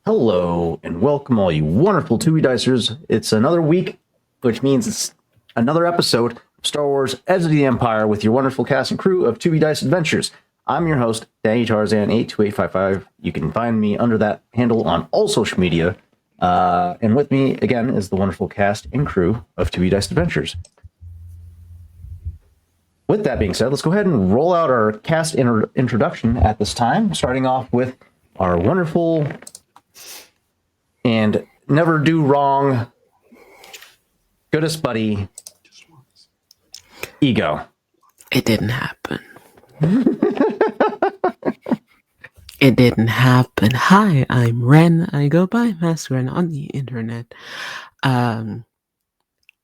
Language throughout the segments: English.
Hello and welcome, all you wonderful 2E Dicers. It's another week, which means it's another episode of Star Wars Edge of the Empire with your wonderful cast and crew of 2E Dice Adventures. I'm your host, Danny Tarzan82855. You can find me under that handle on all social media. And with me, again, is the wonderful cast and crew of 2E Dice Adventures. With that being said, let's go ahead and roll out our cast introduction at this time, starting off with our wonderful and never do wrong, goodest buddy, Ego. It didn't happen. It didn't happen. Hi, I'm Ren. I go by Master Ren on the internet.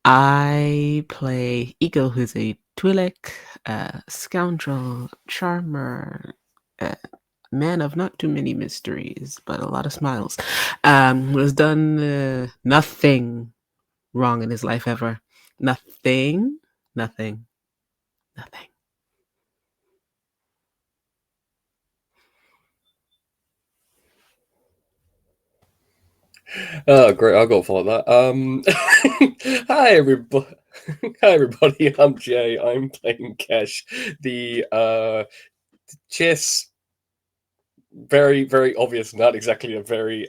I play Ego, who's a Twi'lek, scoundrel, charmer, man of not too many mysteries, but a lot of smiles. Was done nothing wrong in his life ever. Nothing. Oh, great! I'll go follow that. Hi everybody. Hi everybody. I'm Jay. I'm playing Kesh, the chess. Very, very obvious. Not exactly a very.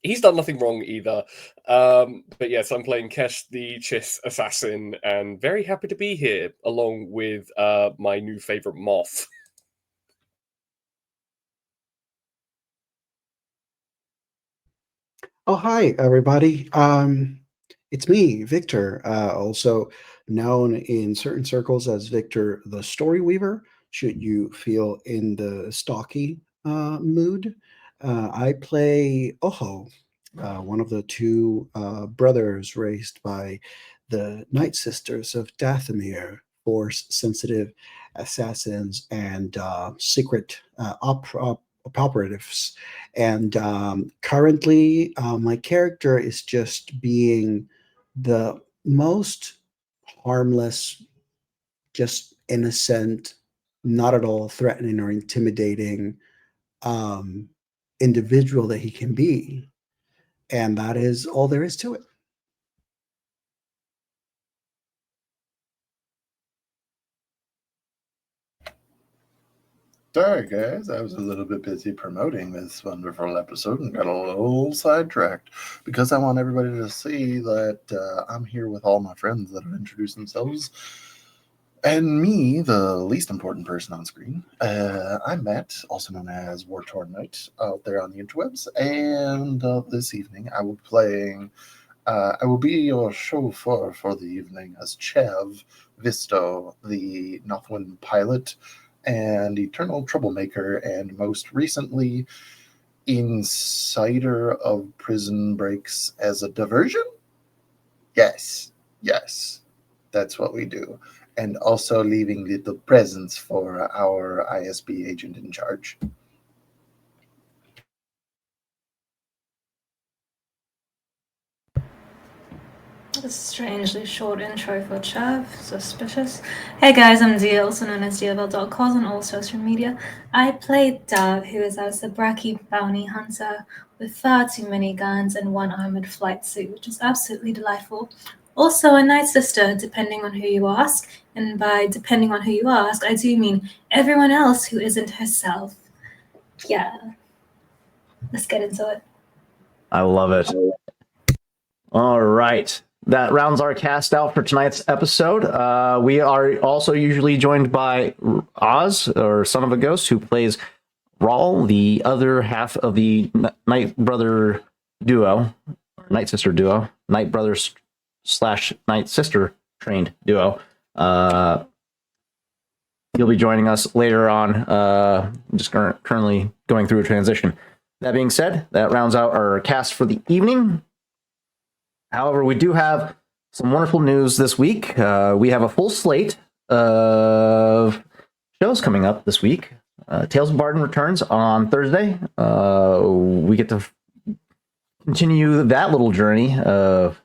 He's done nothing wrong either. But yes, I'm playing Kesh, the chess assassin, and very happy to be here along with my new favorite moth. Oh, hi, everybody. It's me, Victor, also known in certain circles as Victor the Story Weaver, should you feel in the stalky mood. I play Oho, one of the two brothers raised by the Night Sisters of Dathomir, Force-sensitive assassins and secret operatives. And currently, my character is just being the most harmless, just innocent, not at all threatening or intimidating individual that he can be. And that is all there is to it. Sorry, guys. I was a little bit busy promoting this wonderful episode and got a little sidetracked because I want everybody to see that I'm here with all my friends that have introduced themselves. And me, the least important person on screen. I'm Matt, also known as War Torn Knight, out there on the interwebs. And this evening I will be playing. I will be your chauffeur for the evening as Chev Visto, the Northwind pilot and eternal troublemaker, and most recently, insider of prison breaks as a diversion? Yes, that's what we do. And also leaving little presents for our ISB agent in charge. A strangely short intro for Chav. Suspicious. Hey guys, I'm Dia, also known as DiaVille.cos on all social media. I play Dav, who is our Sabraki bounty hunter with far too many guns and one armored flight suit, which is absolutely delightful. Also a Night Sister, depending on who you ask. And by depending on who you ask, I do mean everyone else who isn't herself. Yeah. Let's get into it. I love it. All right. That rounds our cast out for tonight's episode. We are also usually joined by Oz, or Son of a Ghost, who plays Rawl, the other half of the Night Brother duo, or Night Sister duo, Night Brothers / Night Sister trained duo. He'll be joining us later on, just currently going through a transition. That being said, that rounds out our cast for the evening. However, we do have some wonderful news this week. We have a full slate of shows coming up this week. Tales of Barden returns on Thursday. We get to continue that little journey of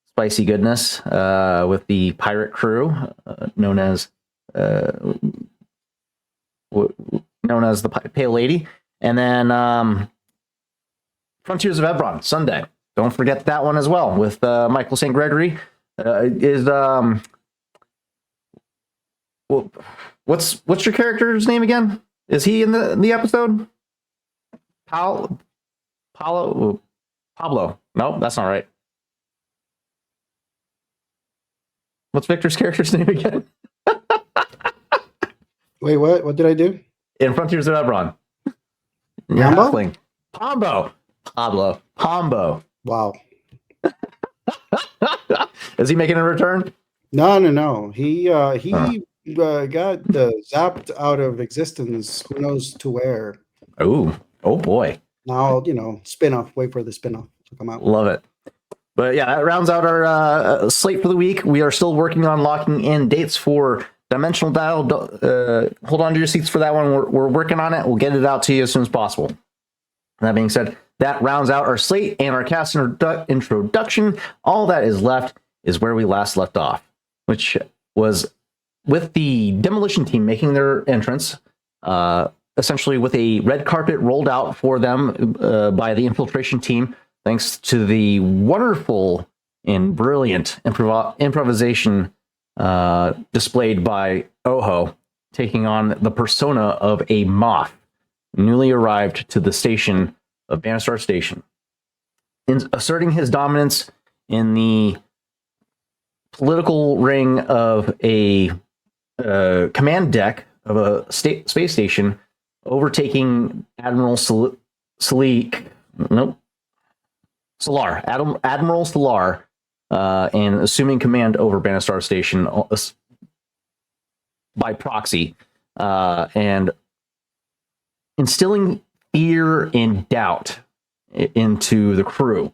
spicy goodness with the pirate crew known as the Pale Lady. And then Frontiers of Ebron, Sunday. Don't forget that one as well with Michael St. Gregory. What's your character's name again? Is he in the episode? Pablo? No, that's not right. What's Victor's character's name again? Wait, what? What did I do? In Frontiers of Ebron. Pombo? Pombo. Pablo. Pombo. Wow. Is he making a return? No. He got zapped out of existence. Who knows to where? Oh boy. Now, spin-off. Wait for the spin-off to come out. Love it. But yeah, that rounds out our slate for the week. We are still working on locking in dates for Dimensional Dial. Hold on to your seats for that one. We're working on it. We'll get it out to you as soon as possible. That being said, that rounds out our slate and our cast introduction. All that is left is where we last left off, which was with the demolition team making their entrance, essentially with a red carpet rolled out for them by the infiltration team, thanks to the wonderful and brilliant improvisation displayed by Oho, taking on the persona of a moth, newly arrived to the station of Bannister Station, asserting his dominance in the political ring of a command deck of a space station, overtaking Admiral Solar, Admiral Solar, and assuming command over Bannister Station by proxy, and instilling fear and doubt into the crew.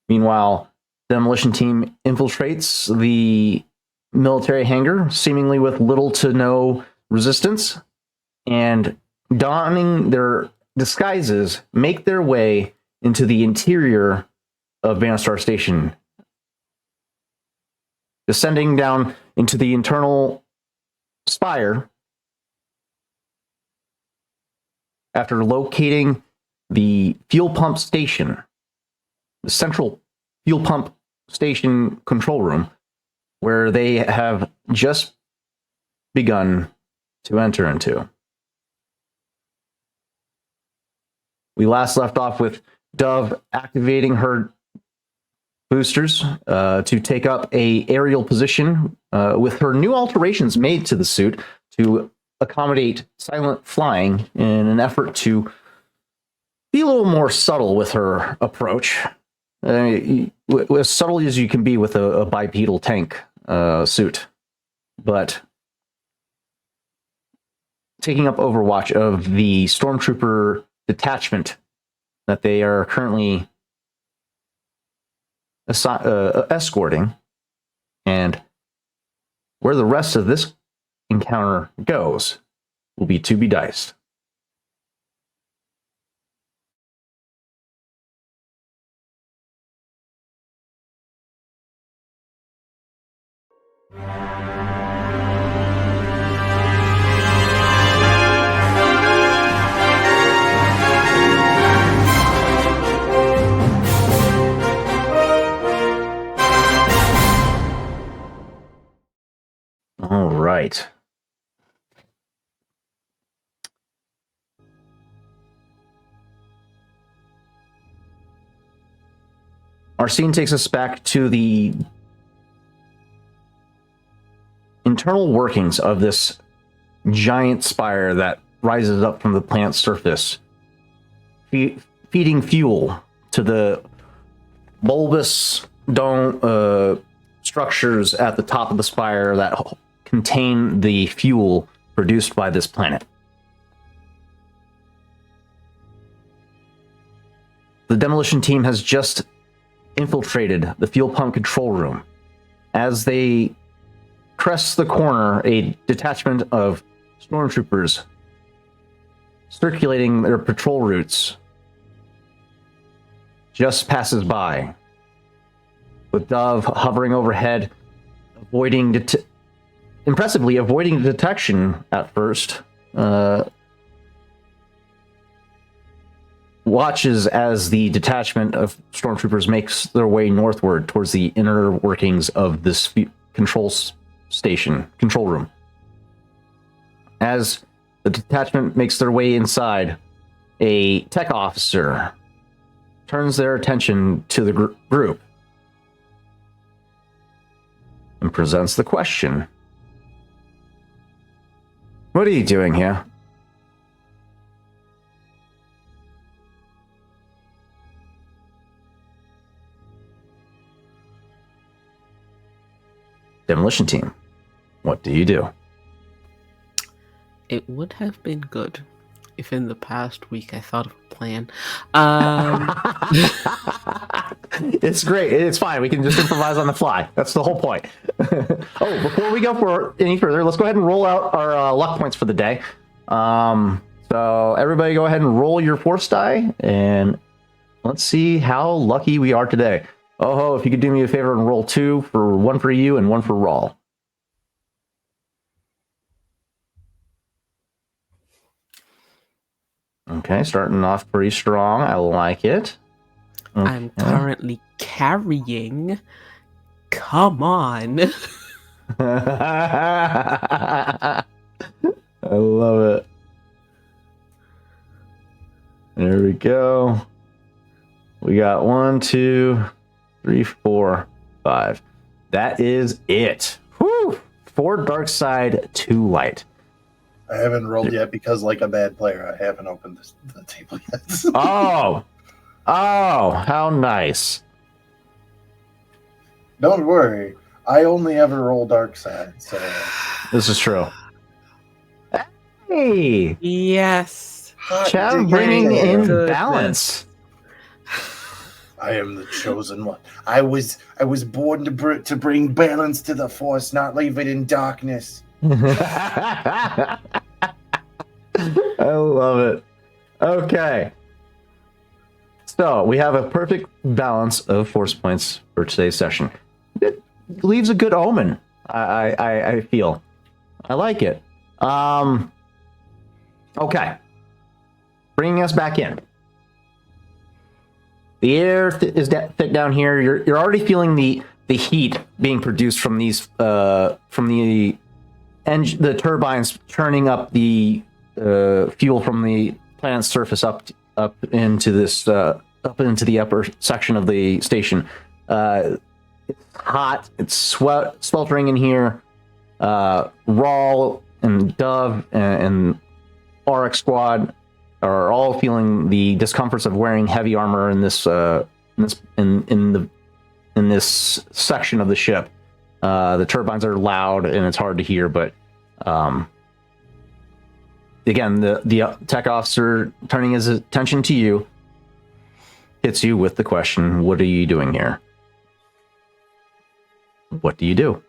Meanwhile, the demolition team infiltrates the military hangar, seemingly with little to no resistance, and donning their disguises, make their way into the interior of Bannister Station, descending down into the internal spire. After locating the fuel pump station, the central fuel pump station control room, where they have just begun to enter into. We last left off with Dove activating her boosters to take up a aerial position with her new alterations made to the suit to accommodate silent flying in an effort to be a little more subtle with her approach. As subtle as you can be with a bipedal tank suit, but taking up overwatch of the stormtrooper detachment that they are currently escorting, and where the rest of this encounter goes will be to be diced. All right. Our scene takes us back to the internal workings of this giant spire that rises up from the planet's surface, feeding fuel to the bulbous dome structures at the top of the spire that contain the fuel produced by this planet. The demolition team has just infiltrated the fuel pump control room. As they crest the corner, a detachment of stormtroopers circulating their patrol routes just passes by, with Dove hovering overhead, impressively avoiding detection at first, watches as the detachment of stormtroopers makes their way northward towards the inner workings of this control room. As the detachment makes their way inside, a tech officer turns their attention to the group and presents the question. What are you doing here? Demolition team, what do you do? It would have been good if in the past week I thought of a plan. It's great. It's fine. We can just improvise on the fly. That's the whole point. Oh, before we go for any further, let's go ahead and roll out our luck points for the day. So everybody go ahead and roll your force die, and let's see how lucky we are today. Oh, if you could do me a favor and roll 2 for 1 for you and 1 for Rawl. Okay, starting off pretty strong. I like it. Okay. I'm currently carrying. Come on. I love it. There we go. We got 1, 2, 3, 4, 5. That is it. Whew. 4 dark side, 2 light. I haven't rolled yet because, like a bad player, I haven't opened the table yet. Oh, how nice. Don't worry. I only ever roll dark side, so... This is true. Hey, Yes. Chav bringing in balance. I am the chosen one. I was born to bring balance to the Force, not leave it in darkness. I love it. Okay. So we have a perfect balance of force points for today's session. It leaves a good omen. I feel. I like it. Okay. Bringing us back in. The air is thick down here. You're already feeling the heat being produced from these from the turbines churning up the fuel from the planet's surface up into this up into the upper section of the station. It's hot. It's sweltering in here. Rawl and Dove and RX Squad are all feeling the discomforts of wearing heavy armor in this section of the ship. The turbines are loud and it's hard to hear, but again, the tech officer turning his attention to you hits you with the question, what are you doing here? What do you do?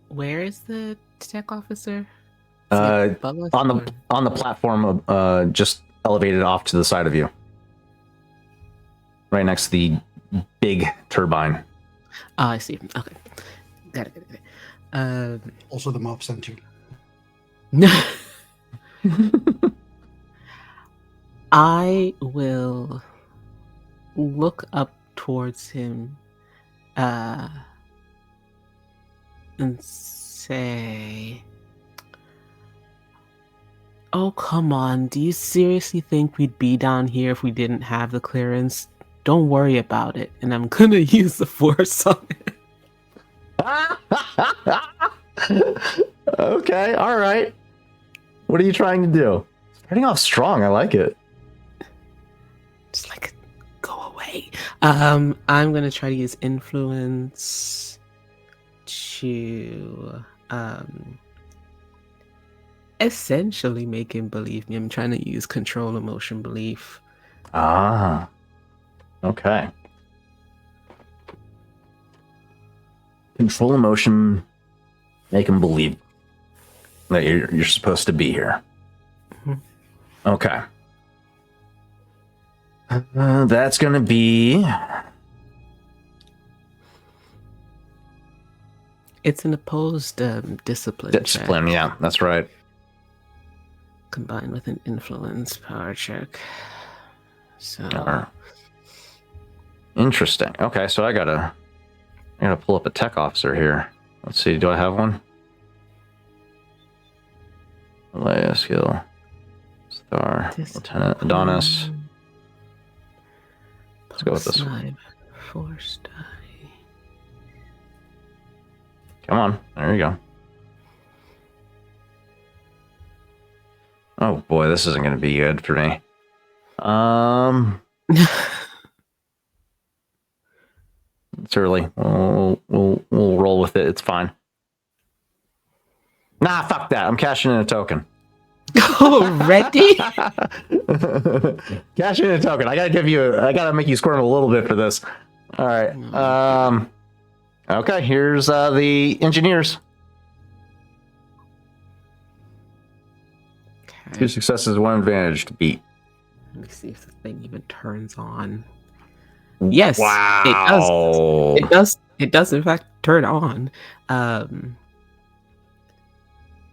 Where is the tech officer? On the platform, just elevated off to the side of you, right next to the big turbine. Oh, I see. Okay, got it. Also, the mob sent you. I will look up towards him and say, oh, come on. Do you seriously think we'd be down here if we didn't have the clearance? Don't worry about it. And I'm going to use the force on it. Okay, all right. What are you trying to do? Starting off strong, I like it. Just like, go away. I'm going to try to use influence to essentially make him believe me. I'm trying to use control emotion belief. Ah, okay. Control emotion, make him believe that you're supposed to be here. Mm-hmm. Okay. That's gonna be... It's an opposed discipline. Discipline, check. yeah, that's right. combined with an influence power check. So Interesting. Okay, so I gotta pull up a tech officer here. Let's see, do I have one? Leia skill. Star. Lieutenant Adonis. Let's go with this one. Force die. Come on. There you go. Oh boy, this isn't gonna be good for me. It's early. We'll roll with it. It's fine. Nah, fuck that. I'm cashing in a token. Already? Cash in a token. I gotta make you squirm a little bit for this. All right. Okay, here's the engineers. Okay. 2 successes, 1 advantage to beat. Let me see if the thing even turns on. Yes. Wow. It does. It does in fact turn on.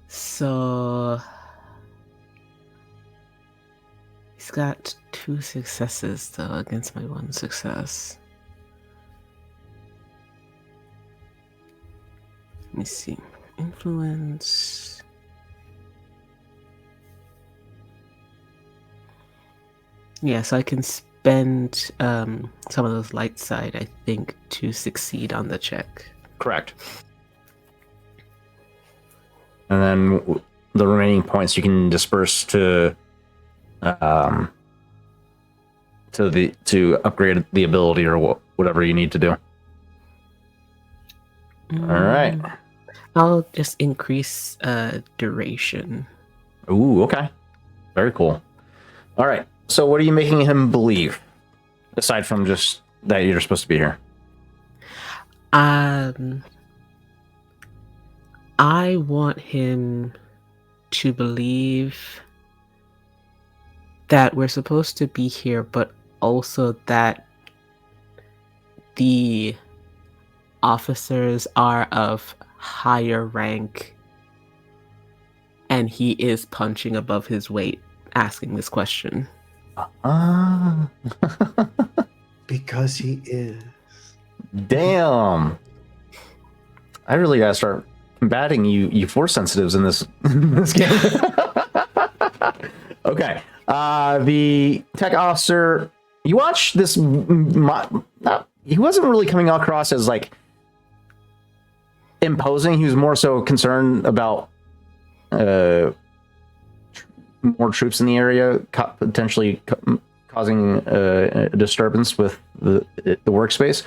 So he's got 2 successes though against my 1 success. Let me see. Influence. Yeah, so I can spend some of those light side, I think, to succeed on the check. Correct. And then the remaining points you can disperse to upgrade the ability or whatever you need to do. All right. I'll just increase duration. Ooh, okay. Very cool. All right. So what are you making him believe? Aside from just that you're supposed to be here. I want him to believe that we're supposed to be here, but also that the officers are of higher rank and he is punching above his weight asking this question. Because he is. Damn. I really gotta start combating you force sensitives in this game. Okay. The tech officer, you watch this. He wasn't really coming across as like imposing. He was more so concerned about more troops in the area, potentially causing a disturbance with the workspace.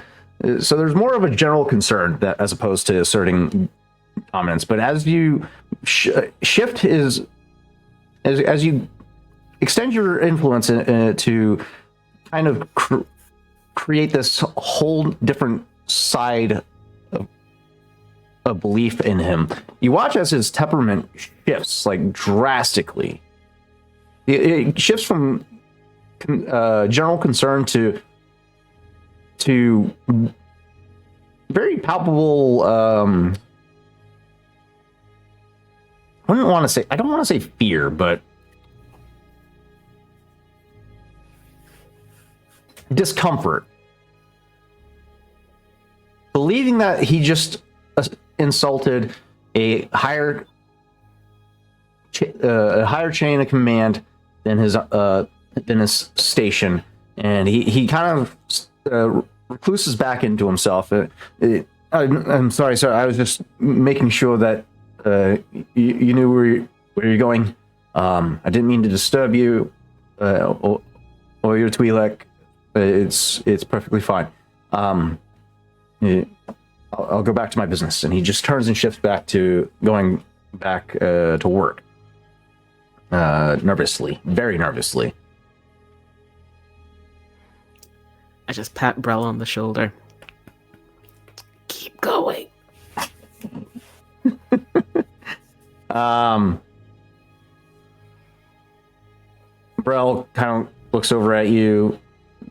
So there's more of a general concern that, as opposed to asserting dominance. But as you shift his, as you extend your influence to kind of create this whole different side of belief in him, you watch as his temperament shifts like drastically. It shifts from general concern to very palpable. I don't want to say fear, but discomfort, believing that he just insulted a higher chain of command than his station, and he kind of recluses back into himself. I'm sorry, sir. I was just making sure that you knew where you're going. I didn't mean to disturb you or your Twi'lek. It's perfectly fine. I'll go back to my business. And he just turns and shifts back to going back to work. Nervously, very nervously. I just pat Brell on the shoulder. Keep going. Brell kind of looks over at you,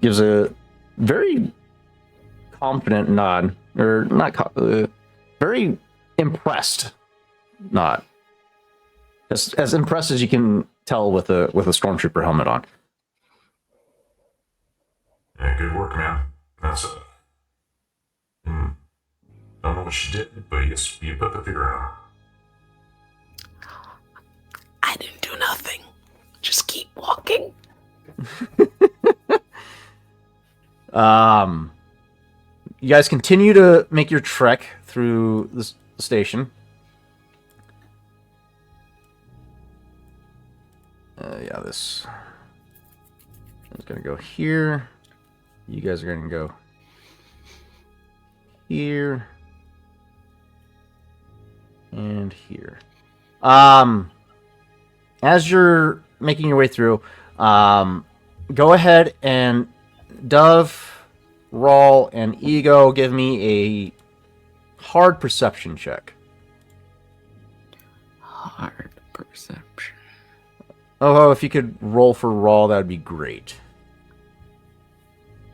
gives a very confident nod, or not, very impressed nod. As impressed as you can tell with a stormtrooper helmet on. Yeah, good work, man. That's I don't know what she did, but you put the fear out. I didn't do nothing. Just keep walking. You guys continue to make your trek through the station. Yeah, this is going to go here. You guys are going to go here. And here. As you're making your way through, go ahead and Dove, Rawl, and Ego give me a hard perception check. Hard perception. Oh, if you could roll for Rawl, that would be great.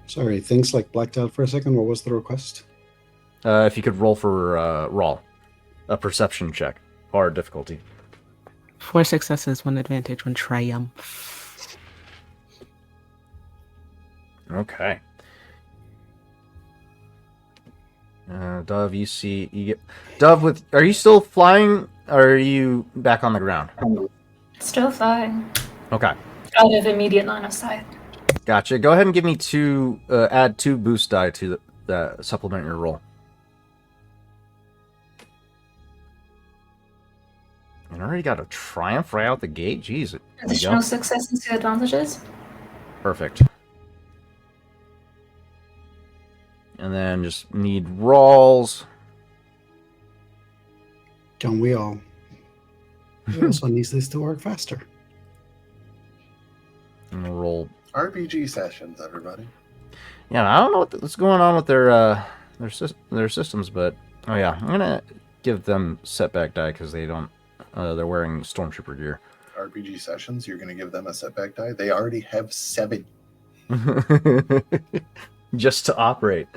Sorry, things like blacked out for a second. What was the request? If you could roll for Rawl, a perception check, hard difficulty. 4 successes, 1 advantage, 1 triumph. Okay. Dove, you get Dove. Are you still flying, or are you back on the ground? Still flying. Okay, Out of immediate line of sight. gotcha. Go ahead and give me add 2 boost die to that supplement your roll. And already got a triumph right out the gate. Jeez, there you Additional go. successes to advantages. Perfect. And then just need rolls. Don't we all? We also need this to work faster. And we'll roll. RPG sessions, everybody. Yeah, I don't know what's going on with their systems, but oh yeah, I'm gonna give them setback die because they don't. They're wearing stormtrooper gear. RPG sessions, you're going to give them a setback die? They already have 7. Just to operate.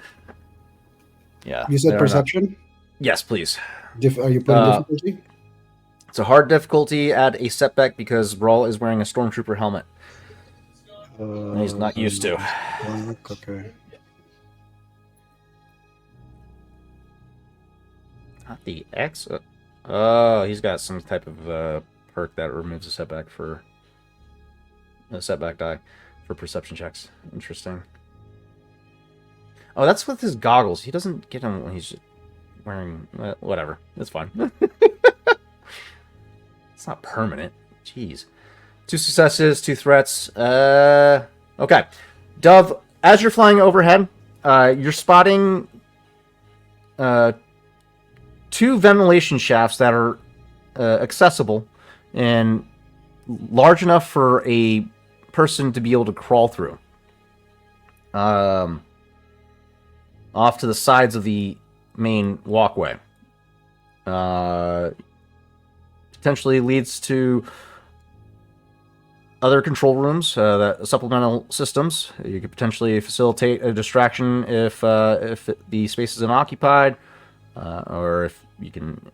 Yeah. You said they're perception? not- Yes, please. Are you putting difficulty? It's a hard difficulty. Add a setback because Brawl is wearing a stormtrooper helmet. He's not used to. Okay. Not the X. Oh, he's got some type of perk that removes a setback for a setback die for perception checks. Interesting. Oh, that's with his goggles. He doesn't get them when he's wearing whatever. That's fine. It's not permanent. Jeez. 2 successes, 2 threats. Okay. Dove, as you're flying overhead, you're spotting 2 ventilation shafts that are accessible and large enough for a person to be able to crawl through. Off to the sides of the main walkway. Potentially leads to other control rooms, that supplemental systems. You could potentially facilitate a distraction if the space is unoccupied. Or if you can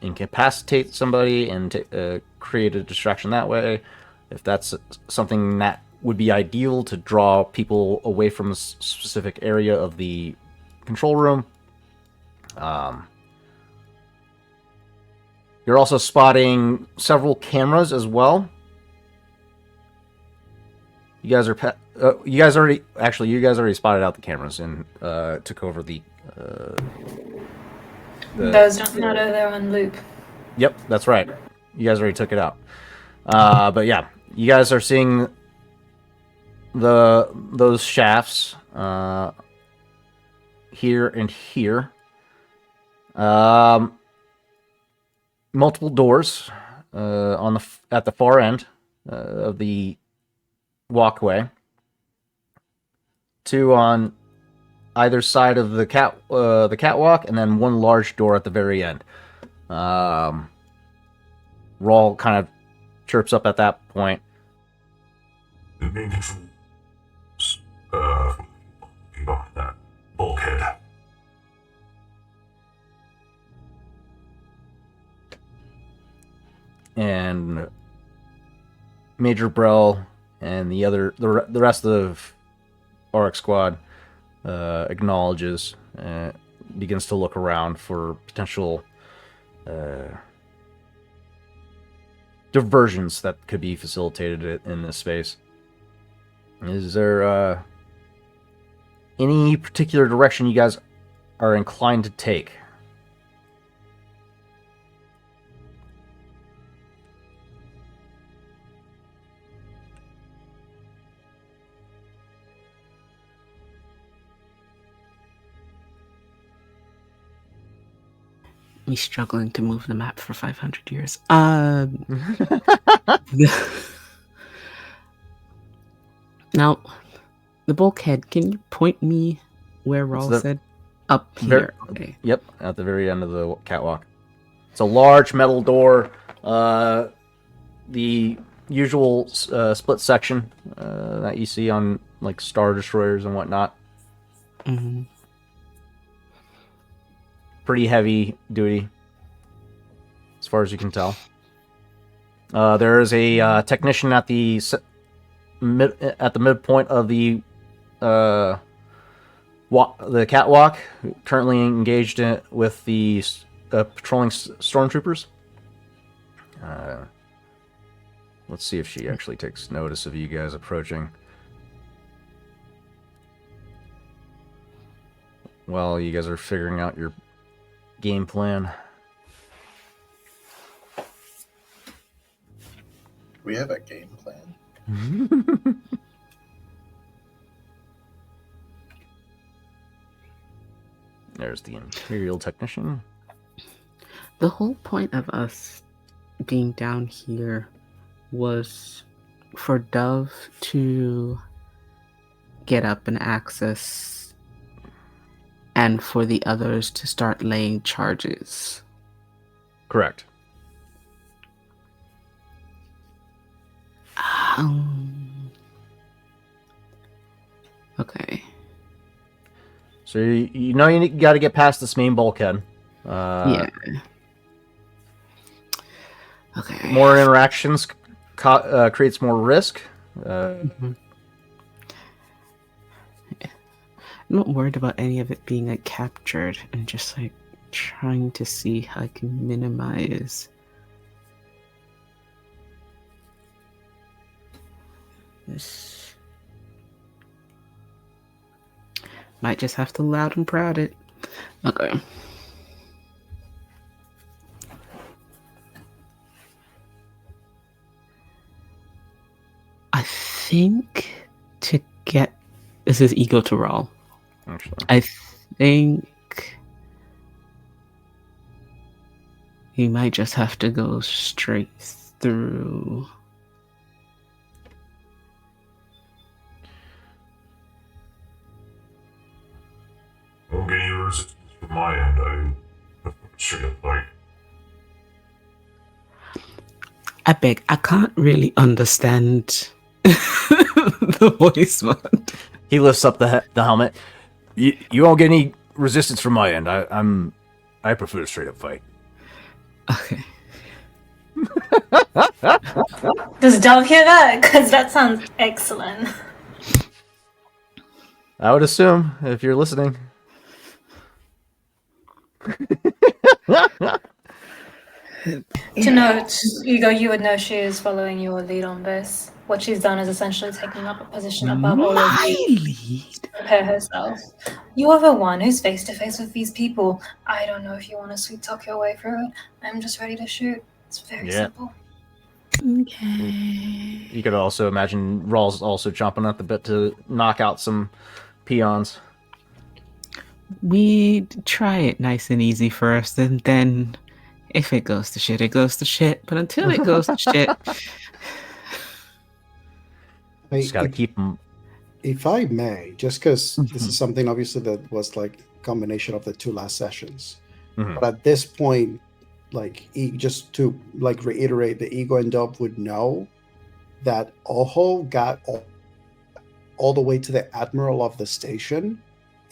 incapacitate somebody and create a distraction that way, if that's something that would be ideal to draw people away from a specific area of the control room. You're also spotting several cameras as well. You guys already spotted out the cameras and took over the Those don't matter, they're on loop. Yep, that's right. You guys already took it out. But yeah, you guys are seeing those shafts here and here. Multiple doors at the far end of the walkway. 2 on either side of the catwalk, and then 1 large door at the very end. Rawl kind of chirps up at that point. The main controls behind that bulkhead. And Major Brell and the rest of Auric Squad acknowledges, begins to look around for potential diversions that could be facilitated in this space. Is there any particular direction you guys are inclined to take? Me struggling to move the map for 500 years. Now, the bulkhead, can you point me where Rawl said? Up here. Okay. Yep, at the very end of the catwalk. It's a large metal door. The usual split section that you see on like Star Destroyers and whatnot. Mm-hmm. Pretty heavy duty, as far as you can tell. There is a technician at the midpoint of the catwalk, currently engaged with the patrolling stormtroopers. Let's see if she actually takes notice of you guys approaching. While you guys are figuring out your game plan. We have a game plan. There's the Imperial technician. The whole point of us being down here was for Dove to get up and access, and for the others to start laying charges. Correct. Okay. So you know you got to get past this main bulkhead. Yeah. Okay. More interactions creates more risk. I'm not worried about any of it being like captured. I'm just like trying to see how I can minimize this. Might just have to loud and proud it. Okay. I think to get this is ego to roll. Actually. I think you might just have to go straight through. Won't get any resistance from my end. I straight up fight. I beg, I can't really understand the voice one. He lifts up the helmet. You won't get any resistance from my end. I prefer a straight up fight. Okay. Does Dove hear that? Because that sounds excellent. I would assume if you're listening. To note, Ego, you would know she is following your lead on this. What she's done is essentially taking up a position above all of you to prepare herself. You are the one who's face to face with these people. I don't know if you want to sweet talk your way through it. I'm just ready to shoot. It's very simple. Okay. You could also imagine Rawls also chomping at the bit to knock out some peons. We try it nice and easy first, and then if it goes to shit, it goes to shit. But until it goes to shit, Just gotta keep them. If I may, just because this is something obviously that was like a combination of the two last sessions. But at this point, like just to like reiterate, the Ego and Dub would know that Oho got all the way to the admiral of the station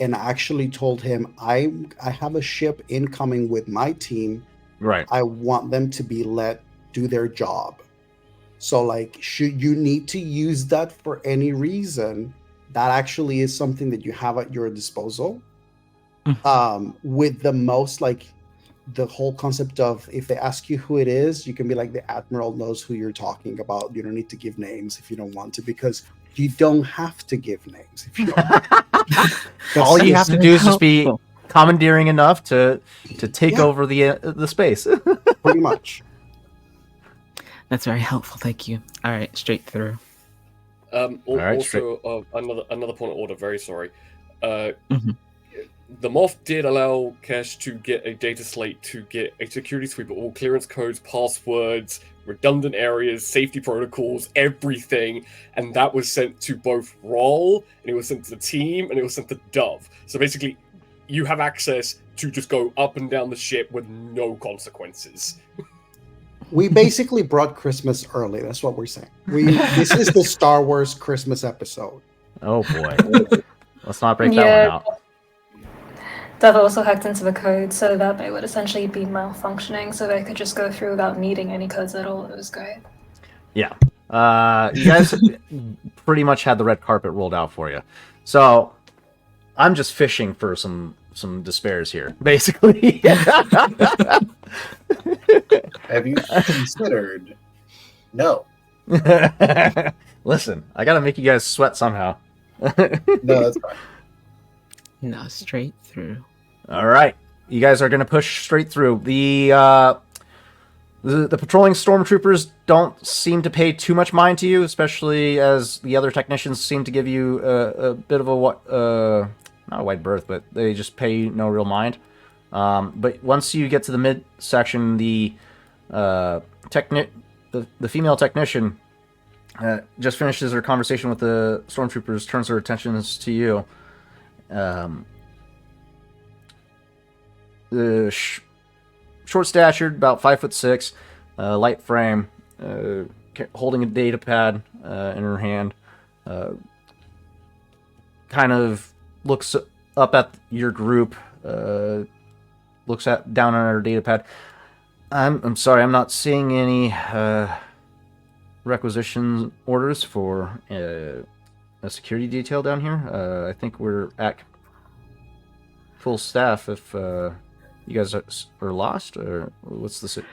and actually told him, I have a ship incoming with my team. Right. I want them to be let do their job. So, like, should you need to use that for any reason, that actually is something that you have at your disposal. With the most, like, the whole concept of if they ask you who it is, you can be like, the admiral knows who you're talking about. You don't need to give names if you don't want to, because you don't have to give names if you don't want to. All you have to do is just be helpful. commandeering enough to take Yeah. over the space. Pretty much. That's very helpful. Thank you. All right, straight through. right, Also, another point of order. Very sorry. Mhm. The Moth did allow Cash to get a data slate to get a security sweep of all clearance codes, passwords, redundant areas, safety protocols, everything, and that was sent to both Roll, and it was sent to the team, and it was sent to Dove. So basically, you have access to just go up and down the ship with no consequences. We basically brought Christmas early. That's what we're saying. This is the Star Wars Christmas episode. Oh boy. Let's not break that one out. Dove also hacked into the code, so that they would essentially be malfunctioning, so they could just go through without needing any codes at all. It was great. Yeah. You guys pretty much had the red carpet rolled out for you. So I'm just fishing for some despairs here, basically. Have you considered? No. Listen, I gotta make you guys sweat somehow. No, that's fine. No, straight through. All right, you guys are gonna push straight through. The patrolling stormtroopers don't seem to pay too much mind to you, especially as the other technicians seem to give you a bit of a not a wide berth, but they just pay no real mind. But once you get to the midsection, the female technician just finishes her conversation with the stormtroopers, turns her attentions to you. Short-statured, about 5'6", light frame, holding a data pad in her hand. Kind of looks up at your group. Looks down on her data pad. I'm sorry, I'm not seeing any requisition orders for a security detail down here. I think we're at full staff. If you guys are lost, or what's the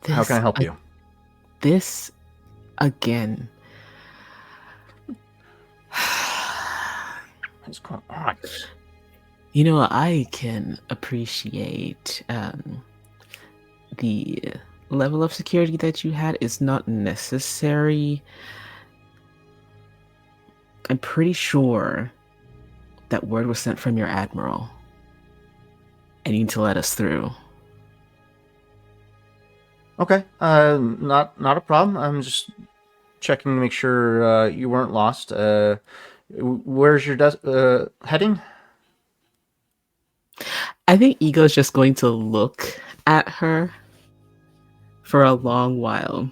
how can I help you? This again. What's going on? You know, I can appreciate the level of security that you had is not necessary. I'm pretty sure that word was sent from your admiral. I need to let us through. Okay, not a problem. I'm just checking to make sure you weren't lost. Where's your heading? I think Ego's just going to look at her for a long while.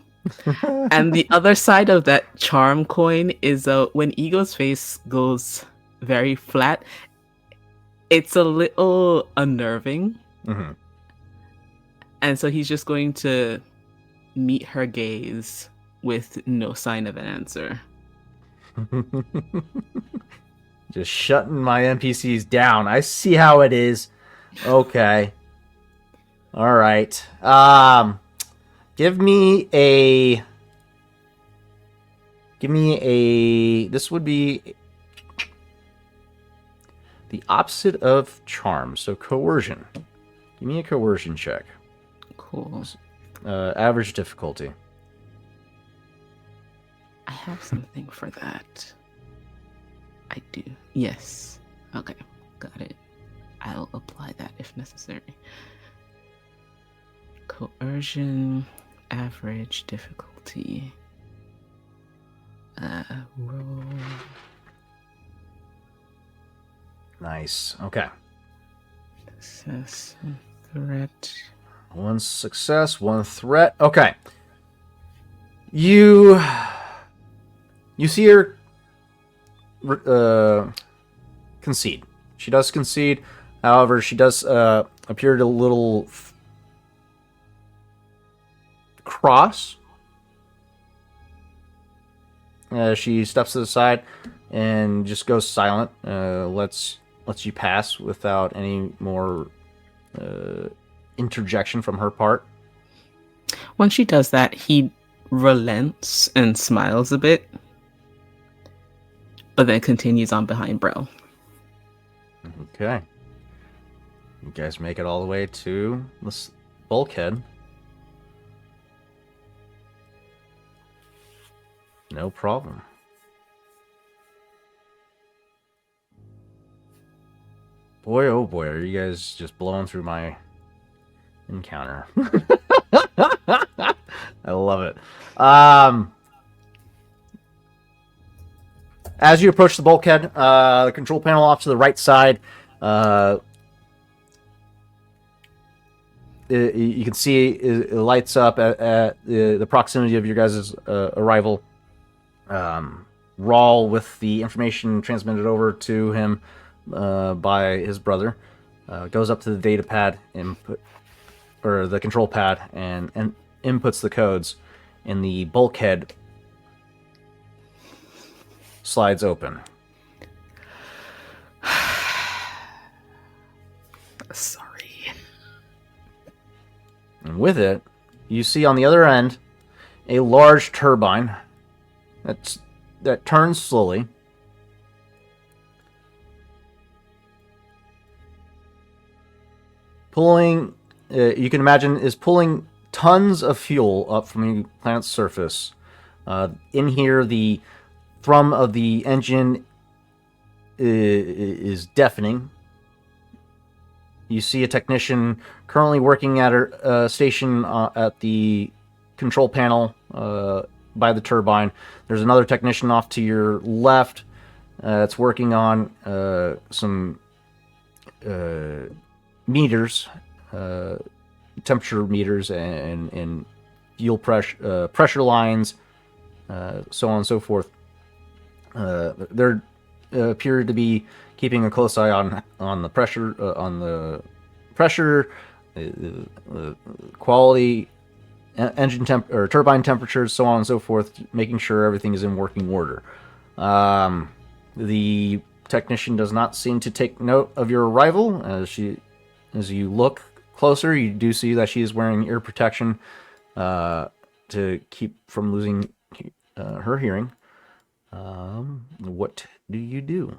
And the other side of that charm coin is when Ego's face goes very flat, it's a little unnerving. Mm-hmm. And so he's just going to meet her gaze with no sign of an answer. Just shutting my NPCs down. I see how it is. Okay. All right. Give me a. This would be the opposite of charm. So coercion. Give me a coercion check. Cool. Average difficulty. I have something for that. I do. Yes. Okay. Got it. I'll apply that if necessary. Coercion, average difficulty. Roll. Nice. Okay. Success, threat. One success, one threat. Okay. You see her concede. She does concede. However, she does appear a little cross. She steps to the side and just goes silent. Lets you pass without any more interjection from her part. When she does that, he relents and smiles a bit, but then continues on behind Bro. Okay. You guys make it all the way to this bulkhead. No problem. Boy, oh boy, are you guys just blowing through my encounter. I love it. As you approach the bulkhead, the control panel off to the right side, you can see it lights up at the proximity of your guys' arrival. Rawl, with the information transmitted over to him by his brother, goes up to the data pad or the control pad and inputs the codes, and the bulkhead slides open. Sorry. And with it, you see on the other end a large turbine that turns slowly. Pulling, you can imagine, is pulling tons of fuel up from the planet's surface. In here, the thrum of the engine is deafening. You see a technician currently working at a station at the control panel by the turbine. There's another technician off to your left that's working on some meters, temperature meters, and fuel pressure lines, so on and so forth. They're appear to be keeping a close eye on the pressure, quality, engine or turbine temperatures, so on and so forth, making sure everything is in working order. The technician does not seem to take note of your arrival. As you look closer, you do see that she is wearing ear protection to keep from losing her hearing. What do you do?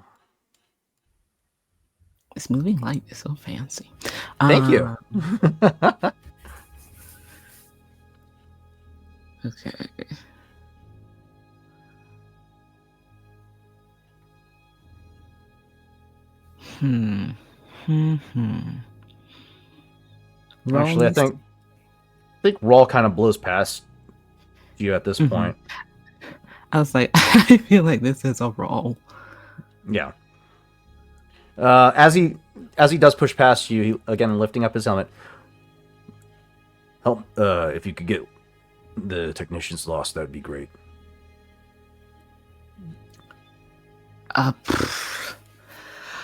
This moving light is so fancy. Thank you. Okay. Actually, I think Rawl kind of blows past you at this point. I was like, I feel like this is a roll. Yeah. As he does push past you, he, again lifting up his helmet. Help! If you could get the technicians lost, that'd be great.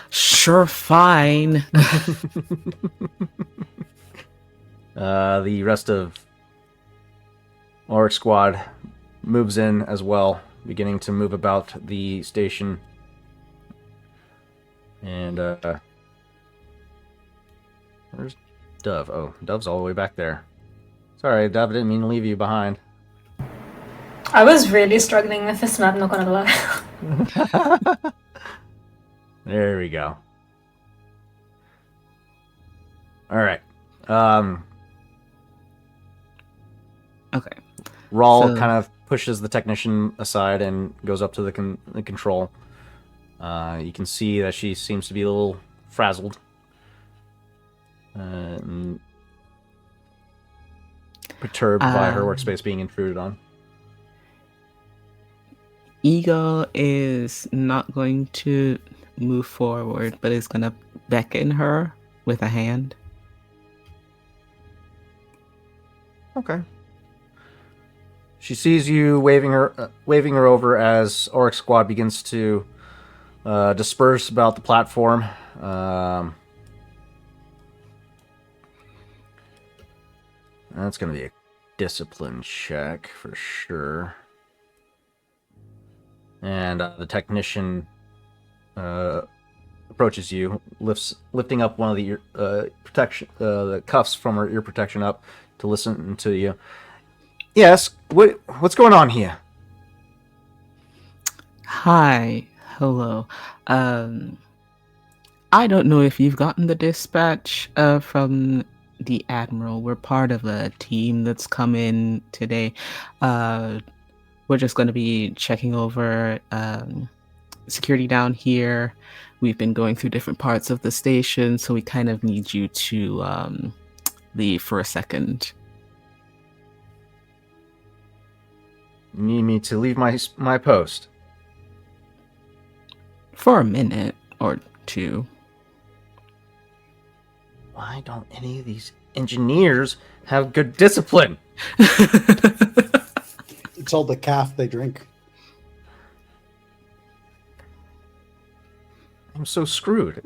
Sure, fine. The rest of Auric Squad moves in as well, beginning to move about the station. And where's Dove? Oh, Dove's all the way back there. Sorry, Dove, I didn't mean to leave you behind. I was really struggling with this map, not gonna lie. There we go. All right. Okay. Rawl kind of pushes the technician aside and goes up to the control. You can see that she seems to be a little frazzled. And perturbed by her workspace being intruded on. Eagle is not going to move forward, but is going to beckon her with a hand. Okay. She sees you waving her over as Auric Squad begins to disperse about the platform. That's going to be a discipline check for sure. And the technician approaches you, lifting up one of the the cuffs from her ear protection up to listen to you. Yes, what's going on here? Hi, hello. I don't know if you've gotten the dispatch from the Admiral. We're part of a team that's come in today. We're just going to be checking over security down here. We've been going through different parts of the station, so we kind of need you to leave for a second. You need me to leave my post? For a minute or two. Why don't any of these engineers have good discipline? It's all the calf they drink. I'm so screwed.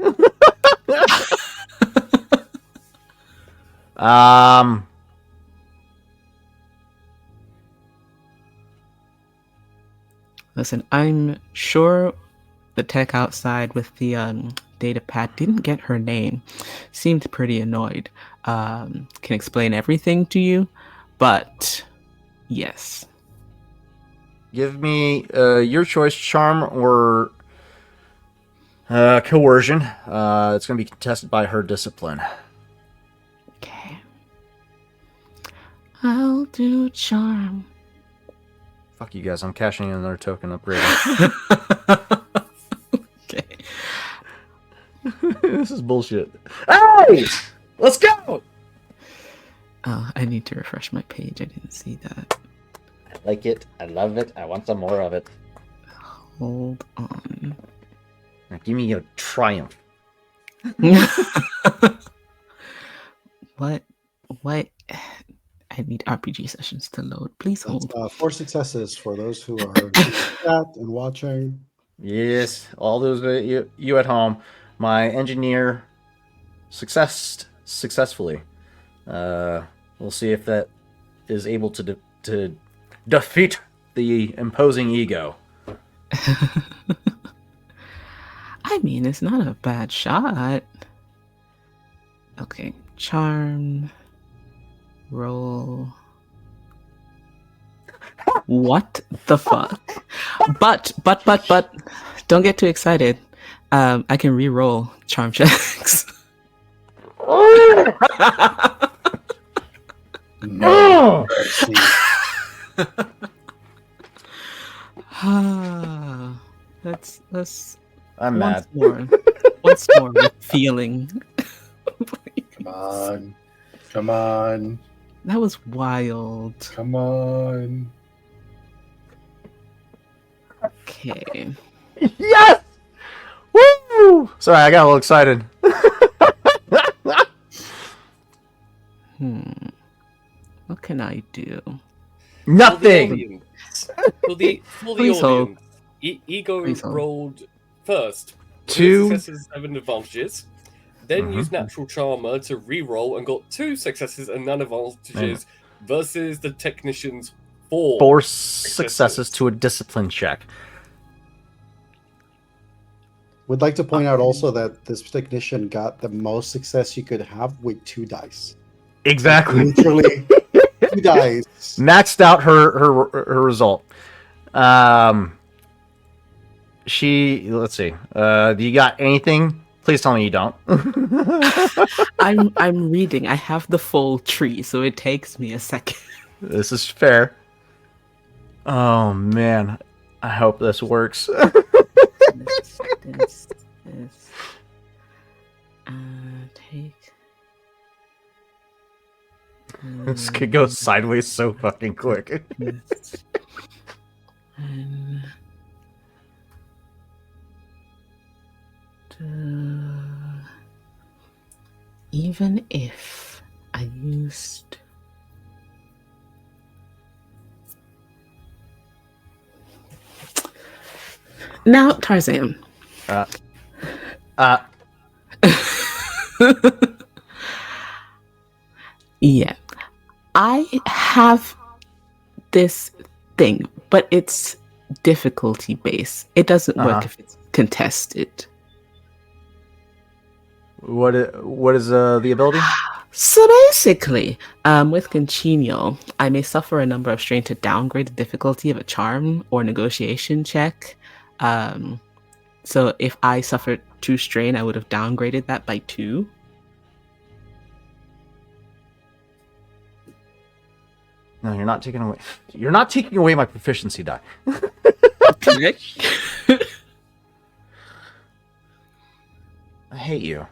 Listen, I'm sure the tech outside with the data pad didn't get her name. Seemed pretty annoyed. Can explain everything to you, but yes. Give me your choice, charm or coercion. It's going to be contested by her discipline. Okay. I'll do charm. Fuck you guys, I'm cashing in another token upgrade. Okay. This is bullshit. Hey! Let's go! Oh, I need to refresh my page. I didn't see that. I like it. I love it. I want some more of it. Hold on. Now give me a triumph. What? I need RPG sessions to load. Please hold. 4 successes for those who are in chat and watching. Yes, all those you at home. My engineer successfully. We'll see if that is able to defeat the imposing ego. I mean, it's not a bad shot. Okay, charm. Roll. What the fuck? But, don't get too excited. I can re-roll charm checks. No. Let's I'm mad. Once more with feeling. Come on. That was wild. Come on. Okay. Yes! Woo! Sorry, I got a little excited. What can I do? Nothing! For the Please hold. audience, Ego Please hold. rolled first. 2 successes, 7 advantages. Then used Natural Charmer to re-roll and got 2 successes and none advantages versus the technician's 4 successes to a discipline check. Would like to point out also that this technician got the most success you could have with 2 dice. Exactly. Literally 2 dice. Maxed out her result. Let's see. Do you got anything? Please tell me you don't. I'm reading. I have the full tree, so it takes me a second. This is fair. Oh man, I hope this works. This. Take. This could go sideways so fucking quick. This. And. Even if I used now Tarzan. Yeah. I have this thing, but it's difficulty based. It doesn't Uh-huh. work if it's contested. What is the ability? So basically, with Congenial, I may suffer a number of strain to downgrade the difficulty of a charm or negotiation check. So if I suffered 2 strain, I would have downgraded that by 2. No, you're not taking away. You're not taking away my proficiency die. Correct? I hate you.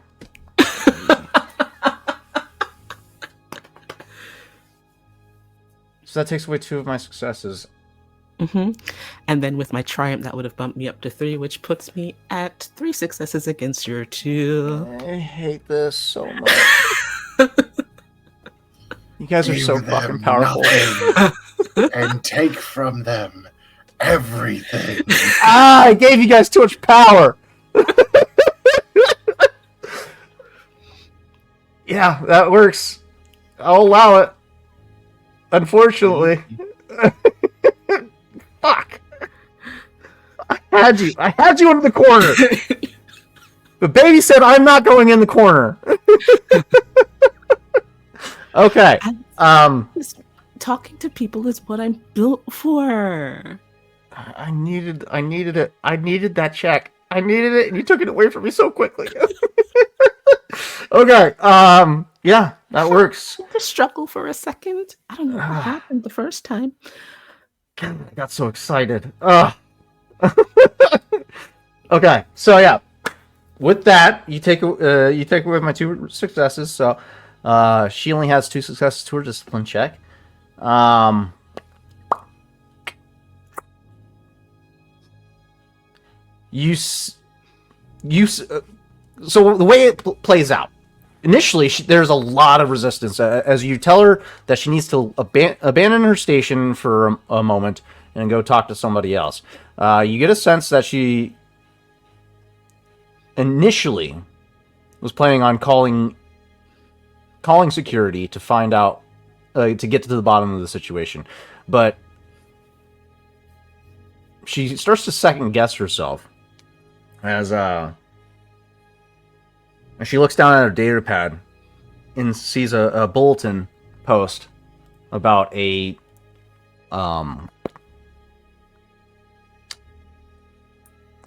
So that takes away 2 of my successes. And then with my triumph, that would have bumped me up to 3, which puts me at 3 successes against your 2. I hate this so much. You guys are so Give them fucking powerful. nothing and take from them everything. I gave you guys too much power. Yeah, that works. I'll allow it. Unfortunately. Fuck. I had you in the corner. The baby said I'm not going in the corner. Okay. Talking to people is what I'm built for. I needed it. I needed that check. I needed it, and you took it away from me so quickly. Okay. Yeah, that works. The struggle for a second. I don't know what happened the first time. God, I got so excited. Okay, so yeah. With that, you take away my 2 successes. So, she only has 2 successes to her discipline check. So the way it plays out, initially there's a lot of resistance as you tell her that she needs to abandon her station for a moment and go talk to somebody else. You get a sense that she initially was planning on calling security to find out, to get to the bottom of the situation, but she starts to second guess herself as she looks down at her data pad and sees a bulletin post about a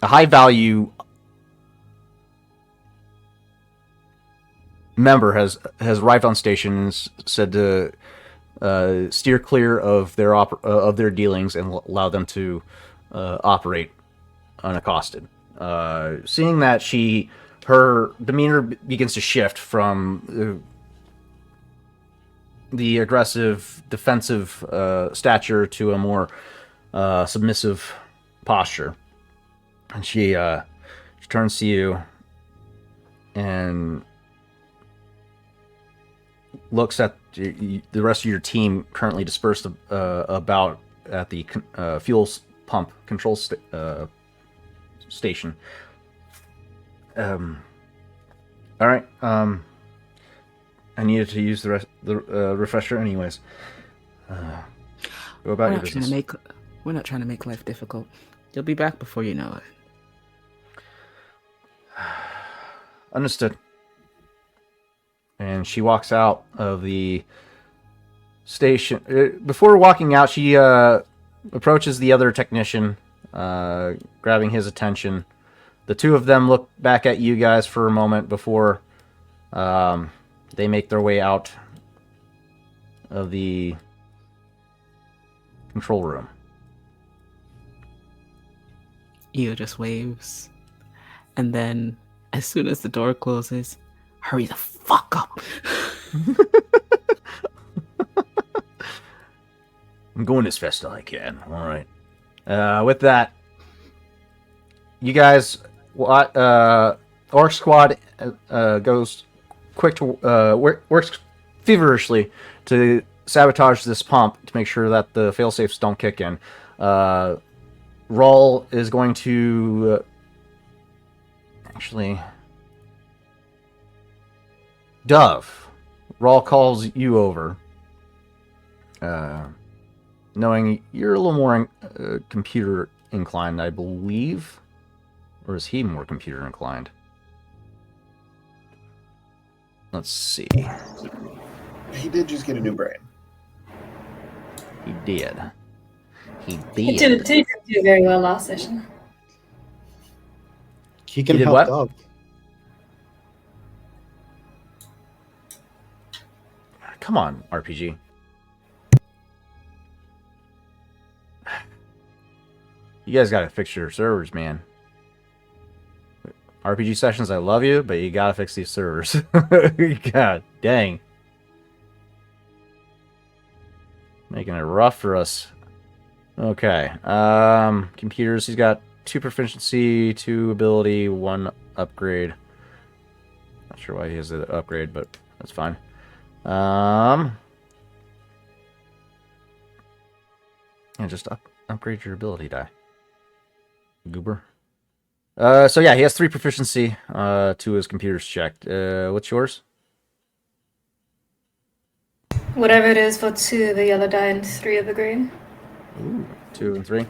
high value member has arrived on station and said to steer clear of their dealings and allow them to operate unaccosted. Seeing that, her demeanor begins to shift from the aggressive, defensive stature to a more submissive posture, and she turns to you and looks at the rest of your team currently dispersed about at the fuel pump control station. All right. I needed to use the refresher anyways. Go about your business. We're not trying to make life difficult. You'll be back before you know it. Understood. And she walks out of the station. Before walking out, she approaches the other technician, grabbing his attention. The 2 of them look back at you guys for a moment before they make their way out of the control room. Io just waves. And then, as soon as the door closes, hurry the fuck up. I'm going as fast as I can. All right. With that, you guys, Orc Squad goes quick to works feverishly to sabotage this pump to make sure that the failsafes don't kick in. Rawl is going to actually. Dove, Rawl calls you over knowing you're a little more computer inclined, I believe. Or is he more computer inclined? Let's see. He did just get a new brain. He did. He He did. didn't do very well last session. He can did help what? Dove. Come on, RPG. You guys gotta fix your servers, man. RPG sessions, I love you, but you gotta fix these servers. God dang. Making it rough for us. Okay. Computers, he's got 2 proficiency, 2 ability, 1 upgrade. Not sure why he has the upgrade, but that's fine. Yeah, just upgrade your ability die. Goober. So yeah, he has 3 proficiency. 2 his computer's checked. What's yours? Whatever it is for 2 of the yellow die and 3 of the green. Ooh, 2 and 3.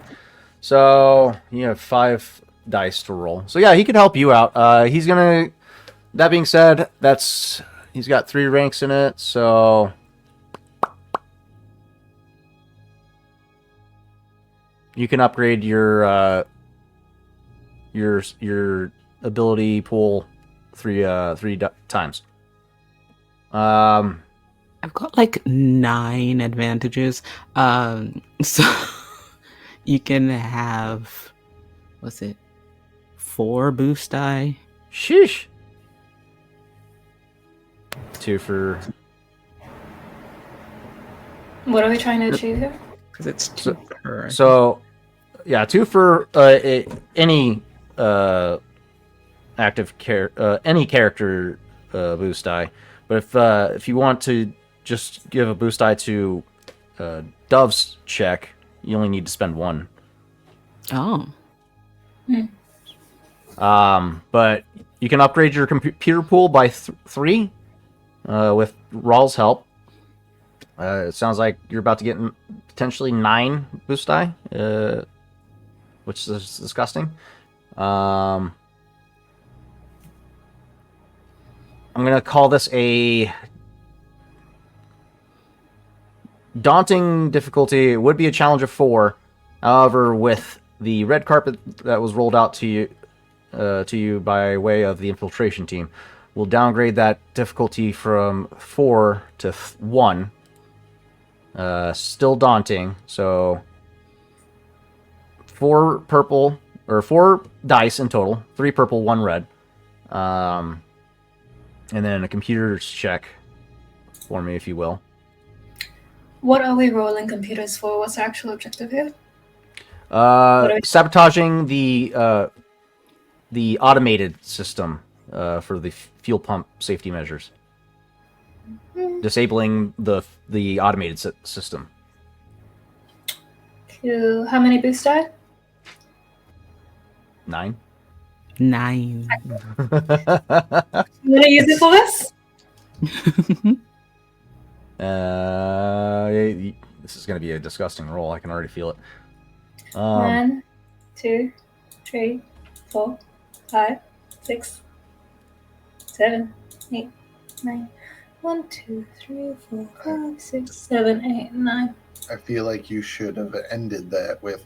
So you have 5 dice to roll. So yeah, he could help you out. He's gonna. That being said, he's got 3 ranks in it. So you can upgrade your ability pool 3 times. I've got like 9 advantages. So you can have, what's it, 4 boost die. Sheesh. 2 for. What are we trying to achieve here? Because it's 2 per. So, yeah, 2 for any active any character boost die. But if you want to just give a boost die to Dove's check, you only need to spend 1. Oh. But you can upgrade your computer pool by 3 with Rawl's help. It sounds like you're about to get potentially 9 boost die, which is disgusting. I'm gonna call this a daunting difficulty. It would be a challenge of 4. However, with the red carpet that was rolled out to you by way of the infiltration team, we'll downgrade that difficulty from 4 to 1. Still daunting. So 4 purple, or 4 dice in total. 3 purple, 1 red. And then a computer's check for me, if you will. What are we rolling computers for? What's our actual objective here? Sabotaging the automated system for the fuel pump safety measures. Disabling the automated system. How many boost die? 9. 9. I'm gonna use it for this. This is going to be a disgusting roll. I can already feel it. 1, 2, 3, 4, 5, 6, 7, 8, 9. 1, 2, 3, 4, 5, 6, 7, 8, 9. I feel like you should have ended that with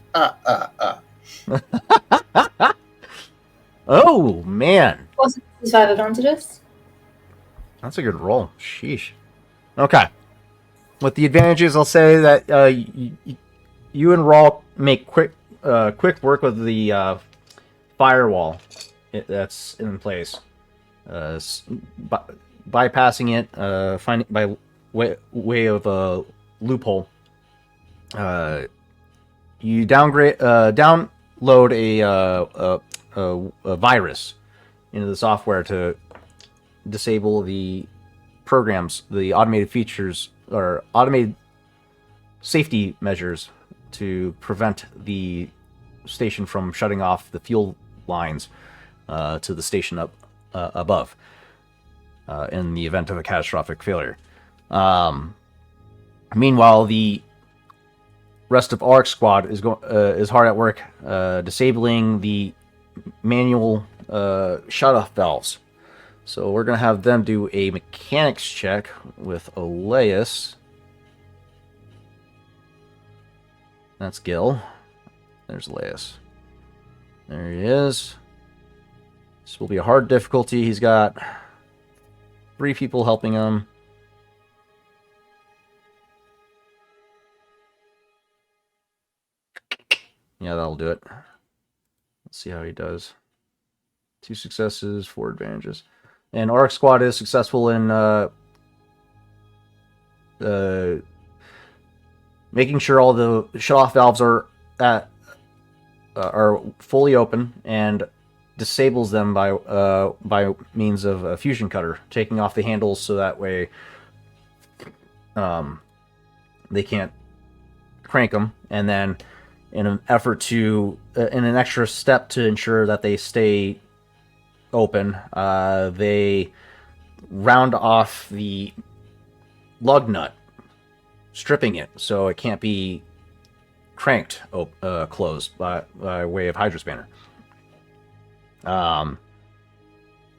Oh, man. What's the 5 advantages? That's a good roll. Sheesh. Okay. With the advantages, I'll say that you and Raw make quick work with the firewall that's in place. Bypassing it, finding by way of a loophole. You download a virus into the software to disable the programs, the automated features or automated safety measures to prevent the station from shutting off the fuel lines to the station up above in the event of a catastrophic failure. Meanwhile, the rest of ARC squad is hard at work disabling the manual shut-off valves. So we're gonna have them do a mechanics check with Elias. That's Gil. There's Elias. There he is. This will be a hard difficulty. He's got 3 people helping him. Yeah, that'll do it. Let's see how he does. 2 successes, 4 advantages. And ARC Squad is successful in making sure all the shut-off valves are fully open and disables them by means of a fusion cutter, taking off the handles so that way they can't crank them, and then in an effort to in an extra step to ensure that they stay open, they round off the lug nut, stripping it so it can't be cranked closed by way of hydrospanner.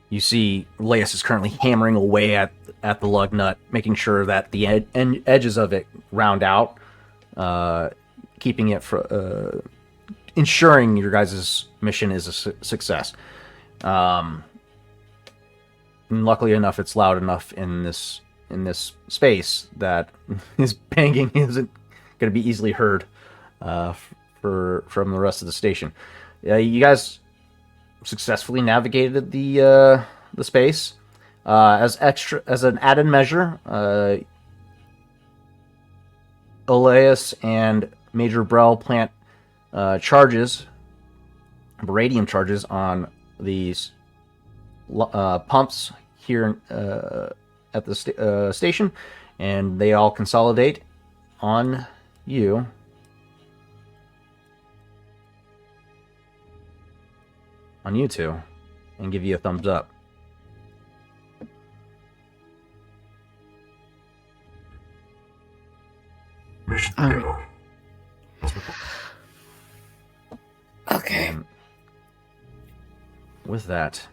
You see Elias is currently hammering away at the lug nut, making sure that the edges of it round out, keeping it ensuring your guys' mission is a success. And luckily enough, it's loud enough in this space that his banging isn't going to be easily heard from the rest of the station. You guys successfully navigated the space. As an added measure, Elias and Major Brell plant radium charges on these pumps here at the station, and they all consolidate on you. On you two, and give you a thumbs up. Mission All go. Okay. And with that,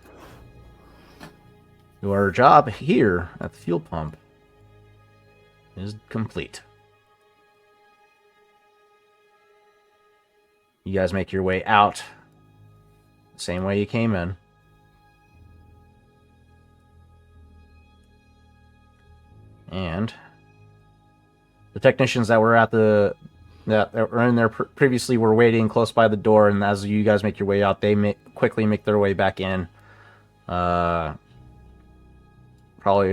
your job here at the fuel pump is complete. You guys make your way out the same way you came in. And the technicians that were that were in there previously were waiting close by the door, and as you guys make your way out, they quickly make their way back in, probably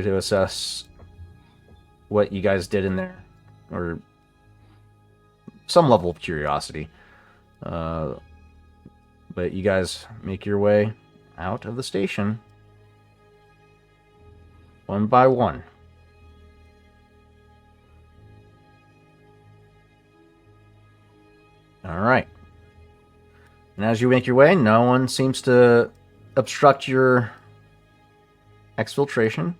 to assess what you guys did in there, or some level of curiosity. But you guys make your way out of the station one by one. All right. And as you make your way, no one seems to obstruct your exfiltration.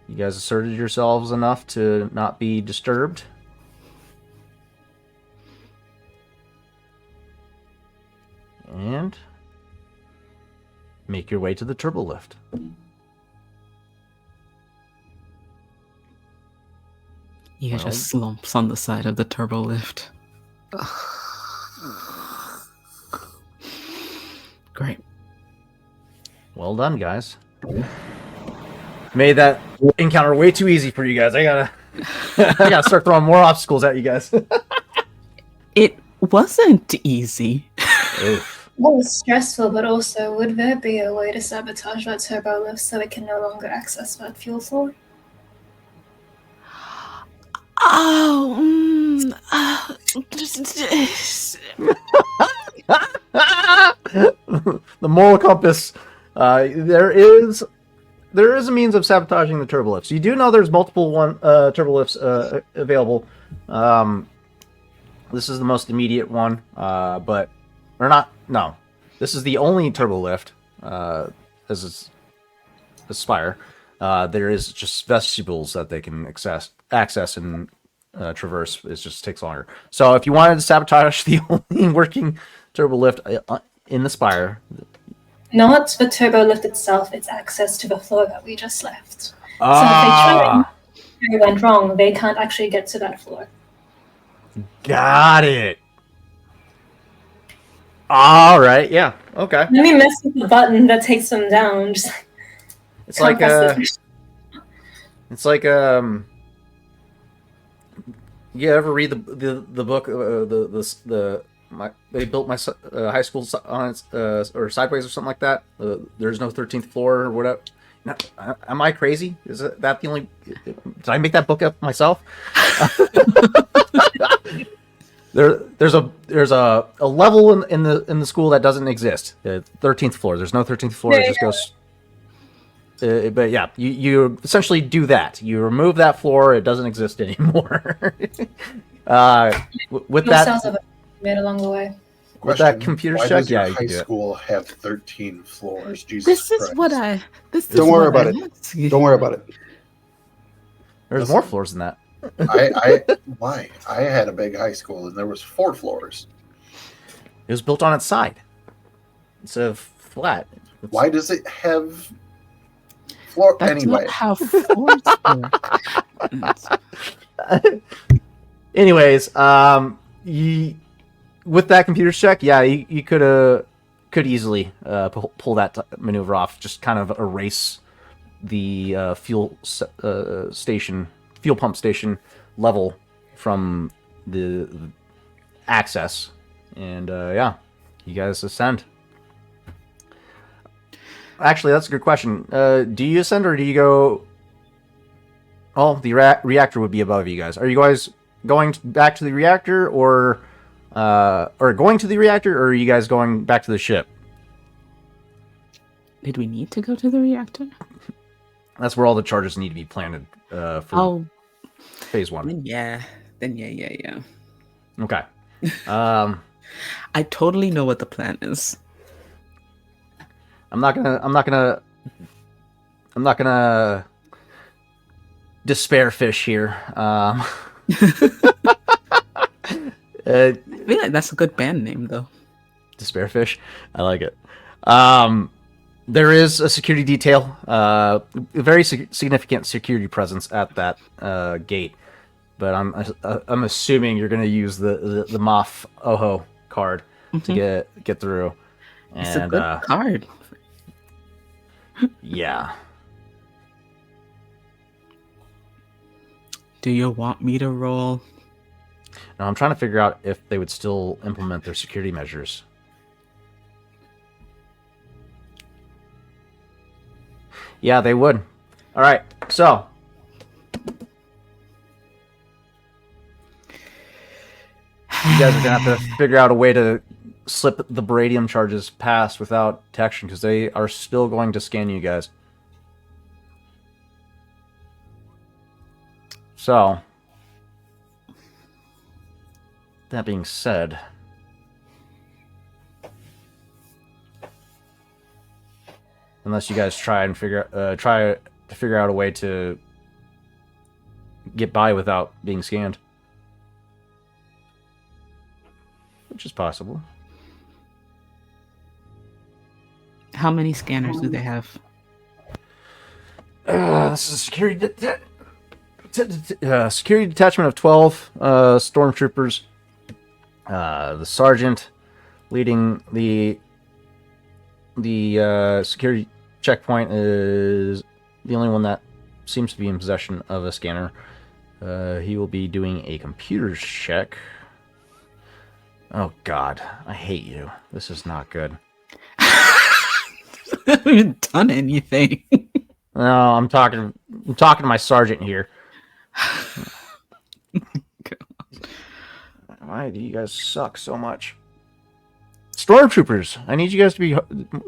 You guys asserted yourselves enough to not be disturbed. And make your way to the turbo lift. Ika just slumps on the side of the turbo lift. Great. Well done, guys. Made that encounter way too easy for you guys. I gotta start throwing more obstacles at you guys. It wasn't easy. Oof. Well, it's stressful, but also, would there be a way to sabotage that turbo lift so it can no longer access that fuel floor? Oh, The moral compass. There is a means of sabotaging the turbo lifts. You do know there's multiple turbo lifts available. This is the most immediate one, but or not. No, this is the only turbo lift. As it's Aspire, there is just vestibules that they can access access and traverse. It just takes longer. So if you wanted to sabotage the only working turbo lift in the spire, Not the turbo lift itself, it's access to the floor that we just left. So if they try and it went wrong, they can't actually get to that floor. Got it. All right. Yeah. Okay. Let me mess with the button that takes them down. Just It's like you ever read the book they built my high school science or sideways or something like that. There's no 13th floor or whatever. Now, am I crazy? Is that the only? Did I make that book up myself? There's a level in the school that doesn't exist. 13th floor. There's no 13th floor. It just goes. But yeah, you essentially do that. You remove that floor. It doesn't exist anymore. With that, cells have made along the way. with that computer Why check, does your yeah, you high can do it. school have 13 floors? Jesus This is Christ. what I. This is Don't worry what about I it. asked you. Don't worry about it. There's more floors than that. Why? I had a big high school and there was 4 floors. It was built on its side instead of flat. Why does it have floor That's anyway? not how floors work. Anyways, with that computer check, yeah, you could easily pull that maneuver off. Just kind of erase the fuel pump station level from the access, and yeah, you guys ascend. Actually, that's a good question. Do you ascend or do you go? Oh, the reactor would be above you guys. Are you guys going back to the reactor, or going to the reactor, or are you guys going back to the ship? Did we need to go to the reactor? That's where all the charges need to be planted for phase 1. Then yeah. Okay. I totally know what the plan is. I'm not gonna despair fish here. I feel like that's a good band name, though. Despair fish. I like it. There is a security detail, a very significant security presence at that gate, but I'm assuming you're going to use the Moff Oho card to get through. And, It's a good card. Yeah. Do you want me to roll? Now I'm trying to figure out if they would still implement their security measures. Yeah, they would. All right, so you guys are gonna have to figure out a way to slip the beradium charges past without detection, because they are still going to scan you guys. So, that being said, unless you guys try to figure out a way to get by without being scanned, which is possible. How many scanners do they have? This is a security security detachment of 12 stormtroopers. The sergeant leading the security checkpoint is the only one that seems to be in possession of a scanner. He will be doing a computer check. Oh God, I hate you. This is not good. I haven't even done anything. No, I'm talking to my sergeant here. Why do you guys suck so much? Stormtroopers, I need you guys to be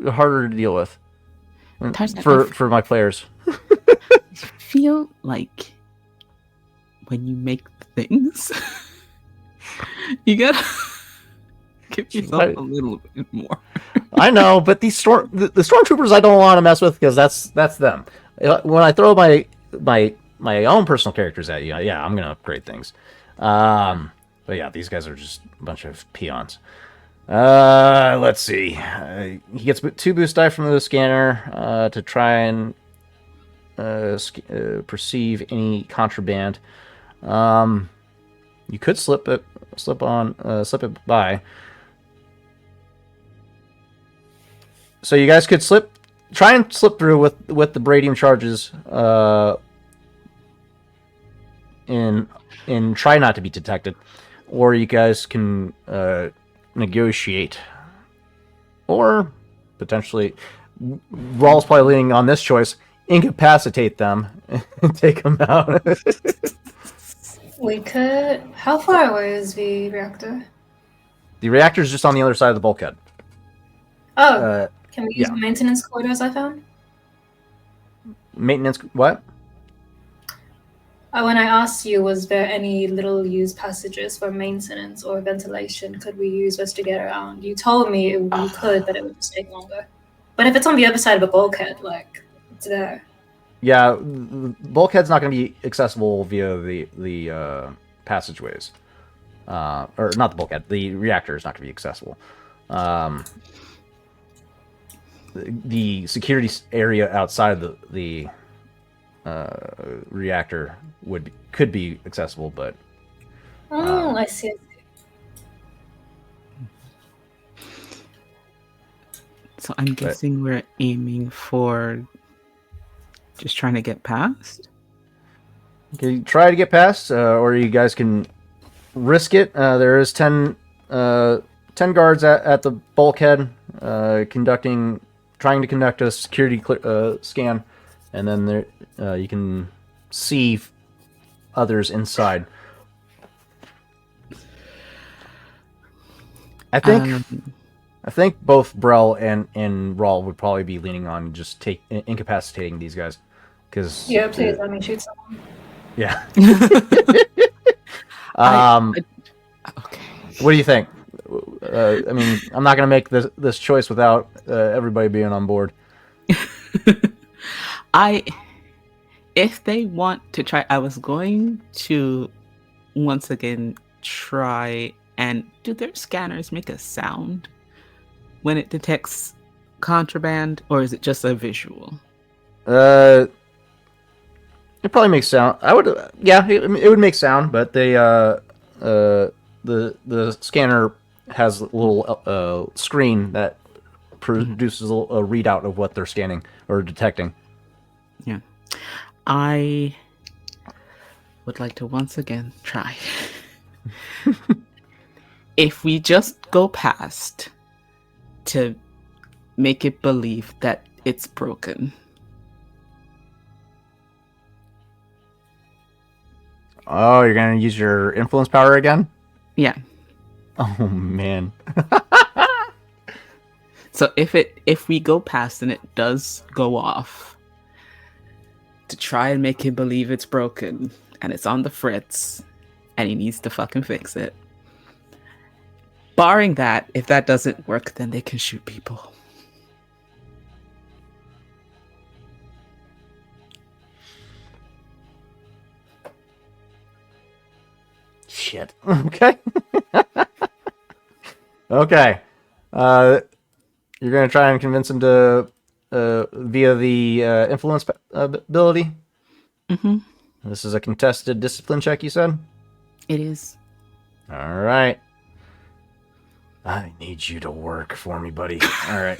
harder to deal with for my players. I feel like when you make things, you gotta give yourself a little bit more. I know, but the stormtroopers I don't want to mess with, because that's them. When I throw my my own personal characters at you, yeah, I'm gonna upgrade things. But yeah, these guys are just a bunch of peons. Let's see. He gets 2 boost die from the scanner to try and perceive any contraband. You could slip it by. So you guys could try and slip through with the Bradium charges, and try not to be detected, or you guys can negotiate, or potentially, Rawl's probably leaning on this choice: incapacitate them and take them out. We could. How far away is the reactor? The reactor's just on the other side of the bulkhead. Oh, can we use yeah. the maintenance corridors I found? Maintenance, what? When I asked you, was there any little used passages for maintenance or ventilation could we use just to get around? You told me we could, but it would just take longer. But if it's on the other side of a bulkhead, like, it's there. Yeah, the bulkhead's not going to be accessible via the passageways. Or not the bulkhead, the reactor is not going to be accessible. The security area outside of the reactor could be accessible, but I see. So I'm guessing we're aiming for just trying to get past. Okay, try to get past, or you guys can risk it. There is 10 guards at the bulkhead, trying to conduct a security scan, and then there you can see others inside. I think both Brell and Rawl would probably be leaning on just incapacitating these guys, because Yeah, please let me shoot someone. yeah. Okay. What do you think? I mean, I'm not going to make this choice without everybody being on board. If they want to try, I was going to once again try and do their scanners make a sound when it detects contraband, or is it just a visual? It probably makes sound. It would make sound, but the scanner has a little screen that produces a readout of what they're scanning or detecting. Yeah. I would like to once again try. If we just go past to make it believe that it's broken. Oh, you're going to use your influence power again? Yeah. Oh, man. So if we go past and it does go off, to try and make him believe it's broken and it's on the fritz and he needs to fucking fix it. Barring that, if that doesn't work, then they can shoot people. Shit. Okay. Okay. You're going to try and convince him to via the influence ability. Mm-hmm. This is a contested discipline check, you said? It is. All right. I need you to work for me, buddy. All right.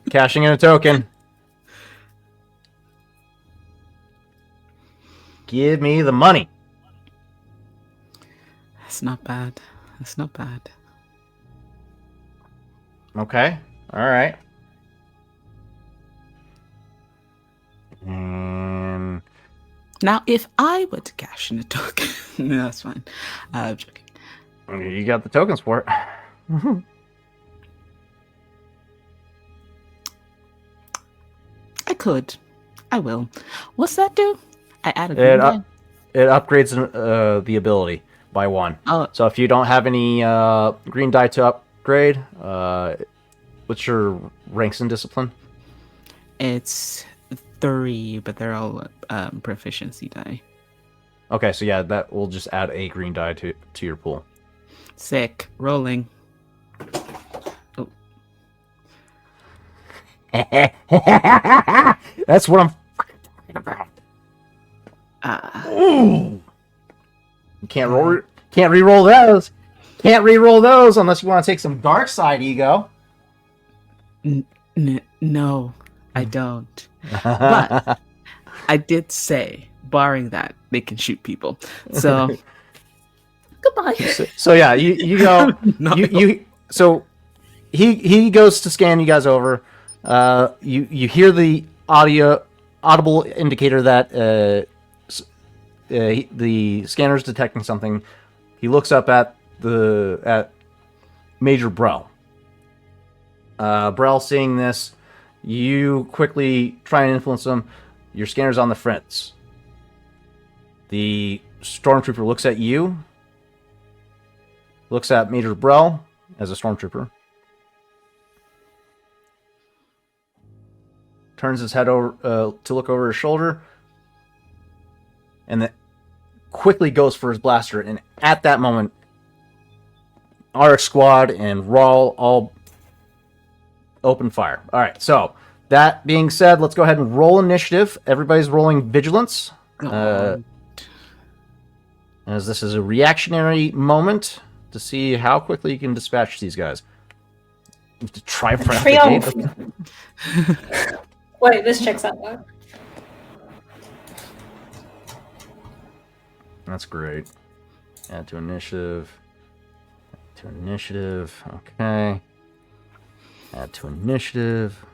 Cashing in a token. Give me the money. That's not bad. That's not bad. Okay. All right. And Now, if I were to cash in a token, no, that's fine. I'm joking. you got the tokens for it. I could. I will. What's that do? I added It one. upgrades the ability by 1. Oh, So if you don't have any green die to upgrade, what's your ranks in discipline? it's 3, but they're all proficiency die. Okay, so yeah, that will just add a green die to your pool. Sick. Rolling. Oh, That's what I'm talking about. Ooh. You can't roll. Can't re-roll those. Can't re-roll those unless you want to take some dark side ego. No, I don't. But I did say, barring that, they can shoot people. So goodbye. So yeah, you go. No. So he goes to scan you guys over. You hear the audible indicator that the scanner's detecting something. He looks up at Major Brell. Brell, seeing this, you quickly try and influence him. Your scanner's on the fritz. The stormtrooper looks at you. Looks at Major Brell as a stormtrooper. Turns his head over to look over his shoulder. And then quickly goes for his blaster. And at that moment, our squad and Rawl all open fire. All right, so that being said, let's go ahead and roll initiative. Everybody's rolling vigilance. As this is a reactionary moment to see how quickly you can dispatch these guys. You have to try for Triumph. Wait, this checks out though. That's great. Add to initiative. Okay. Add to initiative.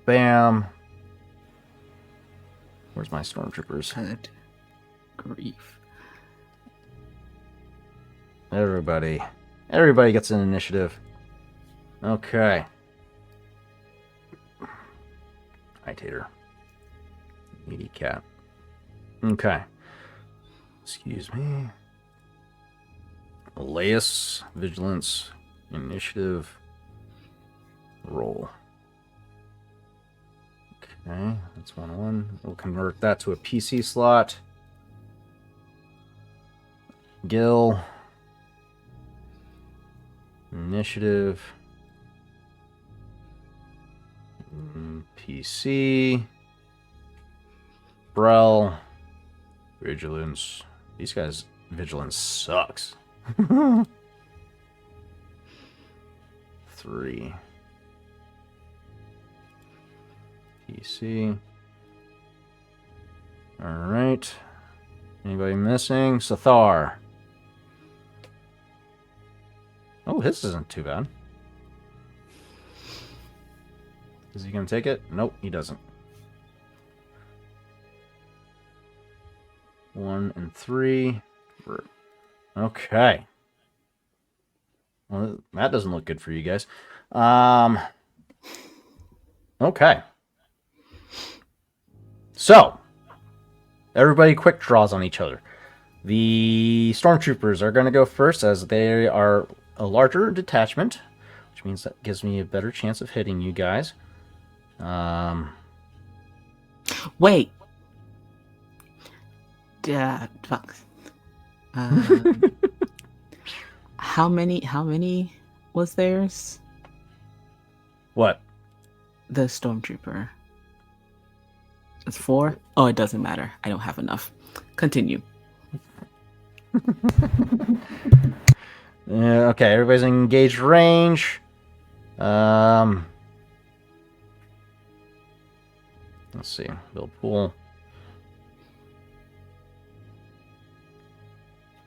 Bam. Where's my stormtroopers? Good grief. Everybody gets an initiative. Okay. Hi, Tater. Needy cat. Okay. Excuse me. Elias, vigilance, initiative, roll. Okay, that's 1-1. We'll convert that to a PC slot. Gil, initiative, PC, Brell, vigilance. These guys, vigilance sucks. 3. PC. Alright. Anybody missing? Sathar. Oh, his isn't too bad. Is he going to take it? Nope, he doesn't. 1 and 3. Okay. Well, that doesn't look good for you guys. Okay. So, everybody quick draws on each other. The stormtroopers are going to go first as they are a larger detachment, which means that gives me a better chance of hitting you guys. Wait. Fuck. How many was theirs? What? The stormtrooper. It's 4? Oh, it doesn't matter. I don't have enough. Continue. Okay, everybody's in engaged range. Let's see. Build pool.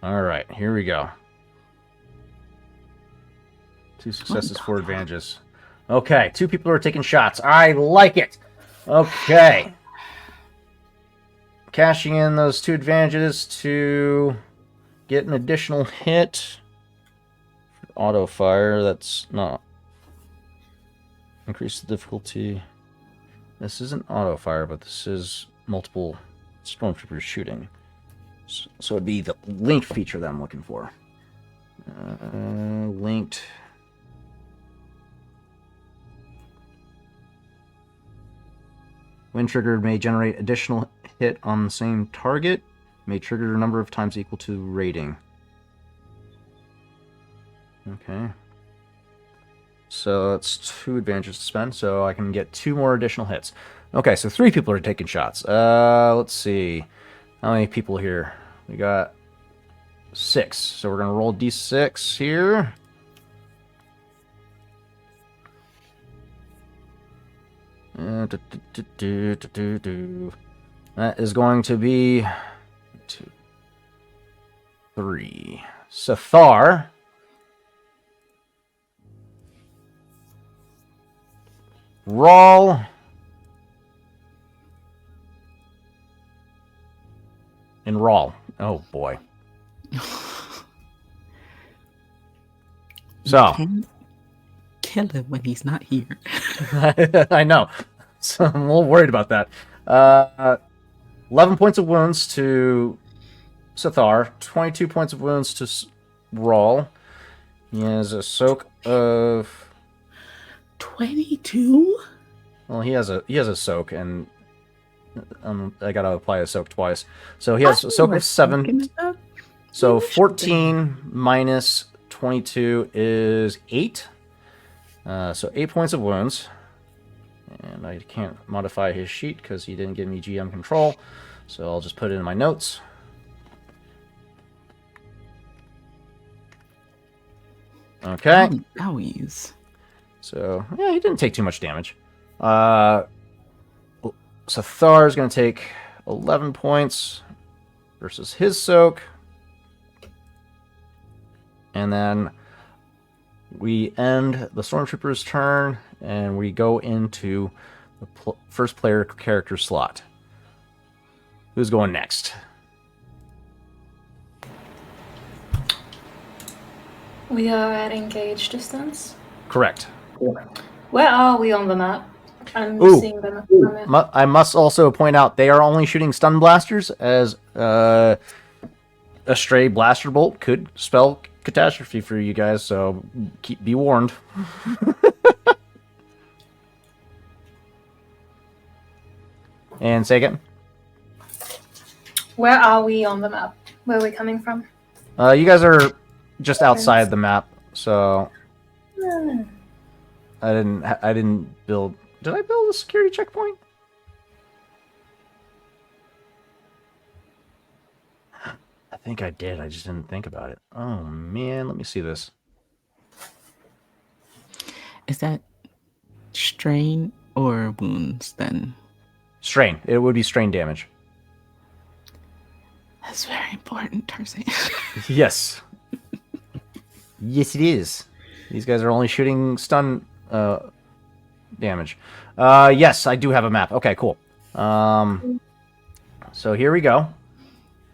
All right, here we go. 2 successes, 4 advantages. Okay, 2 people are taking shots. I like it. Okay. Cashing in those 2 advantages to get an additional hit. Auto fire, that's not. Increase the difficulty. This isn't auto fire, but this is multiple stormtroopers shooting. So it'd be the linked feature that I'm looking for. Linked. When triggered, may generate additional hit on the same target. may trigger a number of times equal to rating. Okay. So that's 2 advantages to spend, so I can get 2 more additional hits. Okay, so 3 people are taking shots. Let's see. How many people here? We got 6. So we're going to roll d6 here. That is going to be 2, 3. Sathar. Rawl. And Rawl. Oh boy. So Can't kill him when he's not here. I know. So I'm a little worried about that. 11 points of wounds to Sathar, 22 points of wounds to Rawl. He has a soak of 22? well, he has a soak, and I gotta apply a soak twice. So he has a soak of 7. So 14 minus 22 is 8. So 8 points of wounds. And I can't modify his sheet because he didn't give me GM control. So I'll just put it in my notes. Okay. Owies. So, yeah, he didn't take too much damage. Sathar is going to take 11 points versus his soak. And then we end the Stormtrooper's turn, and we go into the first player character slot. Who's going next? We are at engage distance. Correct. Where are we on the map? I'm Ooh. seeing them. From it. I must also point out they are only shooting stun blasters, as a stray blaster bolt could spell catastrophe for you guys, so be warned. And say again. Where are we on the map? Where are we coming from? You guys are just outside the map, so Hmm. I didn't build. Did I build a security checkpoint? I think I did. I just didn't think about it. Oh man, let me see this. Is that strain or wounds then? Strain. It would be strain damage. That's very important, Tarzan. Yes. Yes, it is. These guys are only shooting stun damage. Yes, I do have a map. Okay, cool. So here we go.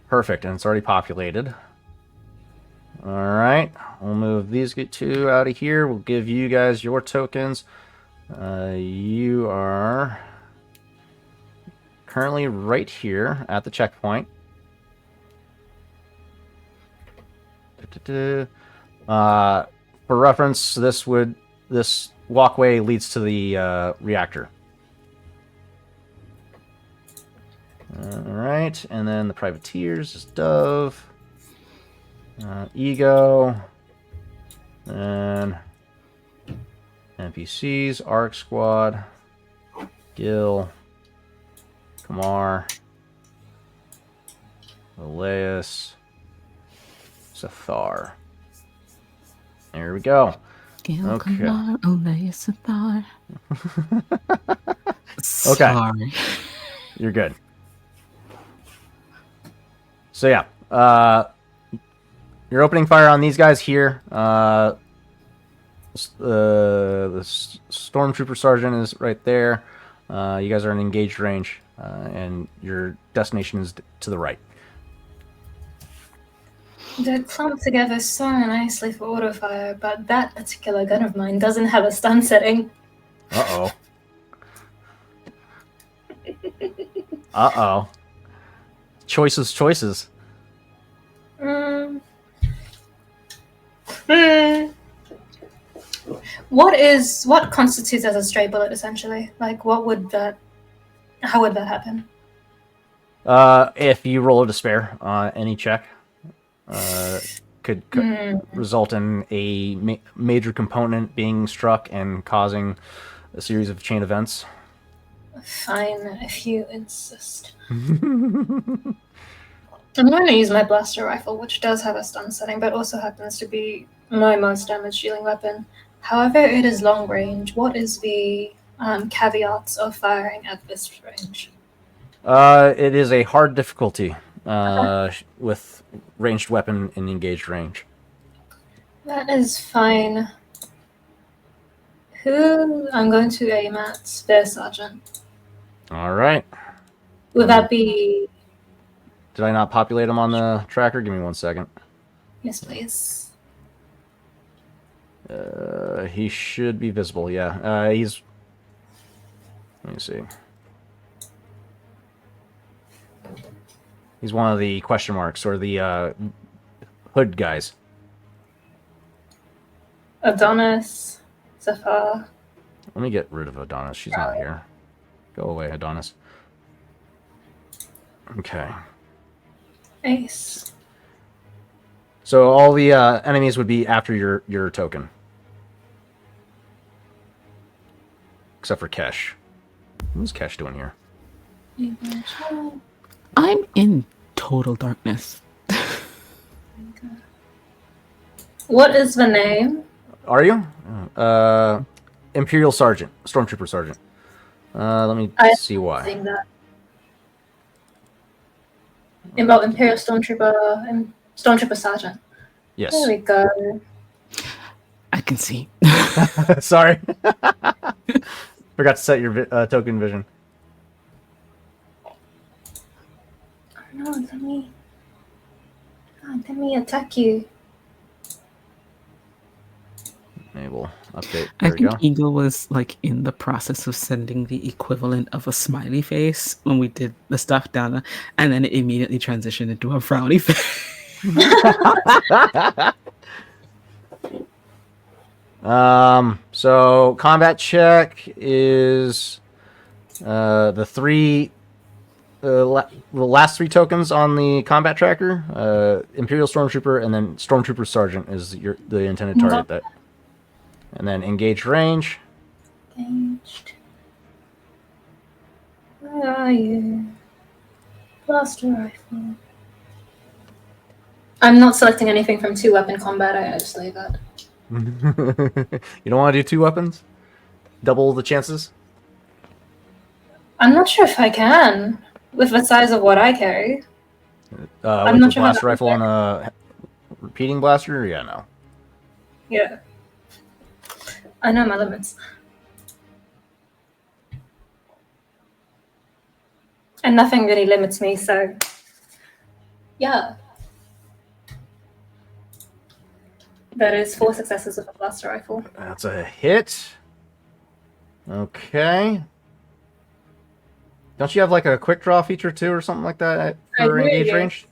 Perfect, and it's already populated. All right, we'll move these two out of here. We'll give you guys your tokens. You are currently right here at the checkpoint. For reference, this walkway leads to the reactor. All right, and then the privateers is Dove, Ego, and NPCs, Arc Squad, Gil, Kamar, Elias, Sathar. There we go. Gil, Okay. Kamar, Elias, Sathar. Okay. Sorry. You're good. So yeah, you're opening fire on these guys here. The Stormtrooper Sergeant is right there. You guys are in engaged range, and your destination is to the right. They're clumped together so nicely for auto fire, but that particular gun of mine doesn't have a stun setting. Uh-oh. Uh-oh. Choices. What constitutes as a stray bullet essentially? Like how would that happen? If you roll a despair on any check, could result in a major component being struck and causing a series of chain events. Fine, if you insist. I'm going to use my blaster rifle, which does have a stun setting, but also happens to be my most damage-dealing weapon. However, it is long range. What is the caveats of firing at this range? It is a hard difficulty with ranged weapon in engaged range. That is fine. Who I'm going to aim at? Spare Sergeant. All right. Would that be... Did I not populate him on the tracker? Give me 1 second. Yes, please. He should be visible, yeah. He's... Let me see. He's one of the question marks, or the hood guys. Adonis. Zafar. Let me get rid of Adonis. She's not here. Go away, Adonis. Okay. Ace. So all the enemies would be after your token. Except for Kesh. What's Kesh doing here? I'm in total darkness. What is the name? Are you? Imperial Sergeant. Stormtrooper Sergeant. Let me see why. Seeing that. About Imperial Stormtrooper, Stormtrooper Sergeant. Yes. There we go. I can see. Sorry. Forgot to set your token vision. Oh no, let me attack you. Enable update. I There we think go. Eagle was like in the process of sending the equivalent of a smiley face when we did the stuff down, and then it immediately transitioned into a frowny face. So combat check is the last three tokens on the combat tracker. Imperial Stormtrooper and then Stormtrooper Sergeant is the intended target. That, and then engaged range. Engaged. Where are you? Blaster rifle. I'm not selecting anything from 2-weapon combat. I just leave that. You don't want to do 2 weapons? Double the chances? I'm not sure if I can with the size of what I carry. I'm not not sure how blaster that rifle would on a repeating blaster? Yeah, no. Yeah. I know my limits. And nothing really limits me, so yeah. That is 4 successes with a blaster rifle. That's a hit. Okay. Don't you have like a quick draw feature too, or something like that for engage range?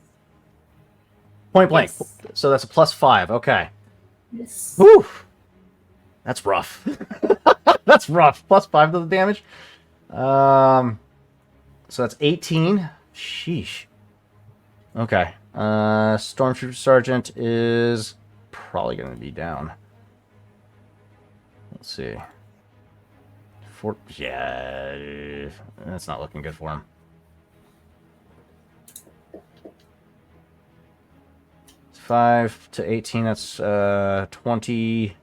Point blank. Yes. So that's a +5. Okay. Yes. Whew. That's rough. That's rough. +5 to the damage. So that's 18. Sheesh. Okay. Stormtrooper Sergeant is probably going to be down. Let's see. Yeah, that's not looking good for him. It's 5 to 18. That's 23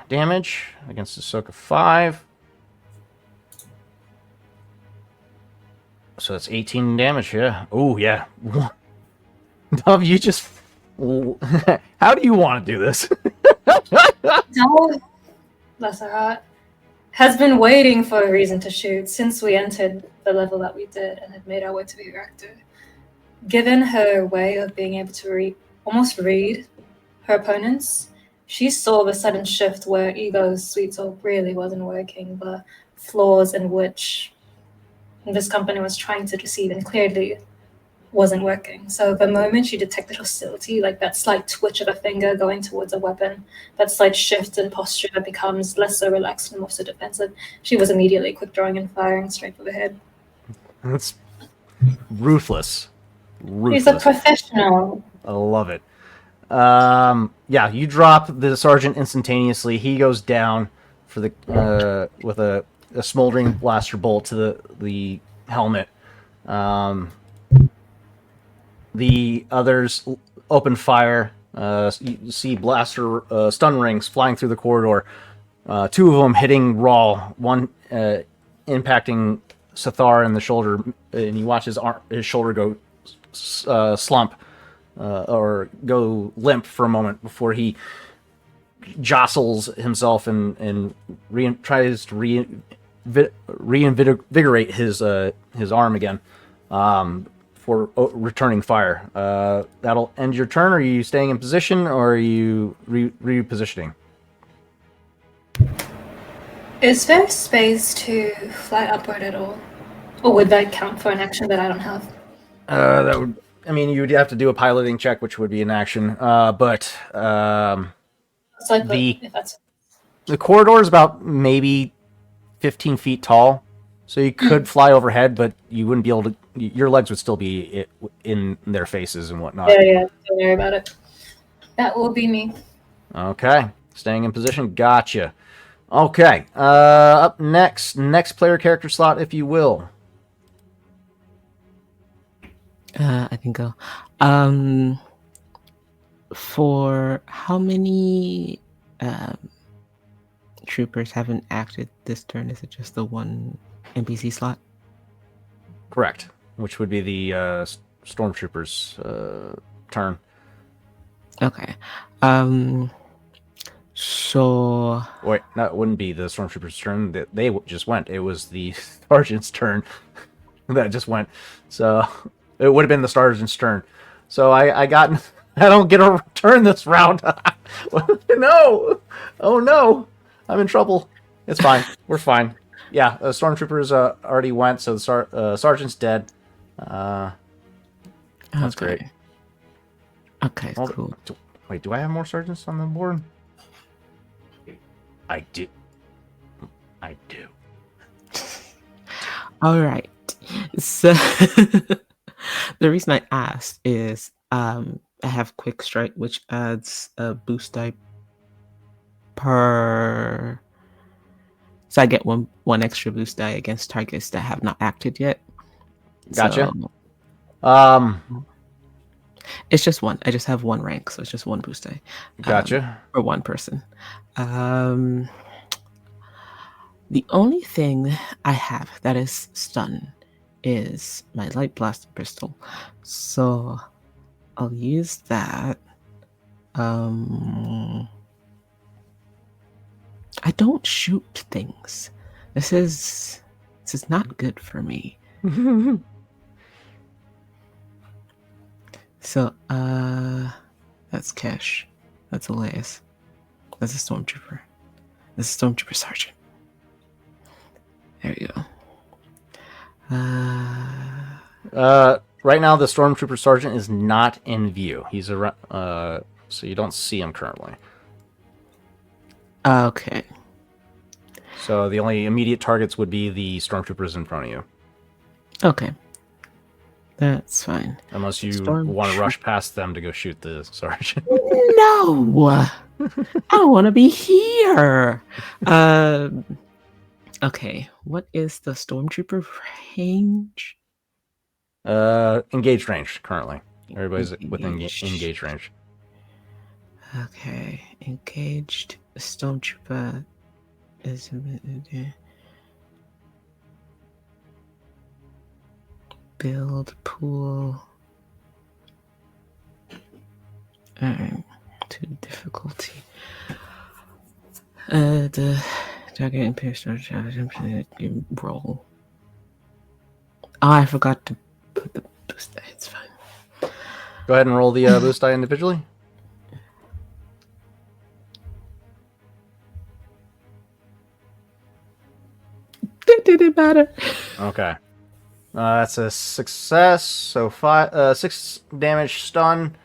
damage against Ahsoka 5. So that's 18 damage. Yeah. Oh yeah. Dove, you just. How do you want to do this? No, that's alright. Has been waiting for a reason to shoot since we entered the level that we did and had made our way to the reactor. Given her way of being able to almost read her opponents, she saw the sudden shift where Ego's sweet talk really wasn't working, the flaws in which this company was trying to deceive and clearly wasn't working. So the moment she detected hostility, like that slight twitch of a finger going towards a weapon, that slight shift in posture that becomes less so relaxed and more so defensive, she was immediately quick drawing and firing straight for the head. That's ruthless. He's a professional. I love it. Yeah, you drop the sergeant instantaneously. He goes down for the with a smoldering blaster bolt to the helmet. The others open fire. You see blaster stun rings flying through the corridor. Two of them hitting Rawl. One impacting Sathar in the shoulder, and you watch his shoulder go slump or go limp for a moment before he jostles himself and tries to reinvigorate his arm again for returning fire. That'll end your turn. Are you staying in position, or are you repositioning? Is there space to fly upward at all? Or would that count for an action that I don't have? That would. I mean, you would have to do a piloting check, which would be an action. But So if that's the corridor is about maybe 15 feet tall, so you could fly overhead, but you wouldn't be able to. Your legs would still be in their faces and whatnot. yeah, don't worry about it. That will be me. Okay, staying in position. Gotcha. Okay, up next player character slot, if you will. I can go. For how many troopers haven't acted this turn? Is it just the one NPC slot? Correct. Which would be the stormtroopers' turn. Okay. So Wait, that wouldn't be the stormtroopers' turn. They just went. It was the sergeant's turn that just went. So it would have been the sergeant's turn. So I don't get a turn this round. No. Oh no. I'm in trouble. It's fine. We're fine. Yeah, the stormtroopers already went, so the sergeant's dead. That's great. Okay, cool. Wait, do I have more sergeants on the board? I do. All right. So the reason I asked is I have quick strike, which adds a boost die per. So I get one extra boost die against targets that have not acted yet. Gotcha. So, it's just one. I just have one rank, so it's just one boost die. Gotcha. For one person. The only thing I have that is stun is my light blaster pistol. So I'll use that. I don't shoot things. This is not good for me. So that's Kesh. That's Elias. That's a stormtrooper. That's a stormtrooper sergeant. There you go. Right now, the stormtrooper sergeant is not in view. He's around, so you don't see him currently. Okay. So the only immediate targets would be the stormtroopers in front of you. Okay. That's fine. Unless you want to rush past them to go shoot the sergeant. No! I don't want to be here! Okay, what is the stormtrooper range? Engaged range, currently. Everybody's within engaged range. Okay, engaged stormtrooper is... Build pool. Alright, to difficulty. The target impairs roll. Oh, I forgot to put the boost die. It's fine. Go ahead and roll the boost die individually. It didn't matter. Okay. That's a success. So 6 damage stun.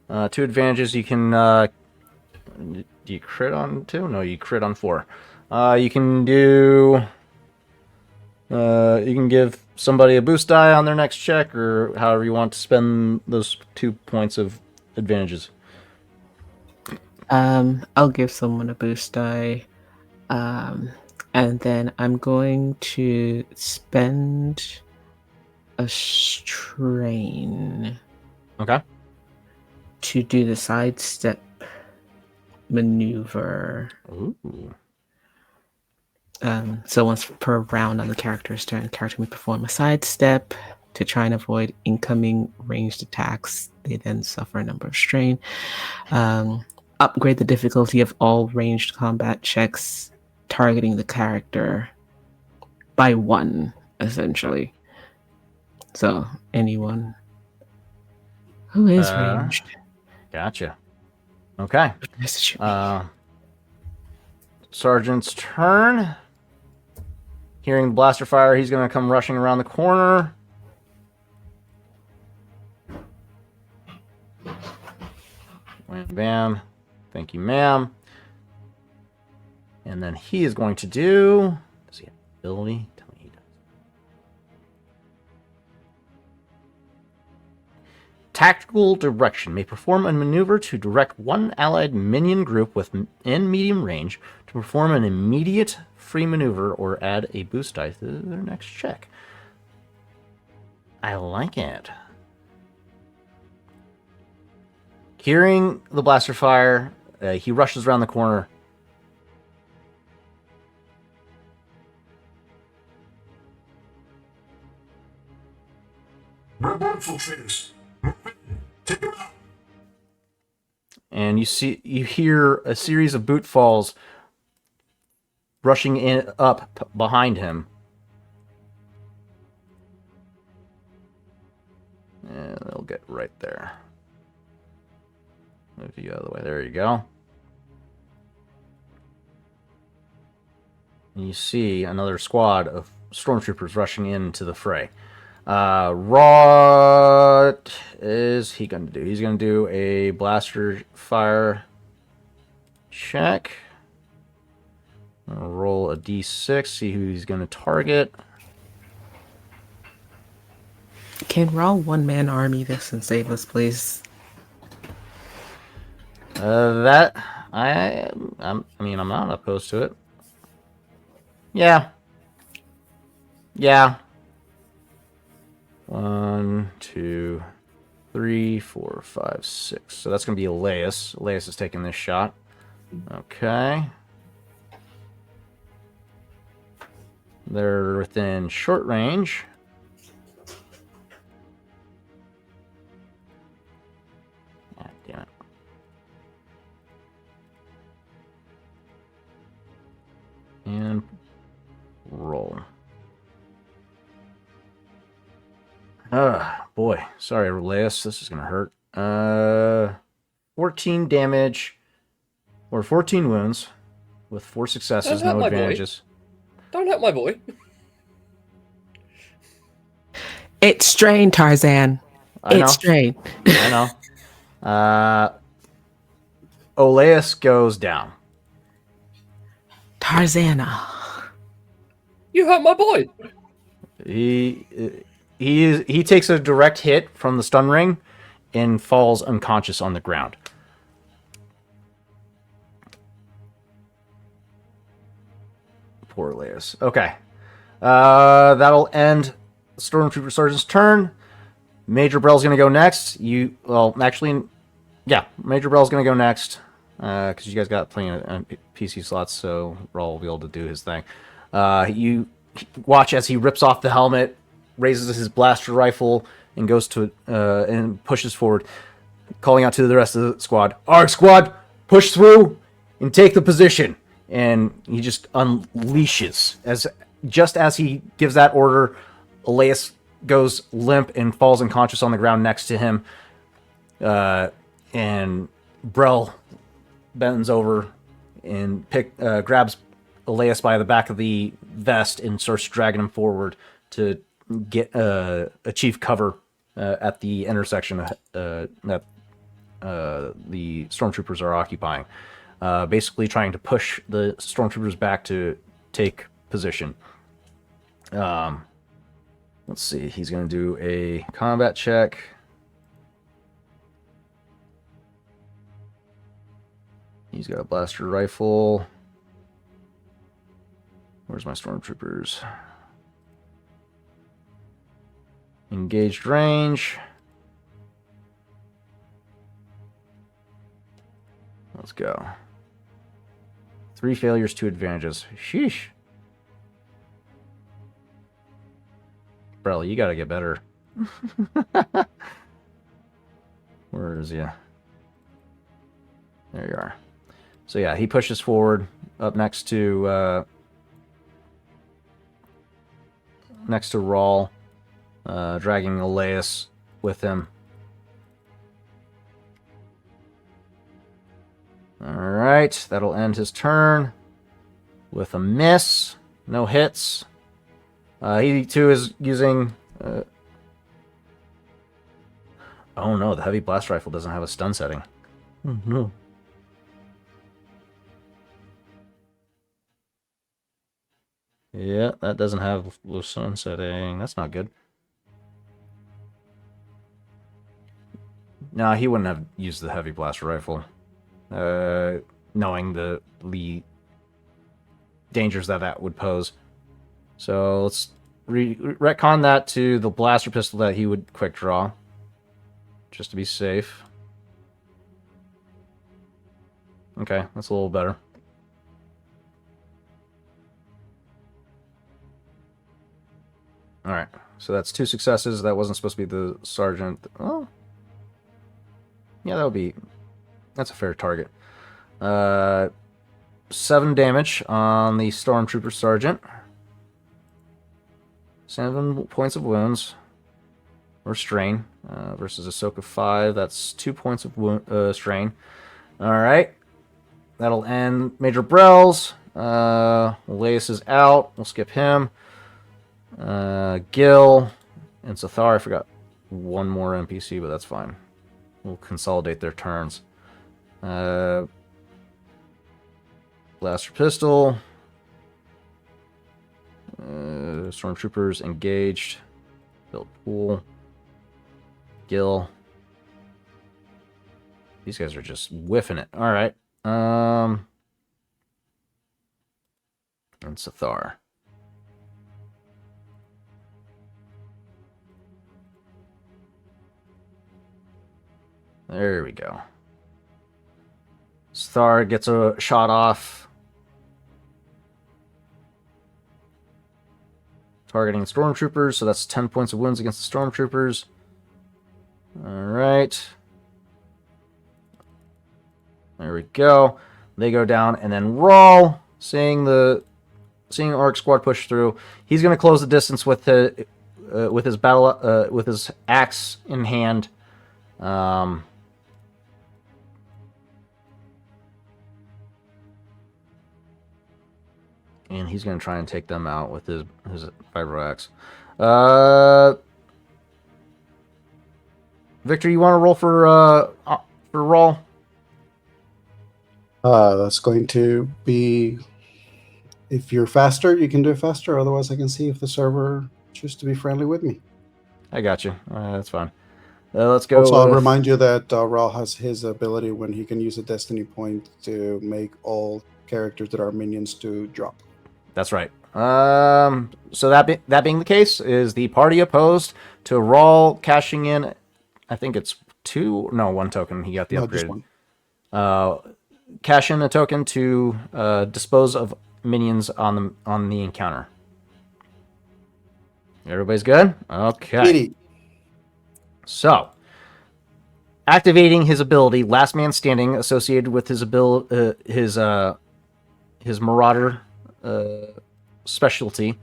2 advantages. You can. Do you crit on 2? No, you crit on 4. You can do. You can give somebody a boost die on their next check, or however you want to spend those 2 points of advantages. I'll give someone a boost die. And then I'm going to spend a strain Okay. to do the sidestep maneuver. Ooh. So once per round on the character's turn, the character may perform a sidestep to try and avoid incoming ranged attacks. They then suffer a number of strain. Upgrade the difficulty of all ranged combat checks targeting the character by 1, essentially. So anyone who is ranged. Gotcha. Okay. Message me. Sergeant's turn. Hearing the blaster fire, he's going to come rushing around the corner. Wham, bam. Thank you, ma'am. And then he is going to do... Does he have ability? Tell me he does. Tactical direction. May perform a maneuver to direct one allied minion group within medium range to perform an immediate free maneuver or add a boost die to their next check. I like it. Hearing the blaster fire, he rushes around the corner. Rebel infiltrators. Take them out. And you hear a series of boot falls rushing up behind him. And they'll get right there. Move you out of the way. There you go. And you see another squad of stormtroopers rushing into the fray. What is he going to do? He's going to do a blaster fire check. I'll roll a d6, see who he's going to target. Can Raw one-man army this and save us, please? I'm not opposed to it. Yeah. 1, 2, 3, 4, 5, 6. So that's going to be Elias. Elias is taking this shot. Okay. They're within short range. God damn it. And roll. Boy. Sorry, Elias. This is going to hurt. 14 damage, or 14 wounds, with 4 successes, no advantages. Don't hurt my boy. It's strain, Tarzan. It's strain. I know. Oleus goes down. Tarzana. You hurt my boy. He takes a direct hit from the stun ring and falls unconscious on the ground. Poor Elias. Okay. That'll end Stormtrooper Sergeant's turn. Major Brell's going to go next. Major Brell's going to go next. Because you guys got plenty of PC slots, so Raul will be able to do his thing. You watch as he rips off the helmet, raises his blaster rifle, and goes to and pushes forward, calling out to the rest of the squad. Arc squad, push through and take the position. And he just unleashes. Just as he gives that order, Elias goes limp and falls unconscious on the ground next to him. And Brell bends over and grabs Elias by the back of the vest and starts dragging him forward to achieve cover at the intersection that the stormtroopers are occupying. Basically trying to push the stormtroopers back to take position. Let's see. He's going to do a combat check. He's got a blaster rifle. Where's my stormtroopers? Engaged range. Let's go. 3 failures, 2 advantages. Sheesh. Bro, you gotta get better. Where is he? There you are. So yeah, he pushes forward up next to Rawl, dragging Elias with him. Alright, that'll end his turn with a miss. No hits. He too is using... Oh no, the heavy blast rifle doesn't have a stun setting. Oh no. Yeah, that doesn't have low stun setting. That's not good. No, he wouldn't have used the heavy blaster rifle. Knowing the dangers that would pose. So let's retcon that to the blaster pistol that he would quick draw. Just to be safe. Okay, that's a little better. Alright, so that's 2 successes. That wasn't supposed to be the sergeant. Oh. Yeah, that would be... That's a fair target. 7 damage on the Stormtrooper Sergeant. 7 points of wounds. Or strain. Versus a soak of 5. That's 2 points of strain. Alright. That'll end Major Brells. Elias is out. We'll skip him. Gil and Sathar. I forgot one more NPC, but that's fine. We'll consolidate their turns. Blaster pistol. Stormtroopers engaged. Build pool. Gil. These guys are just whiffing it. All right. And Sathar. There we go. Sathar gets a shot off. Targeting Stormtroopers, so that's 10 points of wounds against the Stormtroopers. Alright. There we go. They go down, and then Rawl, seeing Orc Squad push through, he's going to close the distance with his axe in hand. And he's going to try and take them out with his vibro axe. Victor, you want to roll for Rawl? That's going to be... If you're faster, you can do it faster. Otherwise, I can see if the server chooses to be friendly with me. I got you. That's fine. Let's go. Also, I'll remind you that Raul has his ability when he can use a destiny point to make all characters that are minions to drop. That's right. So that being the case, is the party opposed to Rawl cashing in? I think it's 1 token. He got the upgrade. Just one. Cash in a token to dispose of minions on the encounter. Everybody's good? Okay. 80. So, activating his ability, Last Man Standing, associated with his Marauder specialty.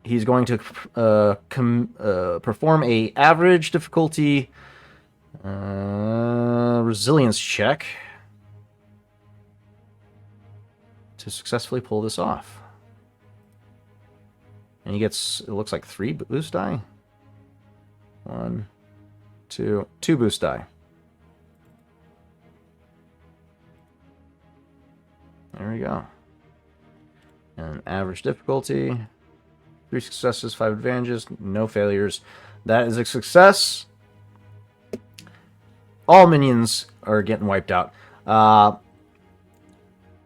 He's going to perform a average difficulty resilience check to successfully pull this off. And he gets, it looks like 3 boost die. 1, 2 boost die. There we go. And average difficulty. 3 successes, 5 advantages, no failures. That is a success. All minions are getting wiped out.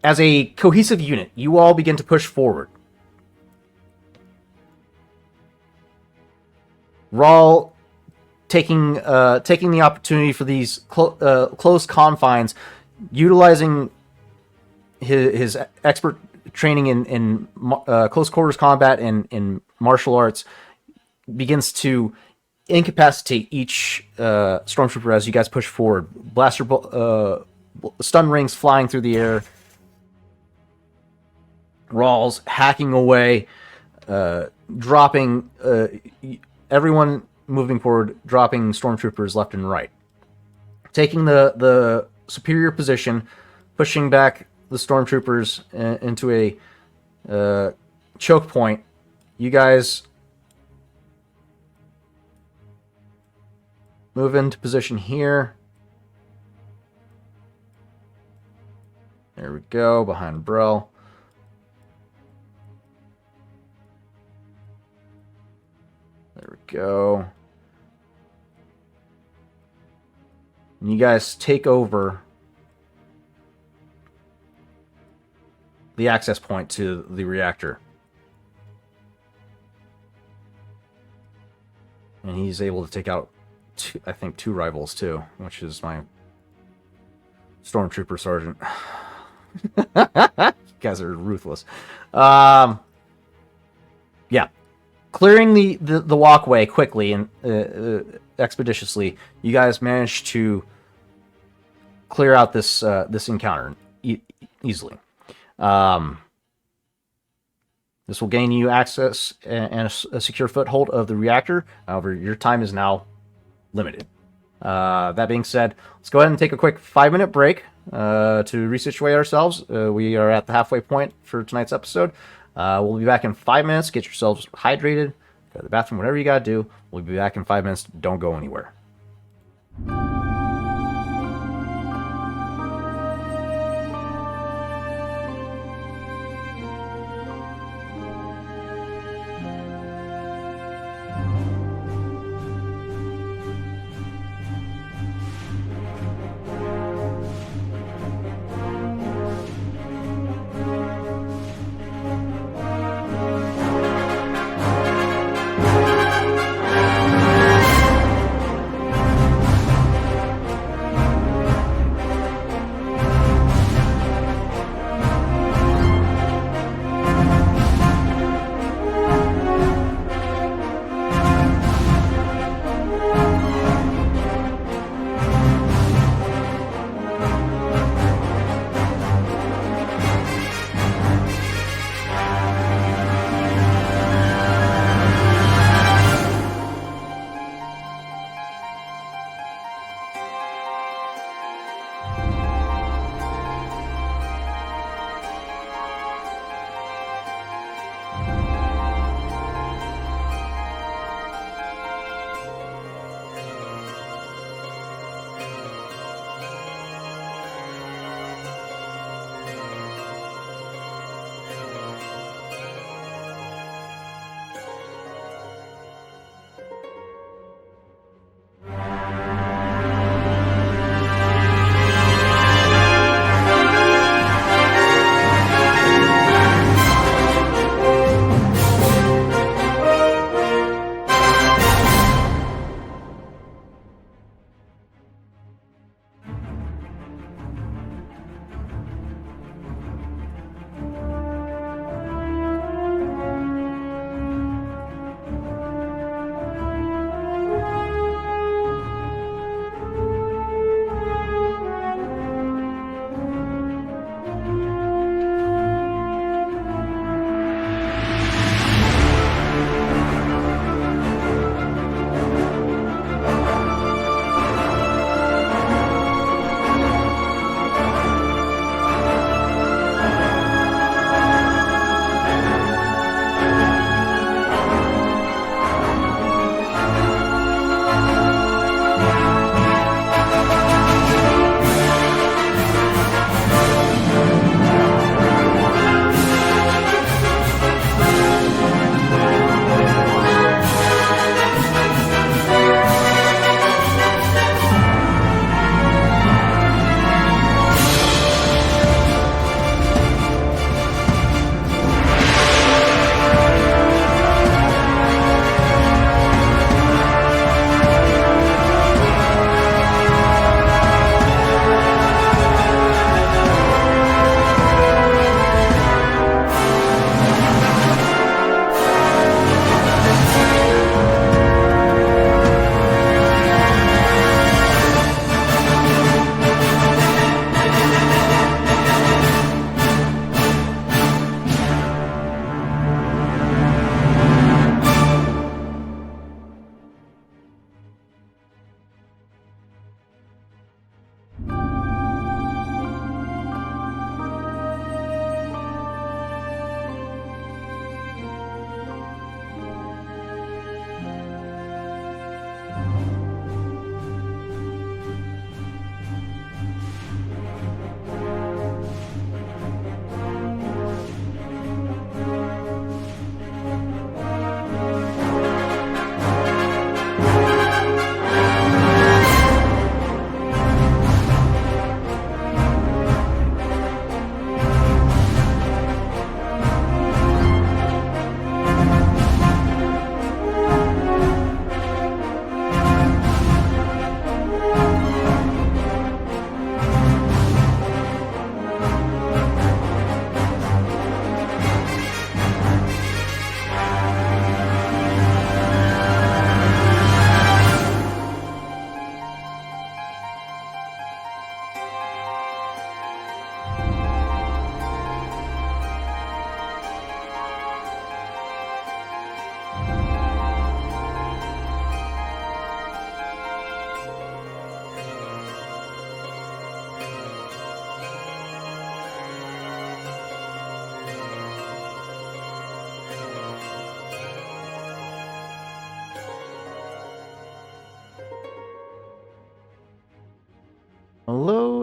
As a cohesive unit, you all begin to push forward. Rawl taking the opportunity for these close confines, utilizing his expert training in close quarters combat and in martial arts, begins to incapacitate each stormtrooper as you guys push forward. Blaster stun rings flying through the air. Rawls hacking away, dropping everyone moving forward, dropping stormtroopers left and right. Taking the superior position, pushing back the stormtroopers into a choke point. You guys move into position here. There we go, behind Brell. There we go. And you guys take over the access point to the reactor. And he's able to take out, I think, 2 rivals too, which is my stormtrooper sergeant. You guys are ruthless. Yeah. Clearing the walkway quickly and expeditiously, you guys managed to clear out this encounter easily. This will gain you access and a secure foothold of the reactor. However, your time is now limited. That being said, let's go ahead and take a quick 5-minute break to resituate ourselves. We are at the halfway point for tonight's episode. We'll be back in 5 minutes. Get yourselves hydrated, go to the bathroom, whatever you gotta do. We'll be back in 5 minutes. Don't go anywhere.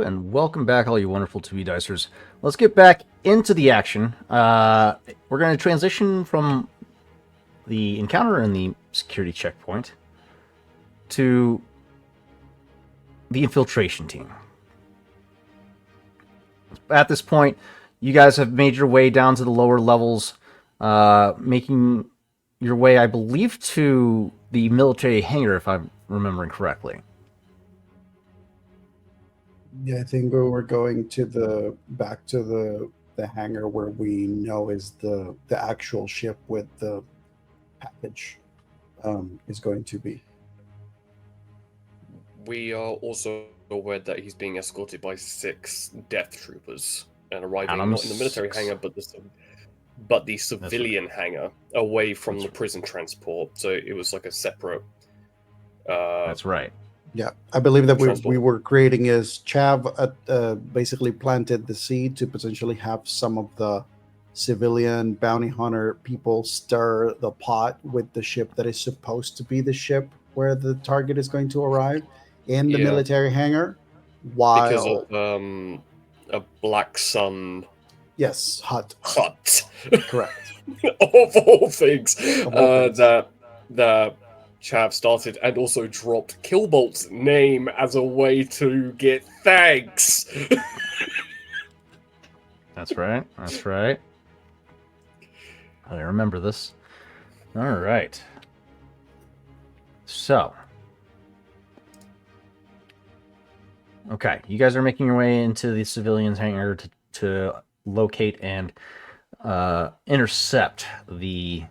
and welcome back, all you wonderful 2B Dicers. Let's get back into the action. We're going to transition from the encounter and the security checkpoint to the infiltration team. At this point, you guys have made your way down to the lower levels, making your way, I believe, to the military hangar, if I'm remembering correctly. Yeah, I think we were going to back to the hangar where we know is the actual ship with the package is going to be. We are also aware that he's being escorted by 6 death troopers and arriving not in the military hangar, but the civilian hangar away from the prison transport. So it was like a separate. That's right. Yeah, I believe that we Transport. were creating is Chav basically planted the seed to potentially have some of the civilian bounty hunter people stir the pot with the ship that is supposed to be the ship where the target is going to arrive in the military hangar. While because of a Black Sun hut. Correct. Of all things, that Chav started and also dropped Killbolt's name as a way to get thanks. That's right. That's right. I remember this. All right. So. Okay, you guys are making your way into the civilians' hangar to locate and intercept the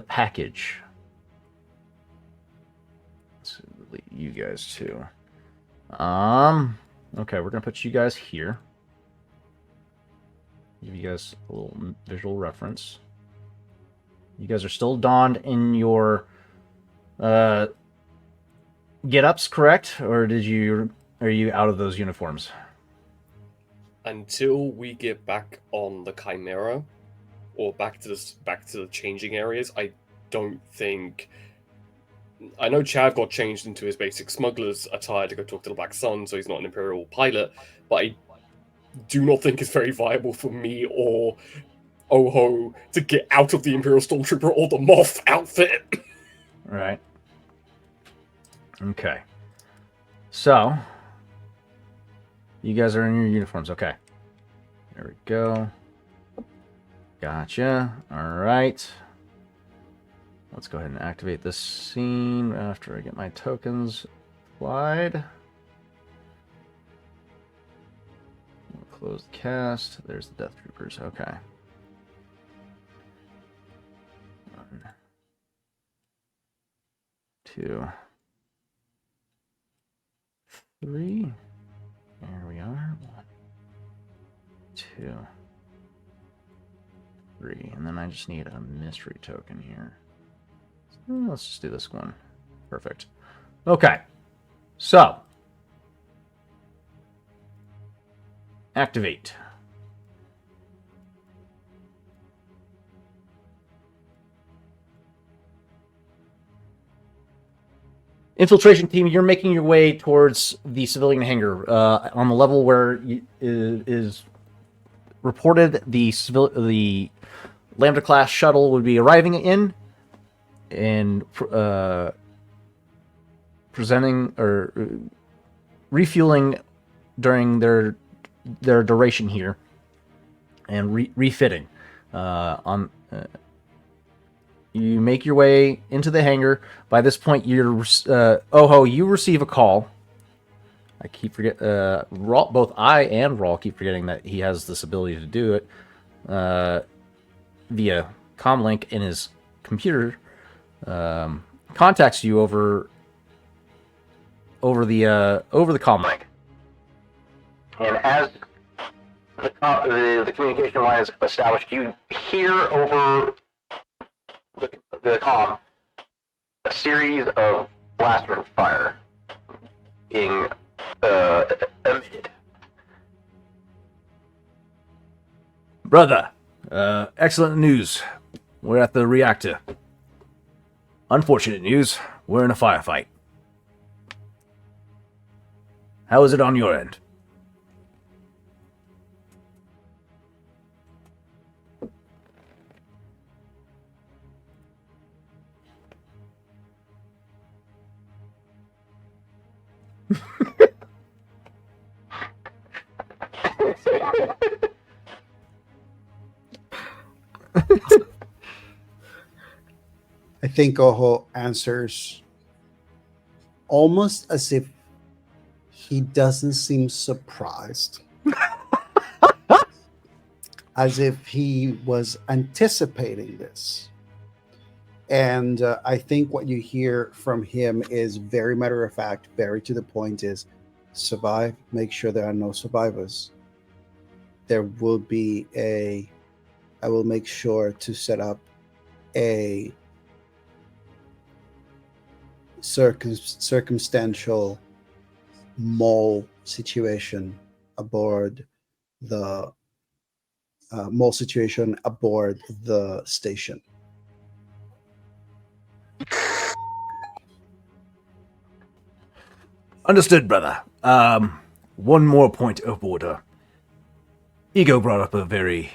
package. Let's leave you guys too. Okay, we're gonna put you guys here. Give you guys a little visual reference. You guys are still donned in your get-ups, correct? Or are you out of those uniforms? Until we get back on the Chimera, or back to the changing areas, I don't think. I know Chav got changed into his basic smuggler's attire to go talk to the Black Sun, so he's not an Imperial pilot. But I do not think it's very viable for me or Oho to get out of the Imperial Stormtrooper or the Moth outfit. Right. Okay. So, you guys are in your uniforms. Okay. There we go. Gotcha. All right. Let's go ahead and activate this scene after I get my tokens applied. Close the cast. There's the Death Troopers. Okay. 1, 2, 3. There we are. 1, 2, 3. And then I just need a mystery token here. Let's just do this one. Perfect. Okay. So. Activate. Infiltration team, you're making your way towards the civilian hangar on the level where is reported the Lambda class shuttle would be arriving in and presenting or refueling during their duration here and refitting you make your way into the hangar. By this point, you're Oho. You receive a call. I keep both I and Rawl keep forgetting that he has this ability to do it via comlink in his computer. Contacts you over the comlink, and as the communication line is established, you hear over the comm a series of blaster fire being emitted. Brother, excellent news. We're at the reactor. Unfortunate news. We're in a firefight. How is it on your end? I think Oho answers almost as if he doesn't seem surprised, as if he was anticipating this. And I think what you hear from him is very matter of fact, very to the point, is survive, make sure there are no survivors. There will be I will make sure to set up a circumstantial mole situation aboard the mole situation aboard the station. Understood, brother. One more point of order. Ego brought up a very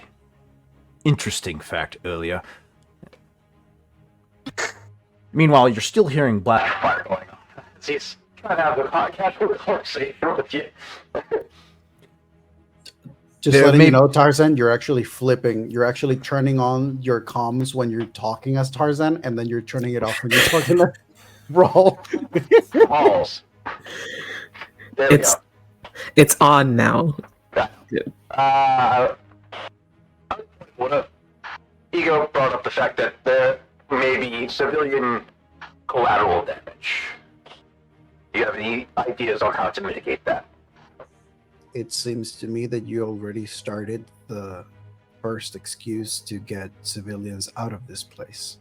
interesting fact earlier. Meanwhile, you're still hearing black fire going on. He's trying to have the casual conversation with you. Just There letting may- you know, Tarzan, you're actually turning on your comms when you're talking as Tarzan, and then you're turning it off when you're talking as Roll. Balls. There we go. It's on now. Ego brought up the fact that there may be civilian collateral damage. Do you have any ideas on how to mitigate that? It seems to me that you already started the first excuse to get civilians out of this place.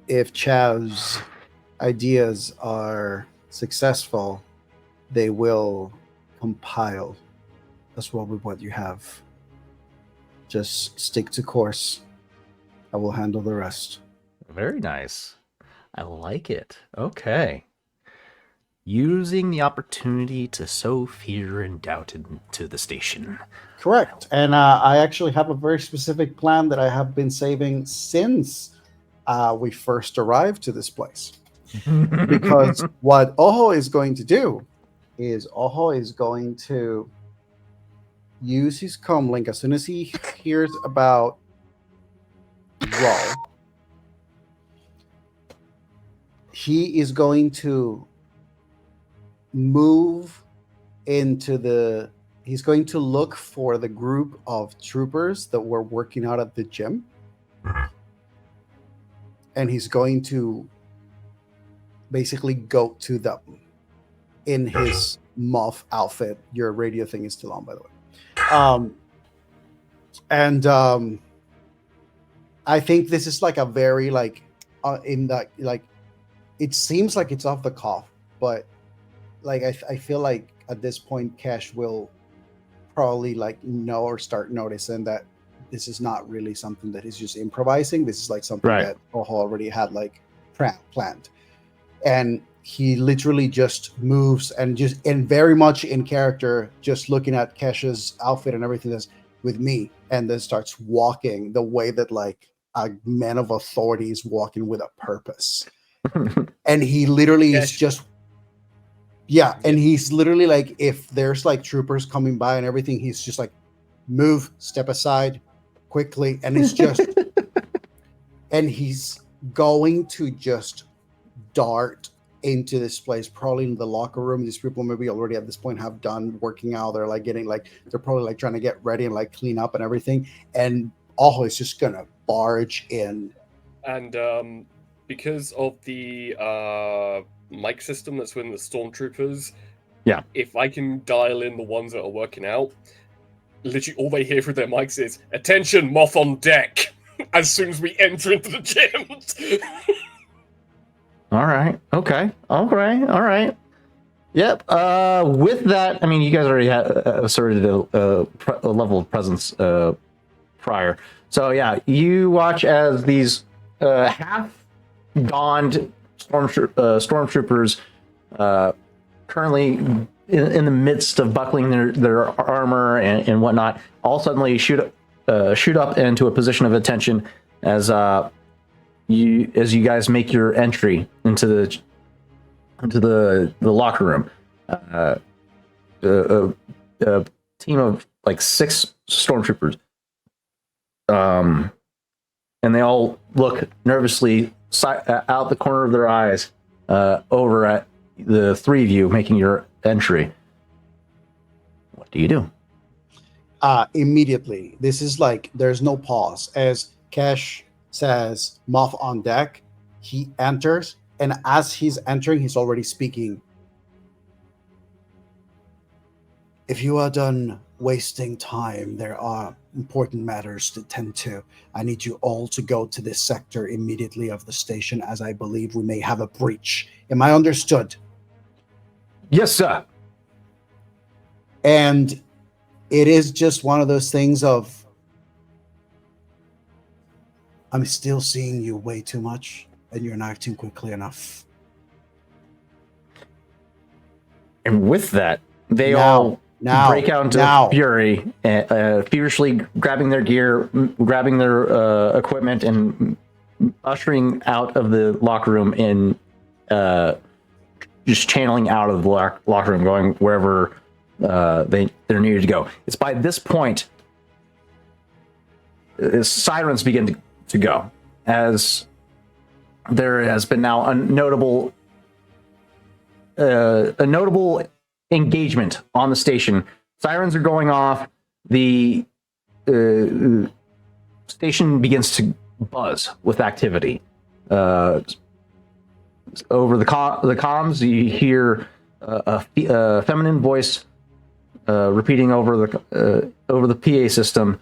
If Chav's ideas are successful, they will compile as well with what you have. Just stick to course. I will handle the rest. Very nice. I like it. Okay. Using the opportunity to sow fear and doubt into the station. Correct. And I actually have a very specific plan that I have been saving since we first arrived to this place. Because what Oho is going to do is Oho is going to use his comm link as soon as he hears about Raw. He is going to move into he's going to look for the group of troopers that were working out at the gym. And he's going to basically go to them in his muff outfit. Your radio thing is still on, by the way. I think this is like a very in that it seems like it's off the cuff, but I feel like at this point Cash will probably know or start noticing that this is not really something that he's just improvising. This is something that Oho already had planned, and he literally just moves and very much in character, just looking at Cash's outfit and everything that's with me, and then starts walking the way that a man of authority is walking with a purpose. And he literally is just and he's literally if there's troopers coming by and everything, he's just move, step aside quickly, and it's just and he's going to just dart into this place, probably in the locker room. These people maybe already at this point have done working out. They're getting they're probably trying to get ready and clean up and everything, and Oho is just gonna barge in. And because of the mic system that's within the stormtroopers, if I can dial in the ones that are working out, literally all they hear through their mics is "Attention, moth on deck!" as soon as we enter into the gym. All right. Okay. All right. Yep. With that, I mean, you guys already had asserted a level of presence prior. So yeah, you watch as these half-gone stormtroopers currently in the midst of buckling their armor and whatnot, all suddenly shoot up into a position of attention as you guys make your entry into the locker room. A team of like 6 stormtroopers, and they all look nervously out the corner of their eyes over at the 3 of you making your entry. What do you do? Immediately, this is like there's no pause. As Kesh says, "Moff on deck," he enters, and as he's entering, he's already speaking. If you are done wasting time, there are important matters to tend to. I need you all to go to this sector immediately of the station, as I believe we may have a breach. Am I understood? Yes, sir. And it is just one of those things of, I'm still seeing you way too much, and you're not acting quickly enough. And with that, they all break out into fury, feverishly grabbing their gear, grabbing their equipment, and ushering out of the locker room in just channeling out of the locker room, going wherever they're needed to go. It's by this point sirens begin to go, as there has been now a notable engagement on the station. Sirens are going off. The station begins to buzz with activity. Over the comms, you hear a feminine voice repeating over the PA system.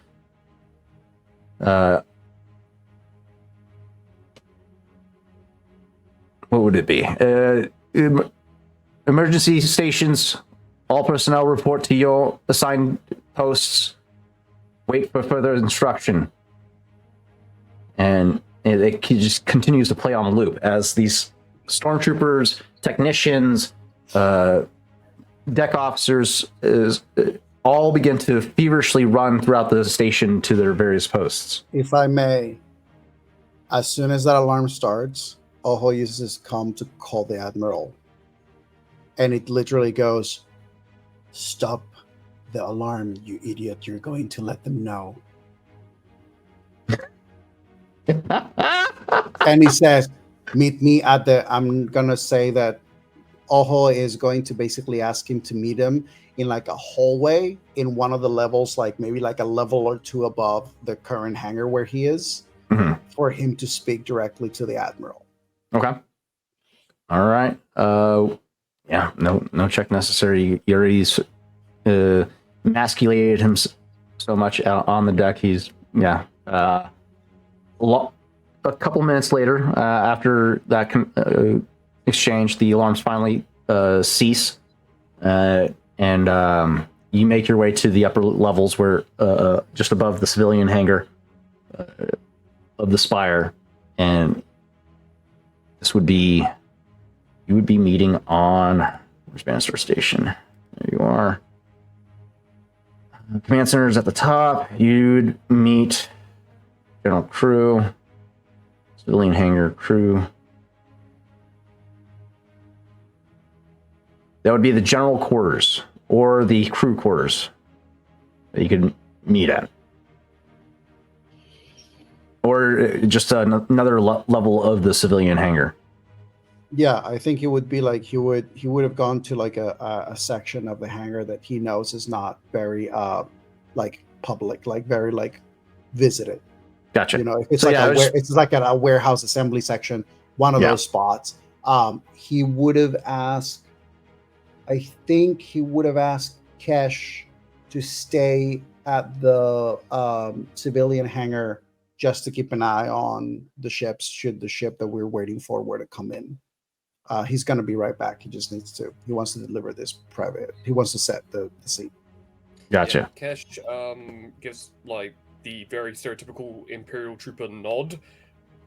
What would it be? Emergency stations, all personnel report to your assigned posts. Wait for further instruction. And it just continues to play on a loop as these stormtroopers, technicians, deck officers all begin to feverishly run throughout the station to their various posts. If I may, as soon as that alarm starts, Oho uses comm to call the Admiral. And it literally goes, "Stop the alarm, you idiot. You're going to let them know." And he says, "Meet me at the..." I'm going to say that Oho is going to basically ask him to meet him in like a hallway in one of the levels, like maybe like a level or 2 above the current hangar where he is, for him to speak directly to the Admiral. Okay. All right. Yeah, no check necessary. Yuri's emasculated him so much out on the deck. He's, yeah. A couple minutes later, after that exchange, the alarms finally cease. And you make your way to the upper levels where just above the civilian hangar of the Spire. And this would be... You would be meeting on... Where's Bannister Station? There you are. Command Center is at the top. You'd meet General Crew, Civilian Hangar Crew. That would be the General Quarters, or the Crew Quarters, that you could meet at. Or just another level of the Civilian Hangar. Yeah, I think it would be like he would have gone to like a section of the hangar that he knows is not very like public, like very like visited. Gotcha. You know, if it's so, like it's like a warehouse assembly section, one of those spots. He would have asked. I think he would have asked Kesh to stay at the civilian hangar just to keep an eye on the ships, should the ship that we're waiting for were to come in. He's going to be right back. He just needs to. He wants to deliver this private. He wants to set the seat. Gotcha. Yeah, Kesh gives like the very stereotypical Imperial Trooper nod,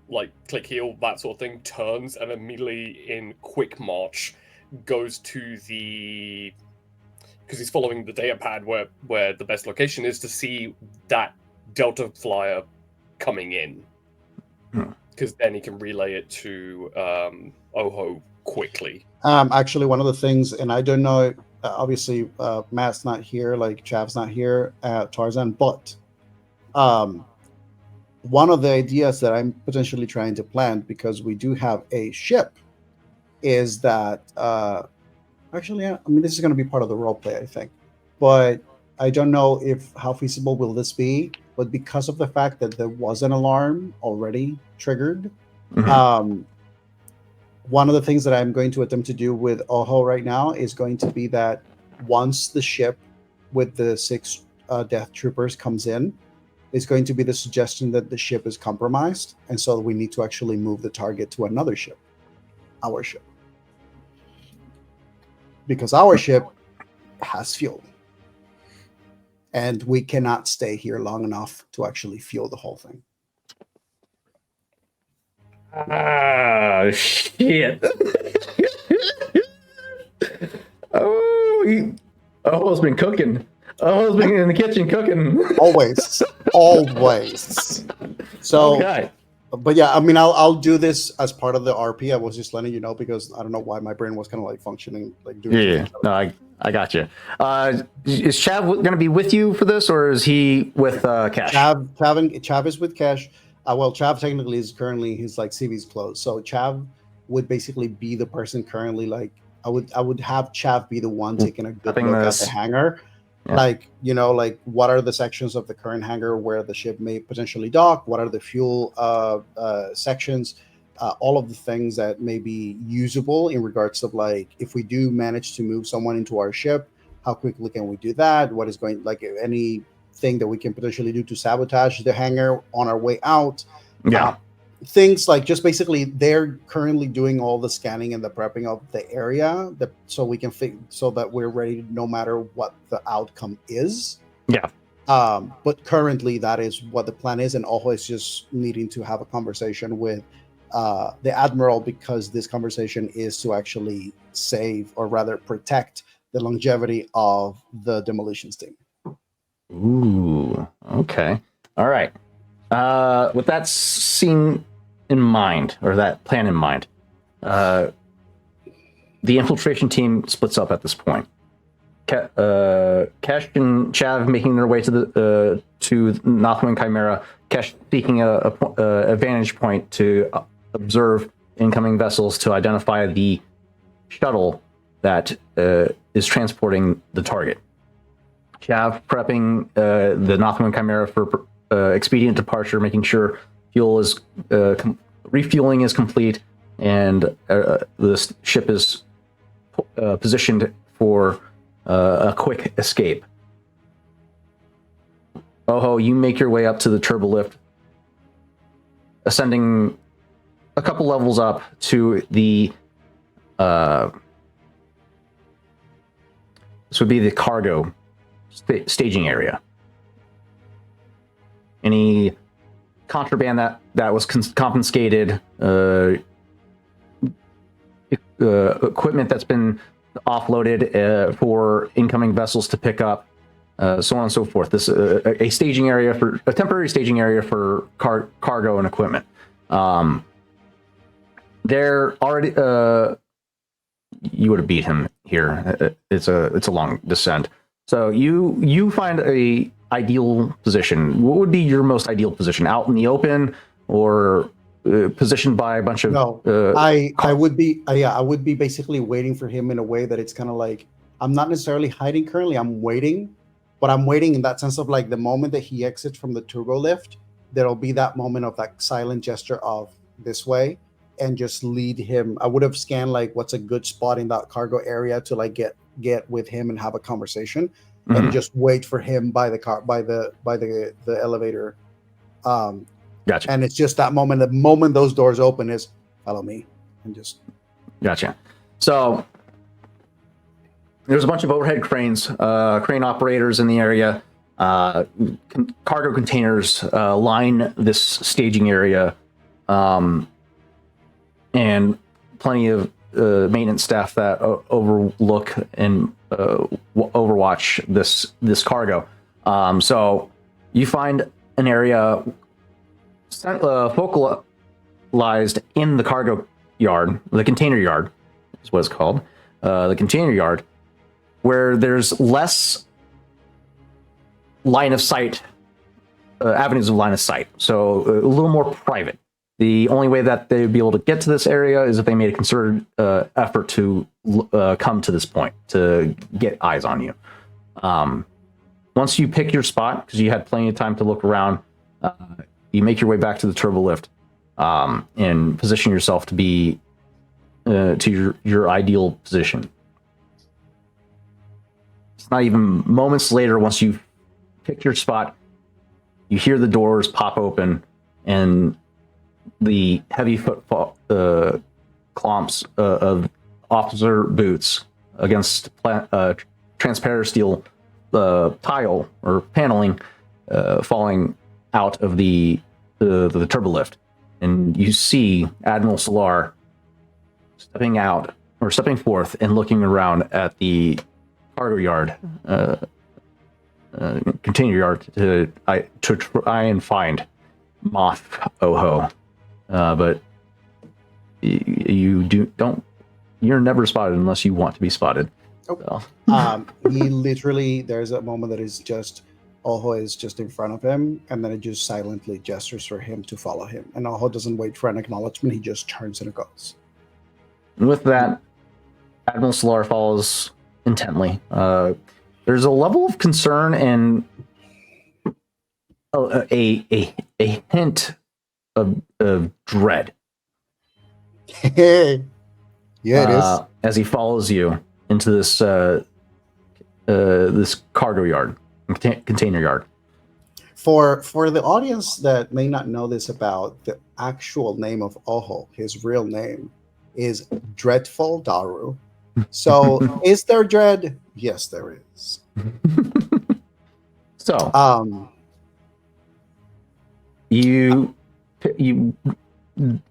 like click heal, that sort of thing, turns and immediately in quick march goes to the, because he's following the data pad where the best location is to see that Delta flyer coming in, because then he can relay it to Oho quickly. Actually, one of the things, and I don't know, obviously, Matt's not here, like Chav's not here, Tarzan, but one of the ideas that I'm potentially trying to plant, because we do have a ship, is that actually, I mean, this is going to be part of the role play, I think, but I don't know how feasible will this be. But because of the fact that there was an alarm already triggered, one of the things that I'm going to attempt to do with Oho right now is going to be that once the ship with the 6 death troopers comes in, is going to be the suggestion that the ship is compromised, and so we need to actually move the target to another ship, our ship, because our ship has fuel, and we cannot stay here long enough to actually fuel the whole thing. Ah, shit. Oho's been cooking. Oho's been in the kitchen cooking. Always. So, okay. But yeah, I mean, I'll do this as part of the RP. I was just letting you know because I don't know why my brain was kind of like functioning, like doing. Yeah, no, I got you. Is Chav going to be with you for this, or is he with Cash? Chav is with Cash. Well, Chav technically is currently his like CV's closed, so Chav would basically be the person currently like I would have Chav be the one taking a good look at the hangar. Yeah. Like, you know, like what are the sections of the current hangar where the ship may potentially dock? What are the fuel sections? All of the things that may be usable in regards of like, if we do manage to move someone into our ship, how quickly can we do that? What is going, like anything that we can potentially do to sabotage the hangar on our way out? Yeah. Things like just basically they're currently doing all the scanning and the prepping of the area so we can so that we're ready no matter what the outcome is. Yeah. But currently that is what the plan is, and Oho is just needing to have a conversation with the Admiral, because this conversation is to actually save, or rather protect, the longevity of the demolitions team. Ooh, okay. All right. With that scene in mind, or that plan in mind, the infiltration team splits up at this point. Cash and Chav making their way to the Northwind Chimera. Cash seeking a vantage point to observe incoming vessels to identify the shuttle that is transporting the target. Chav prepping the Northwind Chimera for expedient departure, making sure fuel is refueling is complete, and the ship is positioned for a quick escape. Oho, you make your way up to the turbolift, ascending a couple levels up to the this would be the cargo staging area. Any contraband that was confiscated, equipment that's been offloaded for incoming vessels to pick up, so on and so forth. This a staging area for a temporary staging area for cargo and equipment. They're already. You would have beat him here. It's a long descent. So you find a ideal position. What would be your most ideal position? Out in the open, or positioned by a bunch of? No, I would be basically waiting for him in a way that it's kind of like, I'm not necessarily hiding currently. I'm waiting, but I'm waiting in that sense of like the moment that he exits from the turbo lift, there'll be that moment of that silent gesture of this way, and just lead him. I would have scanned like what's a good spot in that cargo area to like get with him and have a conversation, and just wait for him by the elevator. Gotcha. And it's just that moment. The moment those doors open is follow me, and just gotcha. So there's a bunch of overhead cranes, crane operators in the area. Cargo containers line this staging area. and plenty of maintenance staff that overlook and overwatch this cargo. So you find an area focalized in the cargo yard, the container yard is what it's called, the container yard, where there's less line of sight, avenues of line of sight, so a little more private. The only way that they would be able to get to this area is if they made a concerted effort to come to this point to get eyes on you. Once you pick your spot, because you had plenty of time to look around, you make your way back to the turbo lift and position yourself to be to your ideal position. It's not even moments later, once you've picked your spot, you hear the doors pop open and the heavy footfall clomps of officer boots against transparent steel tile or paneling falling out of the turbolift, and you see Admiral Solar stepping forth and looking around at the cargo yard, container yard to try and find Moth Oho. But you're never spotted unless you want to be spotted. Oh. He literally, there's a moment that is just, Oho is just in front of him, and then it just silently gestures for him to follow him. And Oho doesn't wait for an acknowledgement, he just turns and goes. And with that, Admiral Solar follows intently. There's a level of concern and a hint of dread. Yeah, it is. As he follows you into this this cargo yard, container yard. For the audience that may not know this about the actual name of Oho, his real name is Dreadful Daru. So, is there dread? Yes, there is. So, you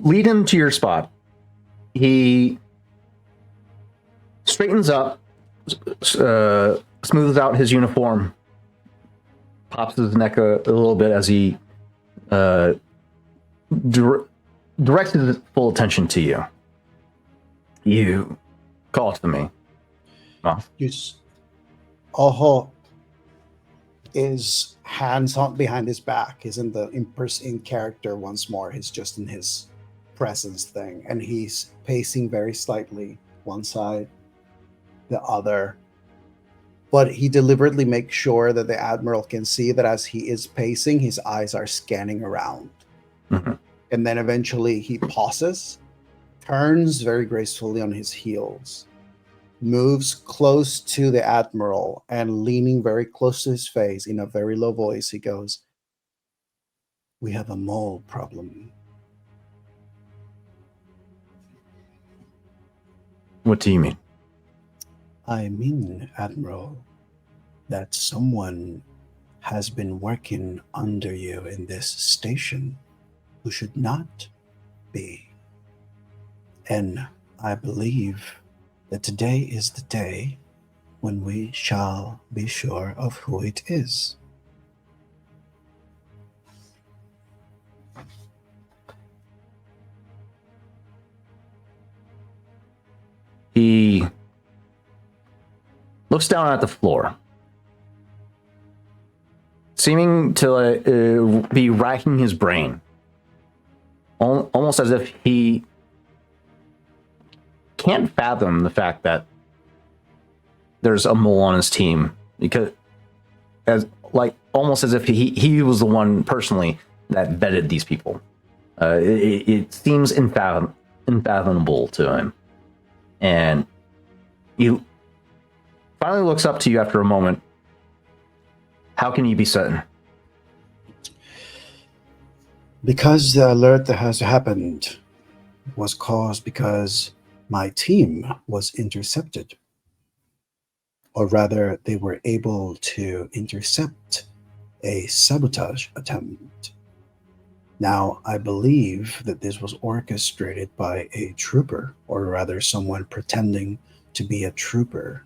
lead him to your spot. He straightens up, smooths out his uniform, pops his neck a little bit as he directs his full attention to you. You call to me. Oh. Yes. Oho is hands on behind his back. He's in character once more. He's just in his presence thing, and he's pacing very slightly one side, the other. But he deliberately makes sure that the Admiral can see that as he is pacing, his eyes are scanning around. Mm-hmm. And then eventually he pauses, turns very gracefully on his heels, moves close to the Admiral, and leaning very close to his face in a very low voice, he goes, "We have a mole problem." What do you mean? I mean, Admiral, that someone has been working under you in this station who should not be. And I believe that today is the day when we shall be sure of who it is. He looks down at the floor, seeming to be racking his brain, almost as if he can't fathom the fact that there's a mole on his team, because almost as if he was the one personally that vetted these people. It seems unfathomable to him. And he finally looks up to you after a moment. How can you be certain? Because the alert that has happened was caused because my team was intercepted. Or rather, they were able to intercept a sabotage attempt. Now, I believe that this was orchestrated by a trooper, or rather, someone pretending to be a trooper.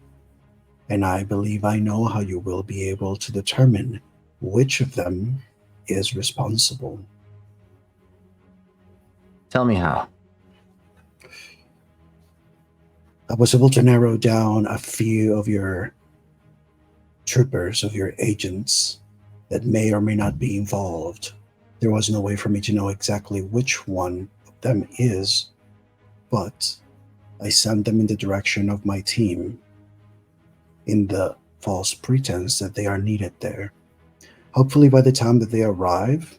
And I believe I know how you will be able to determine which of them is responsible. Tell me how. I was able to narrow down a few of your troopers, of your agents, that may or may not be involved. There was no way for me to know exactly which one of them is, but I sent them in the direction of my team in the false pretense that they are needed there. Hopefully, by the time that they arrive,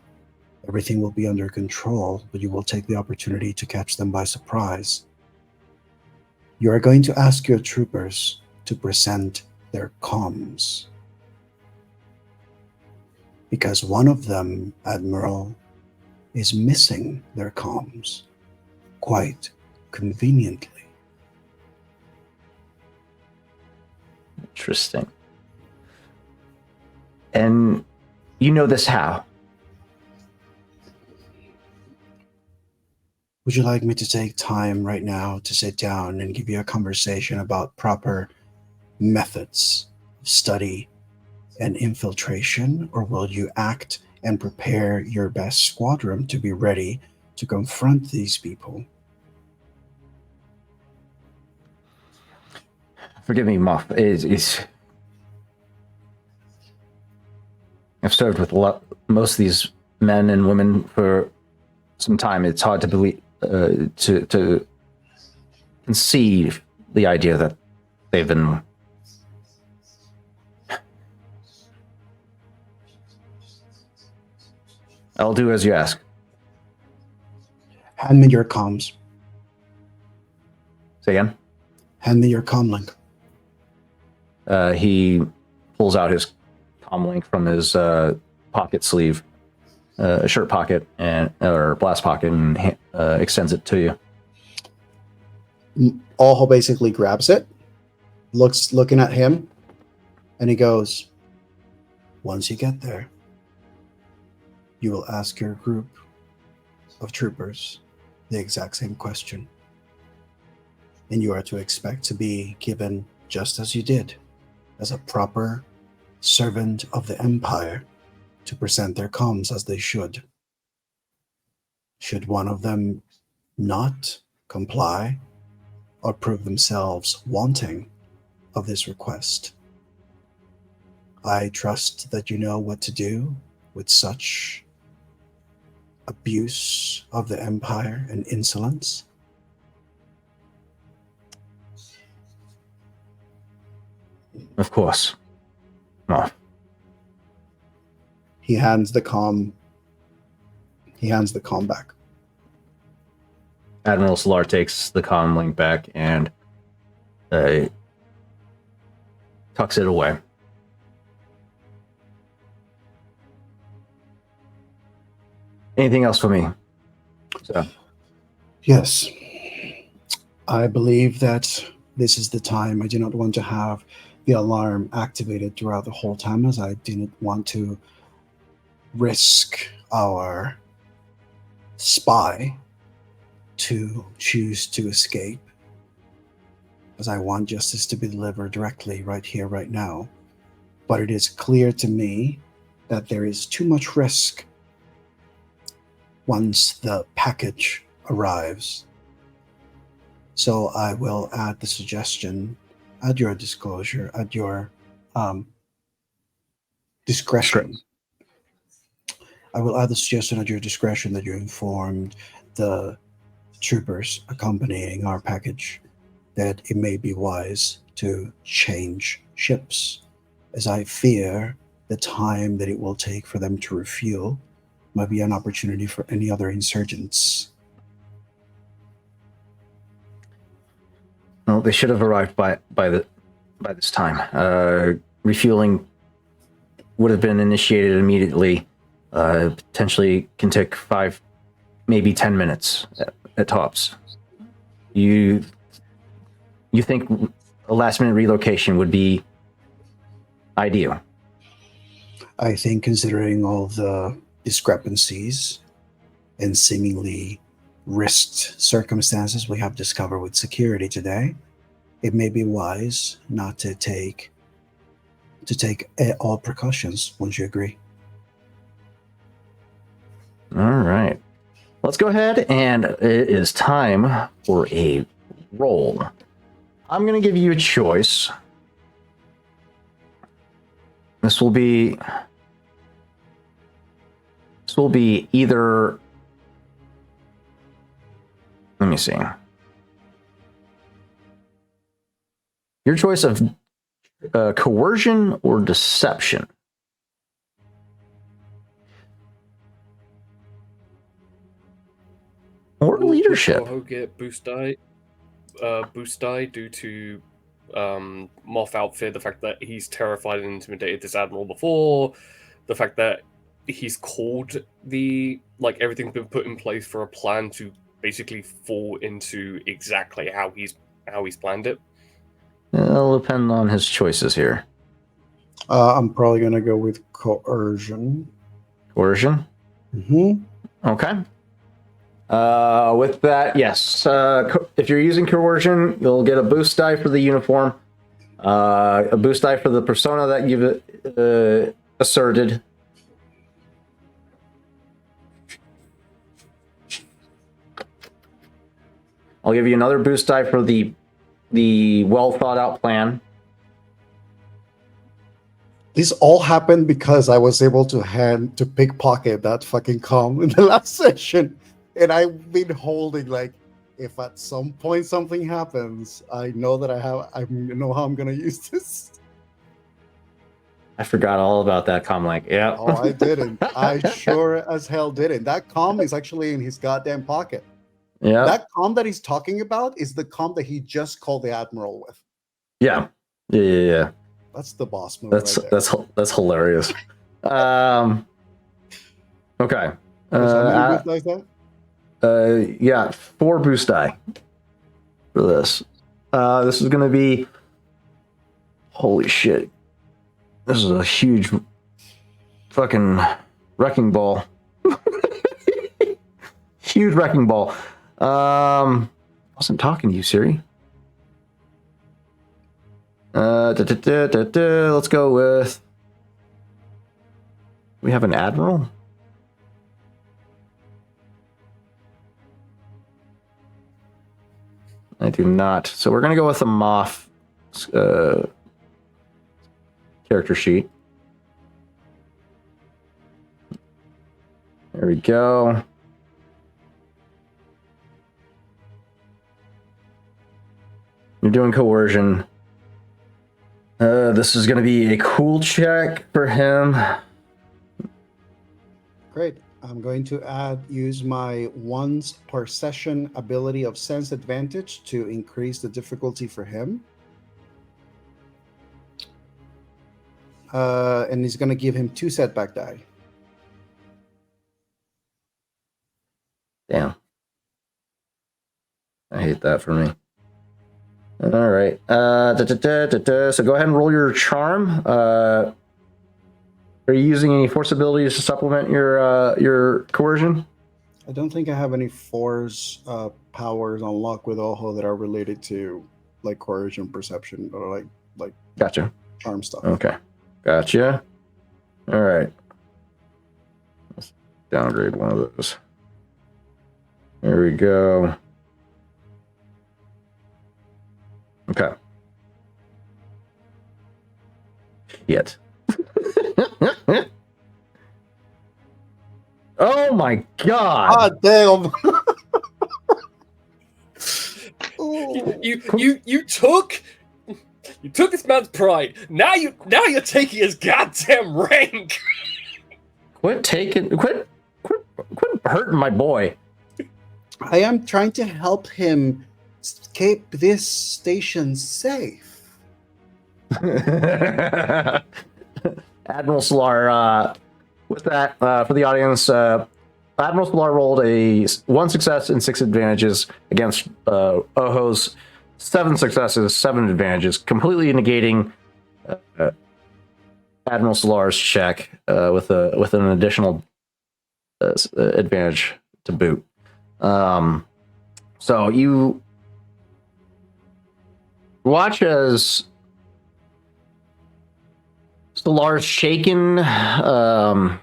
everything will be under control, but you will take the opportunity to catch them by surprise. You are going to ask your troopers to present their comms. Because one of them, Admiral, is missing their comms, quite conveniently. Interesting. And you know this how? Would you like me to take time right now to sit down and give you a conversation about proper methods of study and infiltration, or will you act and prepare your best squadron to be ready to confront these people? Forgive me, Moff. I've served with most of these men and women for some time. It's hard to believe, to conceive the idea that they've been. I'll do as you ask. Hand me your comms. Say again? Hand me your comm link. He pulls out his comm link from his pocket sleeve, shirt pocket, or blast pocket, and extends it to you. All basically grabs it, looking at him, and he goes, "Once you get there, you will ask your group of troopers the exact same question. And you are to expect to be given, just as you did, as a proper servant of the Empire, to present their comms as they should. Should one of them not comply or prove themselves wanting of this request, I trust that you know what to do with such abuse of the Empire and insolence." Of course. Moff. He hands the comm back. Admiral Solar takes the comm link back and tucks it away. Anything else for me? So. Yes. I believe that this is the time. I do not want to have the alarm activated throughout the whole time, as I didn't want to risk our spy to choose to escape, as I want justice to be delivered directly right here, right now. But it is clear to me that there is too much risk once the package arrives. So I will add the suggestion at your disclosure, at your discretion. I will add the suggestion at your discretion that you informed the troopers accompanying our package that it may be wise to change ships, as I fear the time that it will take for them to refuel might be an opportunity for any other insurgents. Well, they should have arrived by this time. Refueling would have been initiated immediately. Potentially can take 5, maybe 10 minutes at tops. You think a last-minute relocation would be ideal? I think, considering all the discrepancies and seemingly risked circumstances we have discovered with security today, it may be wise not to take all precautions. Wouldn't you agree? All right. Let's go ahead, and it is time for a roll. I'm going to give you a choice. This will be either, let me see. Your choice of coercion or deception. Or leadership. Will get boost die due to Moth outfit, the fact that he's terrified and intimidated this admiral before, the fact that he's called everything's been put in place for a plan to basically fall into exactly how he's planned it. It'll depend on his choices here. I'm probably going to go with coercion. Coercion? Mm-hmm. Okay. With that, yes. If you're using coercion, you'll get a boost die for the uniform, a boost die for the persona that you've asserted. I'll give you another boost die for the well thought out plan. This all happened because I was able to pickpocket that fucking comm in the last session. And I've been holding, if at some point something happens, I know that I know how I'm gonna use this. I forgot all about that comm link. Yeah. Oh, I didn't. I sure as hell didn't. That comm is actually in his goddamn pocket. Yeah. That comm that he's talking about is the comm that he just called the admiral with. Yeah. That's the boss move. That's right there. that's hilarious. Okay. How many boost dice that? Yeah, 4 boost die for this. This is gonna be, holy shit. This is a huge fucking wrecking ball. Huge wrecking ball. Wasn't talking to you, Siri. Let's go with, we have an admiral. I do not. So we're going to go with a Moth character sheet. There we go. You're doing coercion. This is going to be a cool check for him. Great. I'm going to use my once per session ability of sense advantage to increase the difficulty for him. And he's going to give him 2 setback die. Damn. I hate that for me. All right. So go ahead and roll your charm. Are you using any force abilities to supplement your coercion? I don't think I have any force powers unlocked with Oho that are related to coercion, perception, or like Gotcha. charm stuff. Okay. Gotcha. All right. Let's downgrade one of those. There we go. Okay. Shit. Oh my god! Ah, damn! You took this man's pride. Now you're taking his goddamn rank. Quit hurting my boy. I am trying to help him keep this station safe. Admiral Solar, with that, for the audience, Admiral Solar rolled a 1 success and 6 advantages against Oho's 7 successes, 7 advantages, completely negating Admiral Solar's check with an additional advantage to boot. So you watch as Solar's shaken. Admiral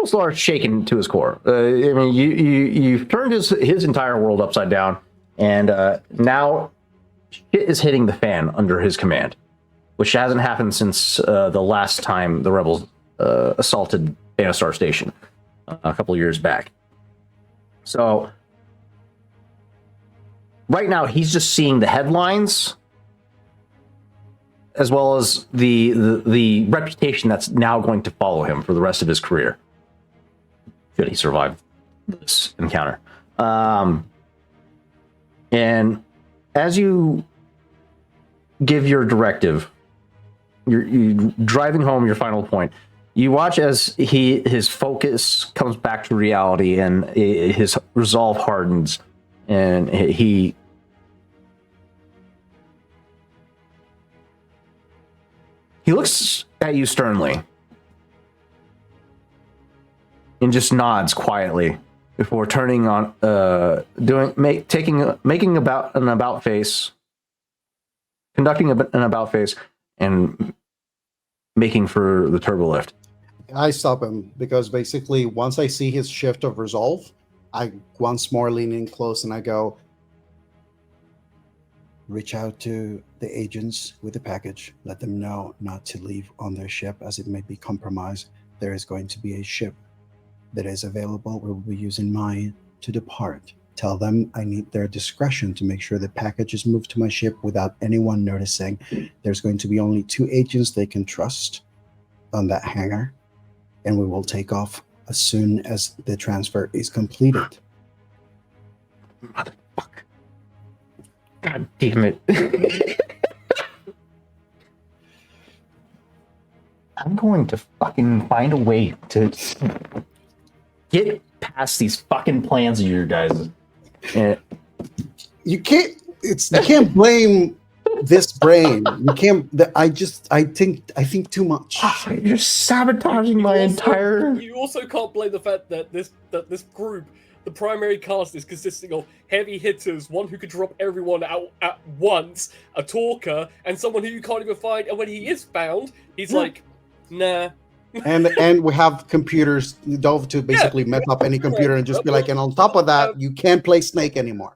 Solar is shaken to his core. I mean, you've turned his entire world upside down, and now shit is hitting the fan under his command, which hasn't happened since the last time the rebels assaulted Banastar Station a couple of years back. So right now he's just seeing the headlines, as well as the reputation that's now going to follow him for the rest of his career, should he survive this encounter. And as you give your directive, you're driving home your final point. You watch as his focus comes back to reality, and his resolve hardens, and he looks at you sternly and just nods quietly before turning on, making an about face, conducting an about face, and making for the turbo lift. I stop him because basically once I see his shift of resolve, I once more lean in close and I go, reach out to the agents with the package. Let them know not to leave on their ship as it may be compromised. There is going to be a ship that is available. We will be using mine to depart. Tell them I need their discretion to make sure the package is moved to my ship without anyone noticing. There's going to be only 2 agents they can trust on that hangar, and we will take off as soon as the transfer is completed. Motherfucker. God damn it. I'm going to fucking find a way to get past these fucking plans of your guys. And You can't blame this brain. You can't. I think too much. you're sabotaging my entire. You also can't blame the fact that this group, the primary cast, is consisting of heavy hitters, one who could drop everyone out at once, a talker, and someone who you can't even find. And when he is found, he's like, nah. And we have computers dove to basically mess up any computer and just be like, and on top of that, you can't play Snake anymore.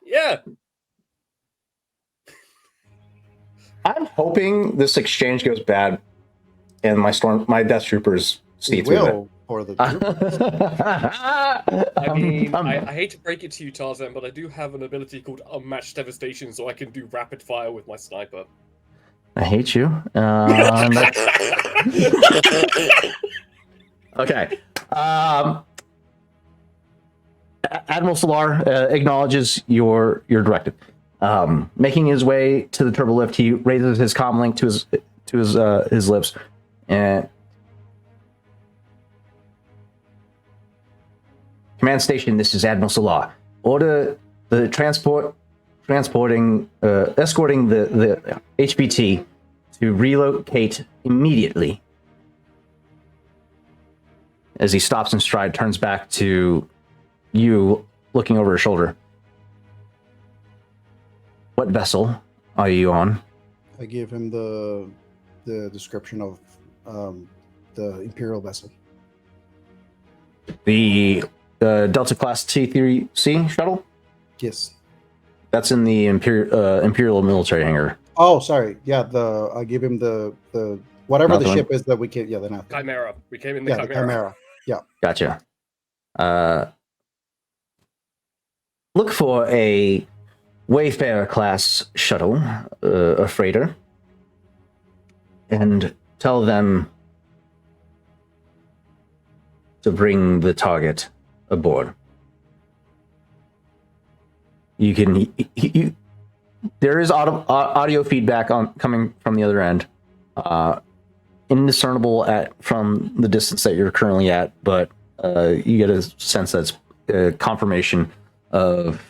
Yeah. I'm hoping this exchange goes bad, and my Death Troopers see through it. For the I mean, I hate to break it to you, Tarzan, but I do have an ability called Unmatched Devastation, so I can do rapid fire with my sniper. I hate you. Okay. Admiral Solar acknowledges your directive. Making his way to the turbo lift, he raises his comm link to his lips, and command station. This is Admiral Solar. Order the escorting the HBT to relocate immediately. As he stops in stride, turns back to you, looking over his shoulder. What vessel are you on? I give him the description of the Imperial vessel. The Delta Class T3C shuttle? Yes. That's in the Imperial military hangar. Oh, sorry. Yeah, I give him the whatever Not the the one? ship is that we can. Yeah, the Nath. Chimera. We came in the Yeah, Chimera. the Chimera. Yeah. Gotcha. Look for a Wayfarer class shuttle, a freighter, and tell them to bring the target aboard. You can. There is audio feedback coming from the other end, indiscernible from the distance that you're currently at, but you get a sense that's confirmation of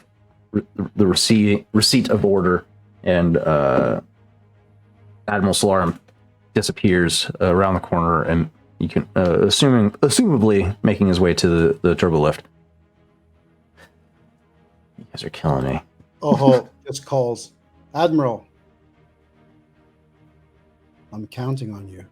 the receipt of order, and Admiral Solarum disappears around the corner, and You can assumably making his way to the turbo lift. You guys are killing me. Oho just calls, Admiral, I'm counting on you.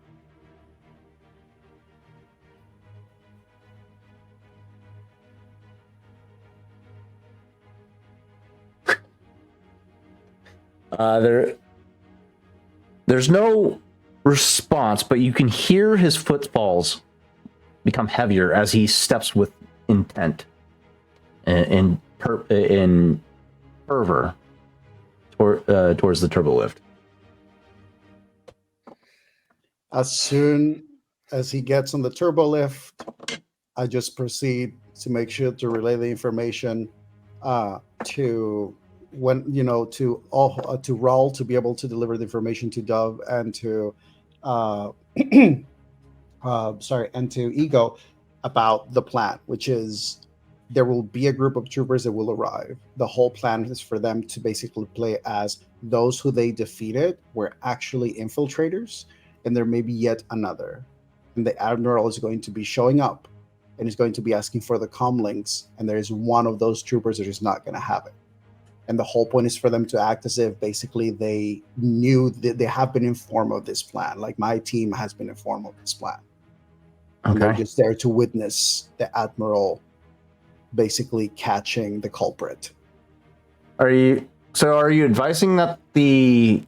There's no response, but you can hear his footfalls become heavier as he steps with intent in fervor towards the turbo lift. As soon as he gets on the turbo lift, I just proceed to make sure to relay the information to Raul to be able to deliver the information to Dove and to and to Ego about the plan, which is there will be a group of troopers that will arrive. The whole plan is for them to basically play as those who they defeated were actually infiltrators, and there may be yet another. And the Admiral is going to be showing up and is going to be asking for the comm links, and there is one of those troopers that is not going to have it. And the whole point is for them to act as if basically they knew that they have been informed of this plan. Like my team has been informed of this plan. And they're just there to witness the Admiral basically catching the culprit. Are you advising that the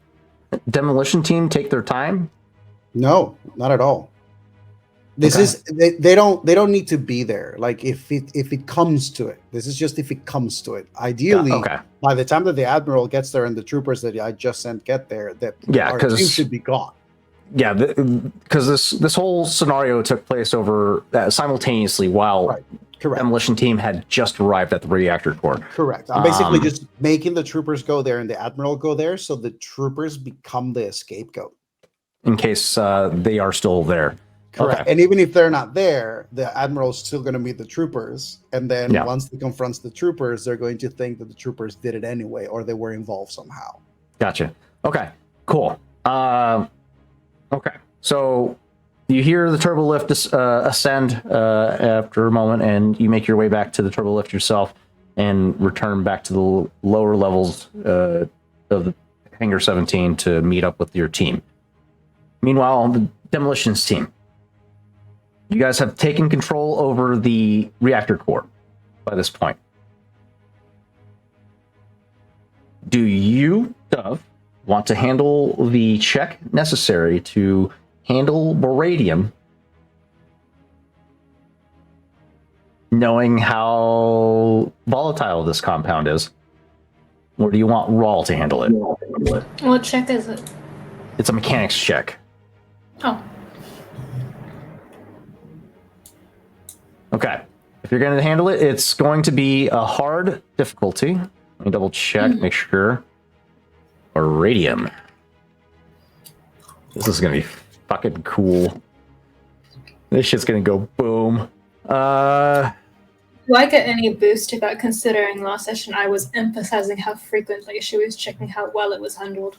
demolition team take their time? No, not at all. This is they don't need to be there. Like if it comes to it, this is just if it comes to it. Ideally, by the time that the Admiral gets there and the troopers that I just sent get there, that our team should be gone. Yeah, because this whole scenario took place over simultaneously while demolition team had just arrived at the reactor core. Correct. I'm basically just making the troopers go there and the Admiral go there, so the troopers become the scapegoat in case they are still there. Correct. Okay. And even if they're not there, the Admiral's still going to meet the troopers. And then once he confronts the troopers, they're going to think that the troopers did it anyway, or they were involved somehow. Gotcha. Okay, cool. Okay. So you hear the turbo lift ascend after a moment, and you make your way back to the turbo lift yourself and return back to the lower levels of the Hangar 17 to meet up with your team. Meanwhile, the demolitions team. You guys have taken control over the reactor core by this point. Do you, Dove, want to handle the check necessary to handle Boradium, knowing how volatile this compound is? Or do you want Raul to handle it? What check is it? It's a mechanics check. Oh. Okay. If you're going to handle it, it's going to be a hard difficulty. Let me double check, make sure. Radium. This is going to be fucking cool. This shit's going to go boom. Do I get any boost to that, considering last session I was emphasizing how frequently she was checking how well it was handled?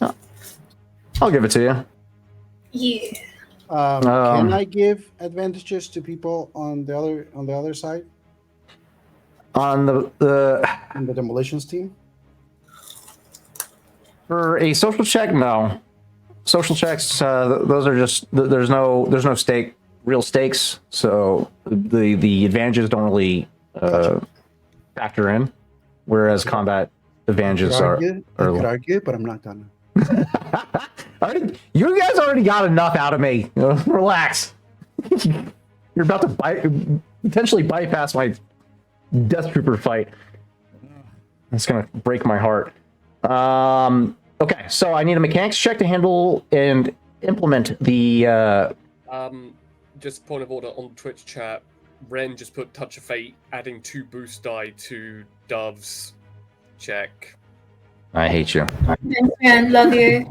I'll give it to you. Yeah. Can I give advantages to people on the other side? On the demolitions team? For a social check, no. Social checks, those are just there's no real stakes, so the advantages don't really factor in, whereas combat advantages are. I could argue, but I'm not gonna. You guys already got enough out of me. Relax. You're about to potentially bypass my Death Trooper fight. That's gonna break my heart. Okay, so I need a mechanics check to handle and implement the. Just point of order on Twitch chat. Ren just put Touch of Fate, adding 2 boost die to Dove's check. I hate you. Thanks, Ren. Love you.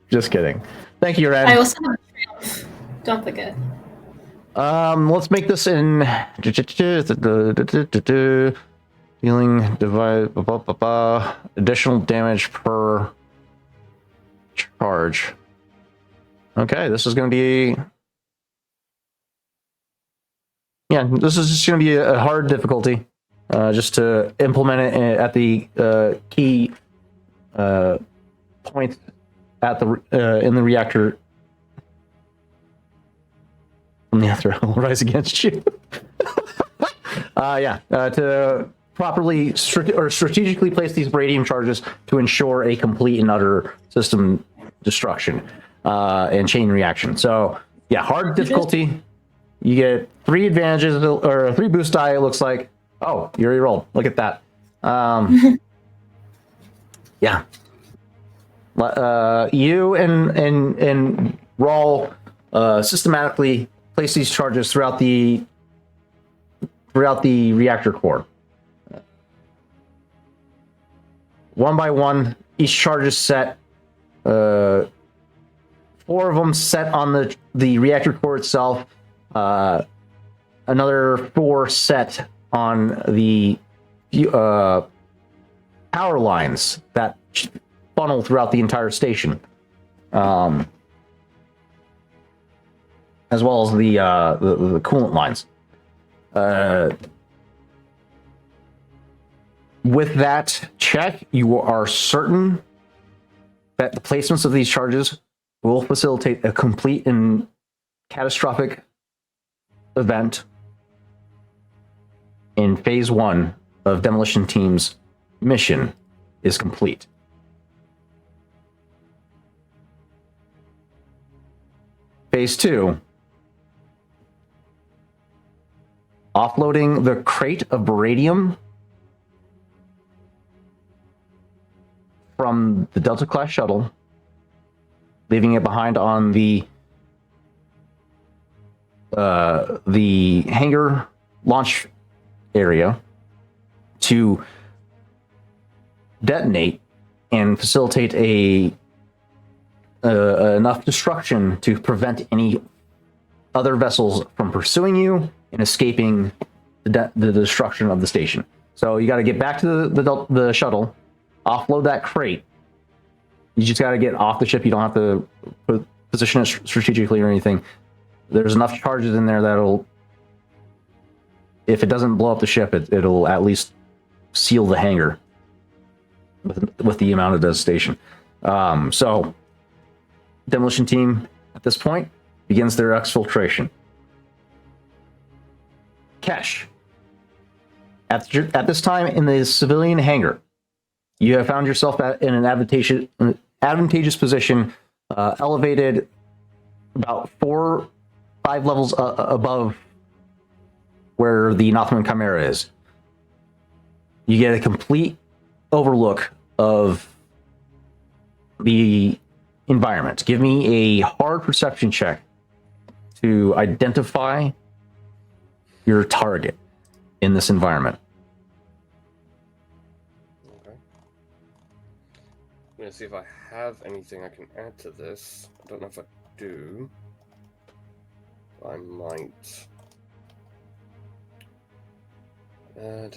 Just kidding. Thank you, Ren. I also have a triumph. Don't forget. Let's make this in dealing divide additional damage per charge. Okay, this is going to be... Yeah, this is just going to be a hard difficulty. Just to implement it at the key points at the in the reactor. The after will rise against you. To properly strategically place these radium charges to ensure a complete and utter system destruction and chain reaction. So yeah, hard difficulty. You get 3 advantages or 3 boost die. It looks like. Oh, you already rolled. Look at that. Yeah. You and Rawl systematically place these charges throughout the reactor core. One by one, each charge is set. 4 of them set on the reactor core itself. Another 4 set on the power lines that funnel throughout the entire station, as well as the coolant lines. With that check, you are certain that the placements of these charges will facilitate a complete and catastrophic event in phase 1 of Demolition Team's mission is complete. Phase 2, offloading the crate of beradium from the Delta class shuttle, leaving it behind on the hangar launch area to detonate and facilitate enough destruction to prevent any other vessels from pursuing you and escaping the destruction of the station. So you got to get back to the shuttle, offload that crate. You just got to get off the ship. You don't have to position it strategically or anything. There's enough charges in there that'll, if it doesn't blow up the ship, it'll at least seal the hangar with the amount of devastation. So Demolition Team at this point begins their exfiltration. Kesh, at this time in the civilian hangar, you have found yourself in an advantageous position, elevated about 4-5 levels above where the Nothman Chimera is. You get a complete overlook of the environment. Give me a hard perception check to identify your target in this environment. Okay. I'm gonna see if I have anything I can add to this. I don't know if I do. I might. No,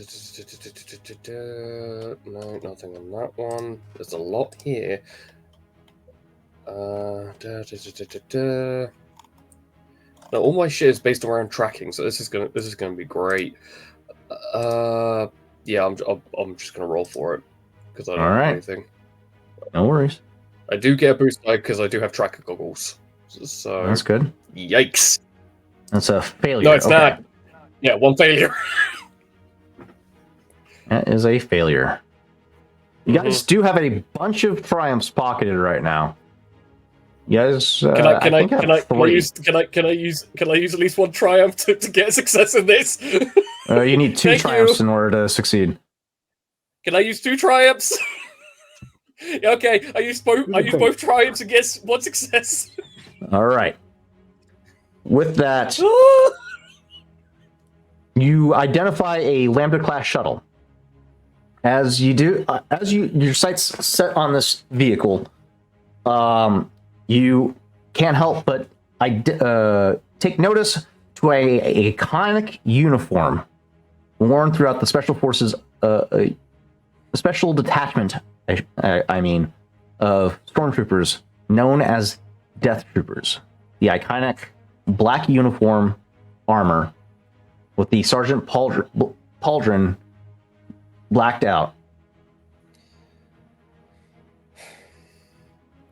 nothing on that one. There's a lot here. No, all my shit is based around tracking, so this is gonna be great. Yeah, I'm just gonna roll for it because I don't have anything. No worries. I do get a boost because I do have tracker goggles. So that's good. Yikes! That's a failure. No, it's not. Yeah, 1 failure. That is a failure. You guys do have a bunch of triumphs pocketed right now. You guys, can I use at least 1 triumph to get a success in this? You need 2 triumphs in order to succeed. Can I use 2 triumphs? Okay, I use both triumphs and get 1 success. All right. With that, you identify a Lambda class shuttle. As you do, your sights set on this vehicle, you can't help but take notice to a iconic uniform worn throughout the Special Forces, a special detachment, I mean, of stormtroopers known as Death Troopers. The iconic black uniform armor with the Sergeant Pauldron blacked out.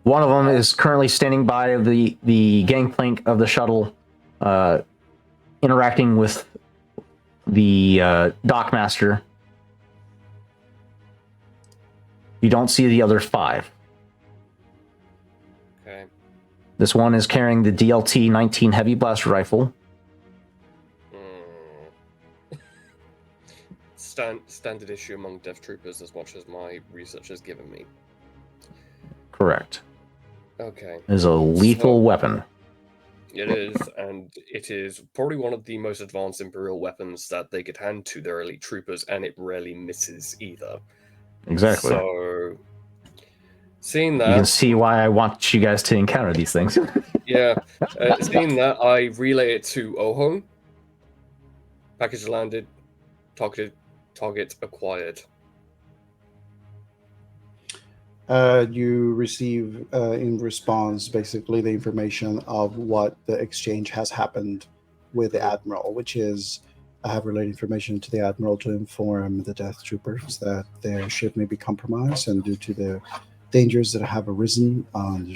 One of them is currently standing by the gangplank of the shuttle, interacting with the dockmaster. You don't see the other 5. Okay. This one is carrying the DLT-19 heavy blaster rifle. Standard issue among Death Troopers, as much as my research has given me. Correct. Okay. It is a lethal weapon. It is, and it is probably one of the most advanced Imperial weapons that they could hand to their elite troopers, and it rarely misses either. Exactly. So, seeing that... You can see why I want you guys to encounter these things. Yeah. Seeing that, I relay it to Oho. Package landed. Target acquired. You receive in response basically the information of what the exchange has happened with the Admiral, which is I have relayed information to the Admiral to inform the Death Troopers that their ship may be compromised, and due to the dangers that have arisen on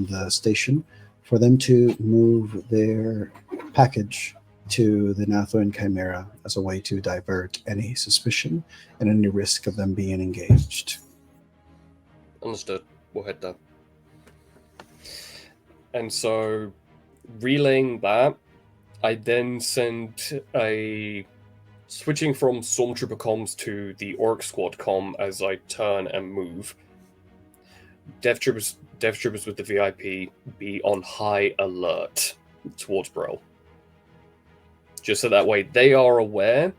the station, for them to move their package to the Nathoan Chimera as a way to divert any suspicion and any risk of them being engaged. Understood. We'll head there. And so, relaying that, I then send a... Switching from Stormtrooper comms to the Orc Squad comm as I turn and move. Death Troopers with the VIP be on high alert towards Brill. Just so that way they are aware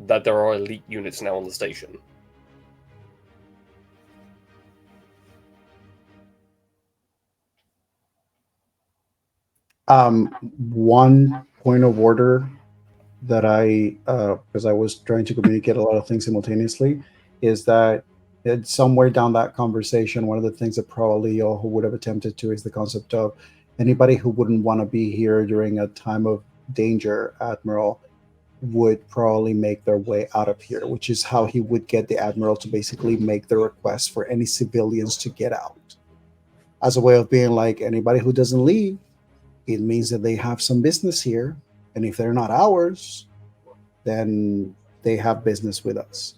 that there are elite units now on the station. One point of order that I, because I was trying to communicate a lot of things simultaneously, is that somewhere down that conversation, one of the things that probably Yoho would have attempted to is the concept of anybody who wouldn't want to be here during a time of danger, Admiral, would probably make their way out of here, which is how he would get the Admiral to basically make the request for any civilians to get out. As a way of being like, anybody who doesn't leave, it means that they have some business here. And if they're not ours, then they have business with us.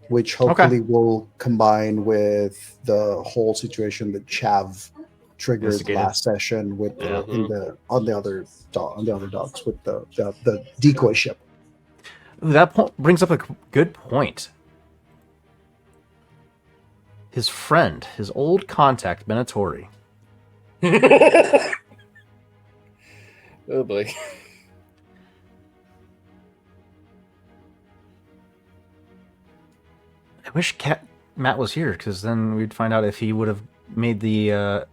Which hopefully will combine with the whole situation that Chav triggered last session with on the other dogs with the decoy ship. That brings up a good point. His friend, his old contact, Benatori. Oh boy. I wish Matt was here, because then we'd find out if he would have made the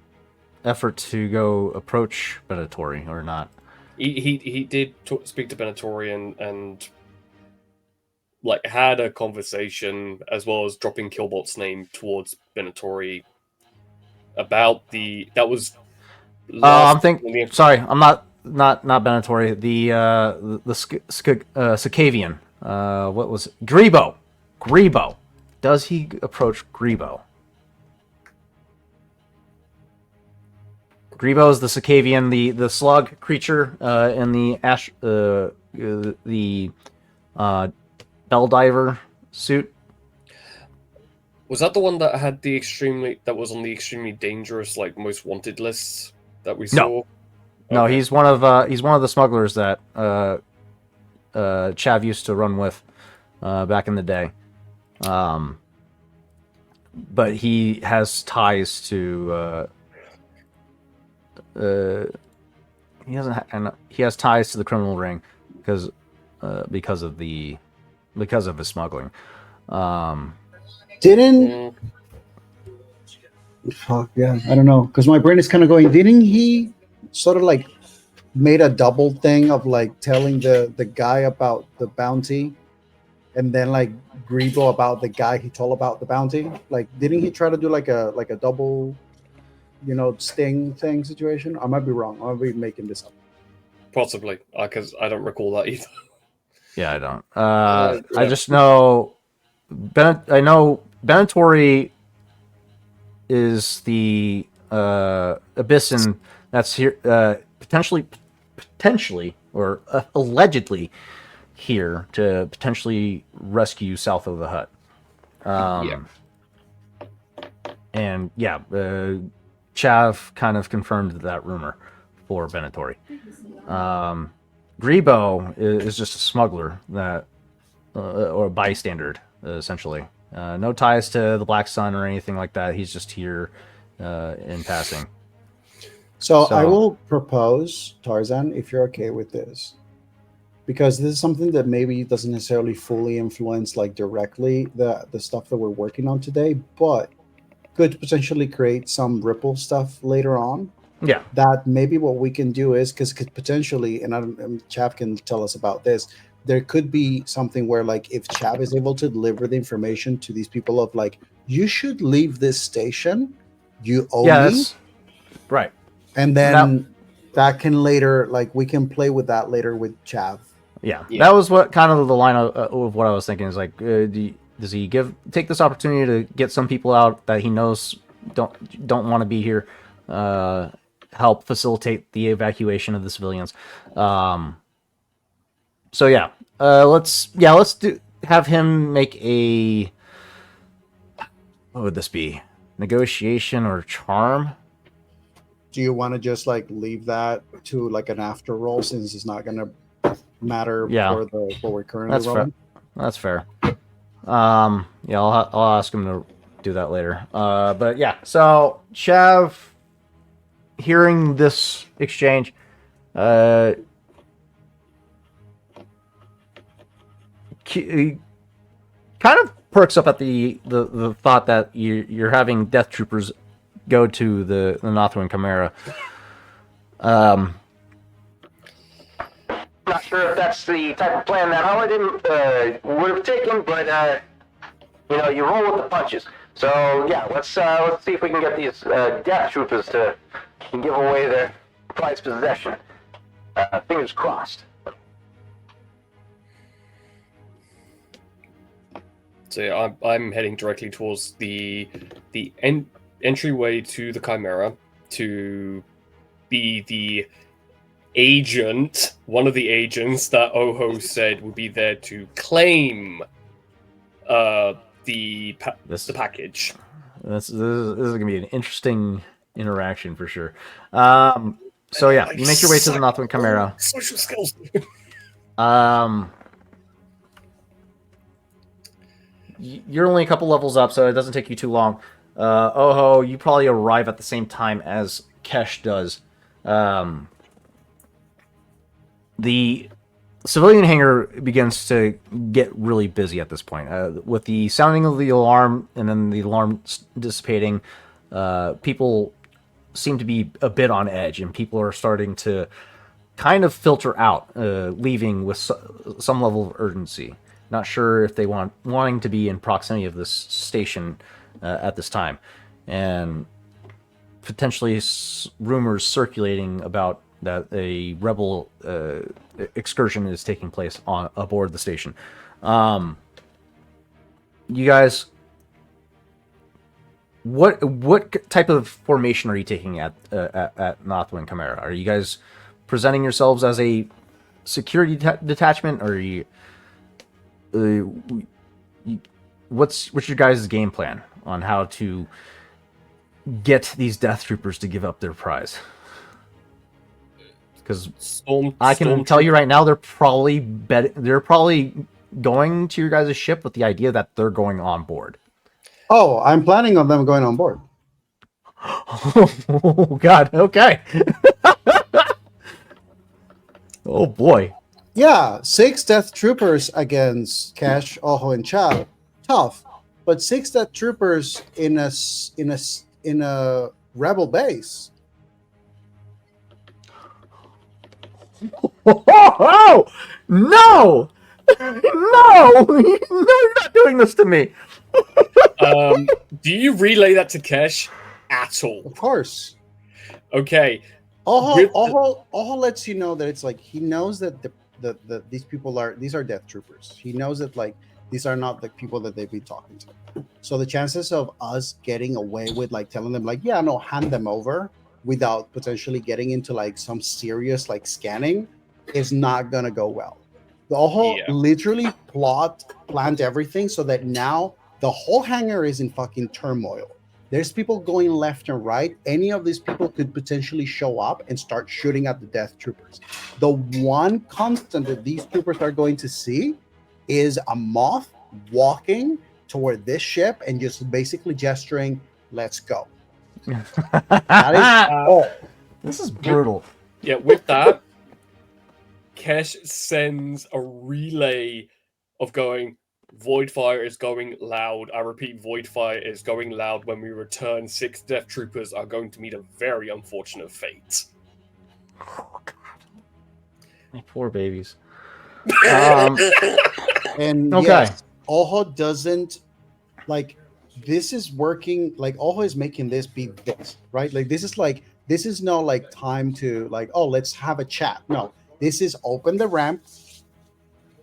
effort to go approach Benatori or not. He did speak to Benatori and like had a conversation, as well as dropping Killbot's name towards Benatori about that was. I'm thinking. Sorry, I'm not Benatori. The Scavian. What was it? Grebo. Does he approach Grebo? Grebo is the Scavian, the slug creature in the Belldiver suit. Was that the one that had that was on the extremely dangerous, like, most wanted lists that we saw? No, okay. He's one of the smugglers that Chav used to run with back in the day. But he has ties to he has ties to the criminal ring because of his smuggling. Fuck yeah, I don't know, because my brain is kind of going. Didn't he sort of like made a double thing of like telling the guy about the bounty, and then like Grebo about the guy he told about the bounty? Like, didn't he try to do like a double, sting thing situation? I might be wrong. I might be making this up. Possibly, because I don't recall that either. Yeah, I don't. Yeah. I just know I know Benetori is the Abyssin that's here, potentially or allegedly here to potentially rescue South of the Hut. And yeah, Chav kind of confirmed that rumor for Benetori. Grebo is just a smuggler that, or a bystander, essentially. No ties to the Black Sun or anything like that. He's just here in passing. So I will propose, Tarzan, if you're okay with this, because this is something that maybe doesn't necessarily fully influence like directly the stuff that we're working on today, but could potentially create some ripple stuff later on. Yeah. That maybe what we can do is because potentially, and Chav can tell us about this. There could be something where, like, if Chav is able to deliver the information to these people of like, you should leave this station, you owe me, right, and then that can later, like, we can play with that later with Chav. Yeah, that was what kind of the line of what I was thinking is like, does he take this opportunity to get some people out that he knows don't want to be here, help facilitate the evacuation of the civilians. So yeah, let's have him make a, what would this be? Negotiation or charm? Do you want to just like leave that to like an after roll since it's not going to matter for what we're currently rolling? That's fair. Yeah, I'll ask him to do that later. But yeah, so Chav, hearing this exchange, he kind of perks up at the thought that you're having Death Troopers go to the Northwind Chimera. Not sure if that's the type of plan that Paladin would have taken, but you roll with the punches. So yeah, let's see if we can get these Death Troopers to give away their prized possession. Fingers crossed. So yeah, I'm heading directly towards the entryway to the Chimera to be the agent, one of the agents that Oho said would be there to claim the package. This is going to be an interesting interaction for sure. So yeah, you make your way to the Northwind Chimera. Social skills. You're only a couple levels up, so it doesn't take you too long. Oho, you probably arrive at the same time as Kesh does. The civilian hangar begins to get really busy at this point. With the sounding of the alarm and then the alarm dissipating, people seem to be a bit on edge, and people are starting to kind of filter out, leaving with some level of urgency. Not sure if they wanting to be in proximity of this station at this time, and potentially rumors circulating about that a rebel excursion is taking place aboard the station. You guys, what type of formation are you taking at Northwind Chimera? Are you guys presenting yourselves as a security detachment, or are you? What's your guys' game plan on how to get these Death Troopers to give up their prize? Because I can tell you right now, they're probably going to your guys' ship with the idea that they're going on board. Oh, I'm planning on them going on board. Oh God! Okay. Oh boy. Yeah, 6 Death Troopers against Cash, Oho, and Chav. Tough, but 6 Death Troopers in a rebel base. Oh no! No! No, you're not doing this to me! Do you relay that to Kesh at all? Of course. Okay. Oho lets you know that it's like he knows that these people are death troopers. He knows that like these are not the people that they've been talking to. So the chances of us getting away with like telling them like, yeah, no, hand them over without potentially getting into like some serious like scanning is not gonna go well. The Oho literally planned everything so that now the whole hangar is in fucking turmoil. There's people going left and right. Any of these people could potentially show up and start shooting at the death troopers. The one constant that these troopers are going to see is a moth walking toward this ship and just basically gesturing, let's go. That is all. This is brutal. Yeah, with that, Kesh sends a relay of going, Voidfire is going loud. I repeat, Voidfire is going loud. When we return, 6 death troopers are going to meet a very unfortunate fate. Oh, God. My poor babies. And okay. Yes, Oho doesn't like this is working like Oho is making this be this, right? Like this is no like time to like, oh, let's have a chat. No, this is open the ramp,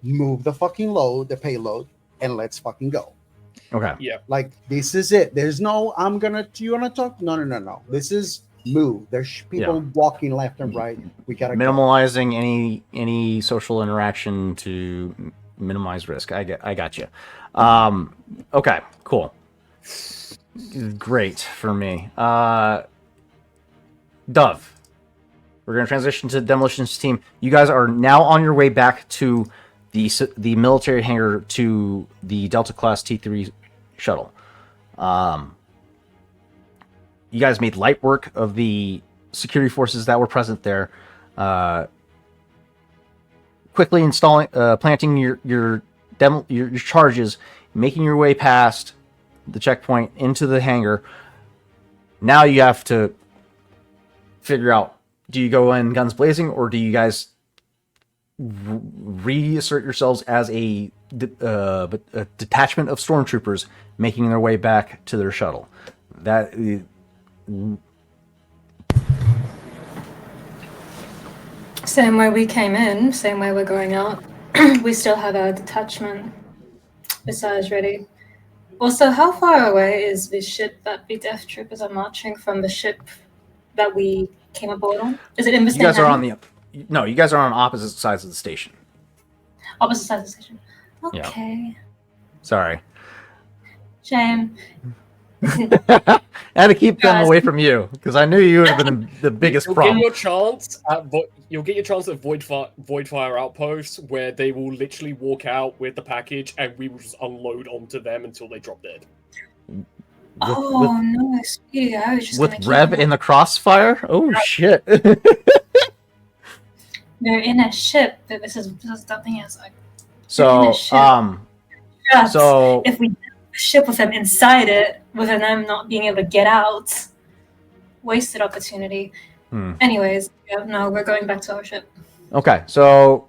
move the fucking the payload, and let's fucking go. Okay. Yeah. Like this is it. There's no do you wanna talk? No. This is move. There's people walking left and right. We gotta minimalizing any social interaction to minimize risk. I got you. Okay, cool. Great for me. Dove, we're gonna transition to the demolitions team. You guys are now on your way back to the military hangar to the Delta class T3 shuttle. You guys made light work of the security forces that were present there. Quickly installing, planting your charges, making your way past the checkpoint into the hangar. Now you have to figure out: do you go in guns blazing, or do you guys reassert yourselves as a detachment of stormtroopers making their way back to their shuttle? That. Same way we came in, same way we're going out. We still have our detachment besides ready. Also, how far away is the ship that the death troopers are marching from the ship that we came aboard on? Is it in the same You guys are hangar? you guys are on opposite sides of the station. Opposite sides of the station. Okay. Yeah. Sorry. Shame. I had to keep them away from you because I knew you would have been the biggest problem. You'll get your chance at Voidfire Outpost, where they will literally walk out with the package, and we will just unload onto them until they drop dead. No, sweetie, I was just with Rev in the crossfire. Oh shit! They're in a ship. This is nothing else. Like, so so if we have a ship with them inside it, with them not being able to get out, wasted opportunity. Anyways, no, we're going back to our ship. Okay, so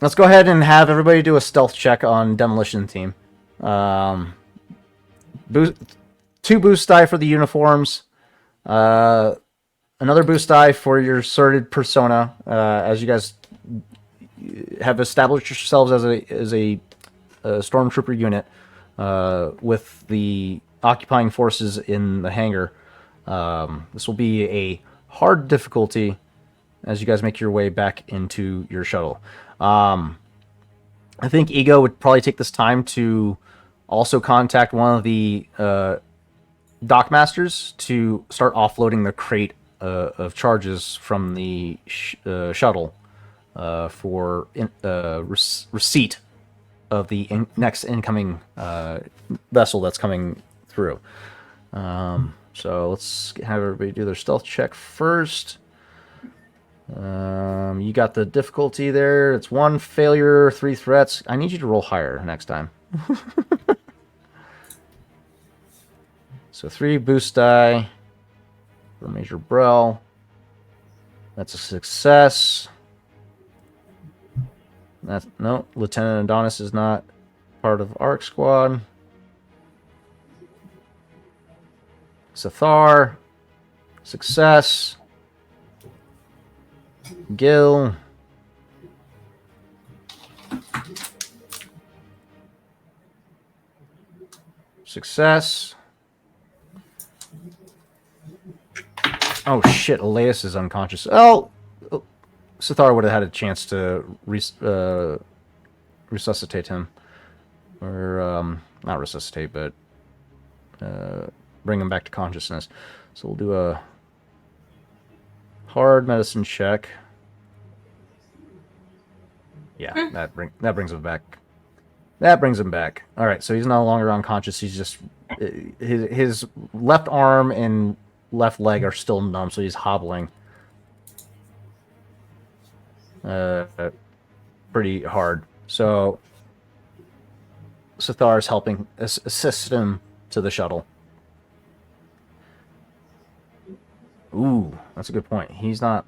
let's go ahead and have everybody do a stealth check on demolition team. 2 boost die for the uniforms. Another boost die for your sorted persona, as you guys have established yourselves as a stormtrooper unit with the occupying forces in the hangar. This will be a hard difficulty as you guys make your way back into your shuttle. I think Ego would probably take this time to also contact one of the dockmasters to start offloading the crate of charges from the shuttle for receipt of the next incoming vessel that's coming through. So let's have everybody do their stealth check first. You got the difficulty there. It's 1 failure, 3 threats. I need you to roll higher next time. So 3 boost die for Major Brell. That's a success. That's no. Lieutenant Adonis is not part of ARC Squad. Sathar. Success. Gil. Success. Oh shit, Elias is unconscious. Oh, Sathar would have had a chance to resuscitate him. Or, not resuscitate, but bring him back to consciousness. So we'll do a hard medicine check. Yeah, that brings him back. That brings him back. All right, so he's no longer unconscious. He's just his left arm and left leg are still numb, so he's hobbling. Pretty hard. So Sathar is helping assist him to the shuttle. Ooh, that's a good point. He's not.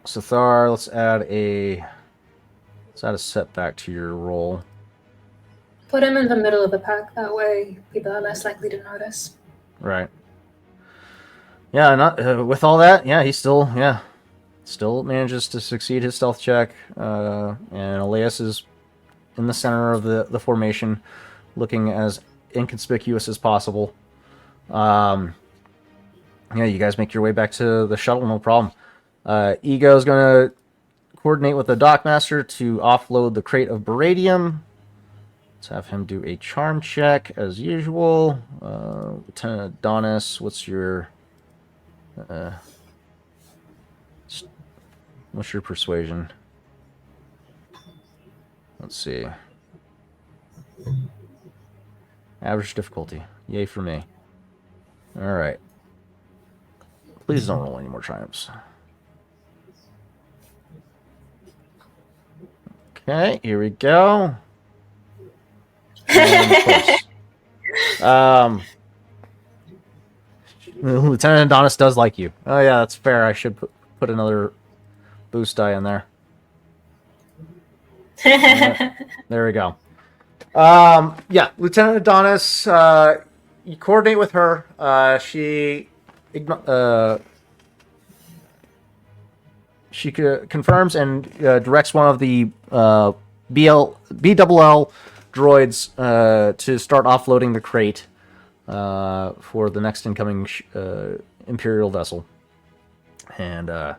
Sathar, let's add a setback to your roll. Put him in the middle of the pack. That way, people are less likely to notice. Right. Yeah, not with all that. Yeah, he still manages to succeed his stealth check. And Elias is in the center of the formation, looking as inconspicuous as possible. Yeah, you guys make your way back to the shuttle, no problem. Ego is going to coordinate with the dockmaster to offload the crate of beradium. Let's have him do a charm check as usual. Lieutenant Adonis, what's your persuasion? Let's see. Average difficulty. Yay for me. All right. Please don't roll any more triumphs. Okay, here we go. And of course, Lieutenant Adonis does like you. Oh yeah, that's fair. I should put another boost die in there. There we go. Yeah, Lieutenant Adonis. You coordinate with her. She confirms and directs one of the BLL droids to start offloading the crate for the next incoming Imperial vessel. And the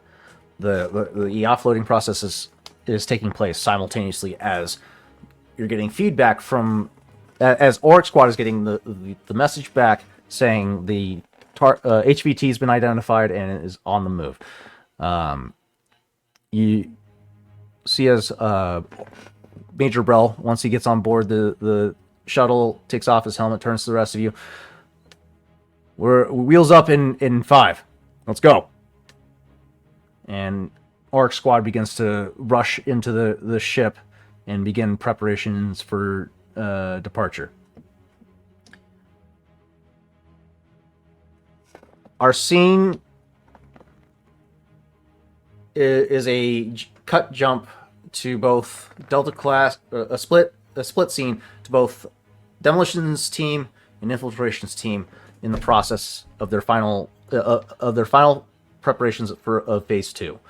offloading process is taking place simultaneously as you're getting feedback from, as Orc Squad is getting the message back saying the HVT has been identified and is on the move. You see as Major Brell, once he gets on board the shuttle, takes off his helmet, turns to the rest of you. We're wheels up in 5. Let's go. And Orc Squad begins to rush into the ship and begin preparations for departure. Our scene is a cut jump to both Delta class, a split scene to both Demolitions team and Infiltrations team in the process of their final preparations for phase 2.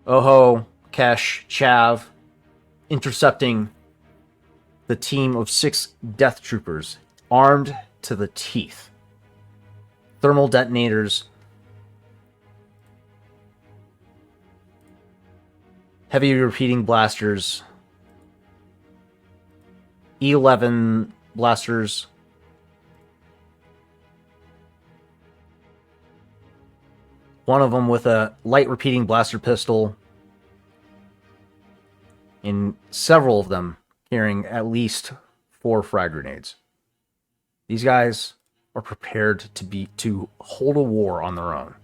Oho, Kesh, Chav, intercepting the team of 6 Death Troopers, armed to the teeth. Thermal detonators, heavy repeating blasters, E11 blasters, one of them with a light repeating blaster pistol, and several of them carrying at least 4 frag grenades. These guys are prepared to hold a war on their own.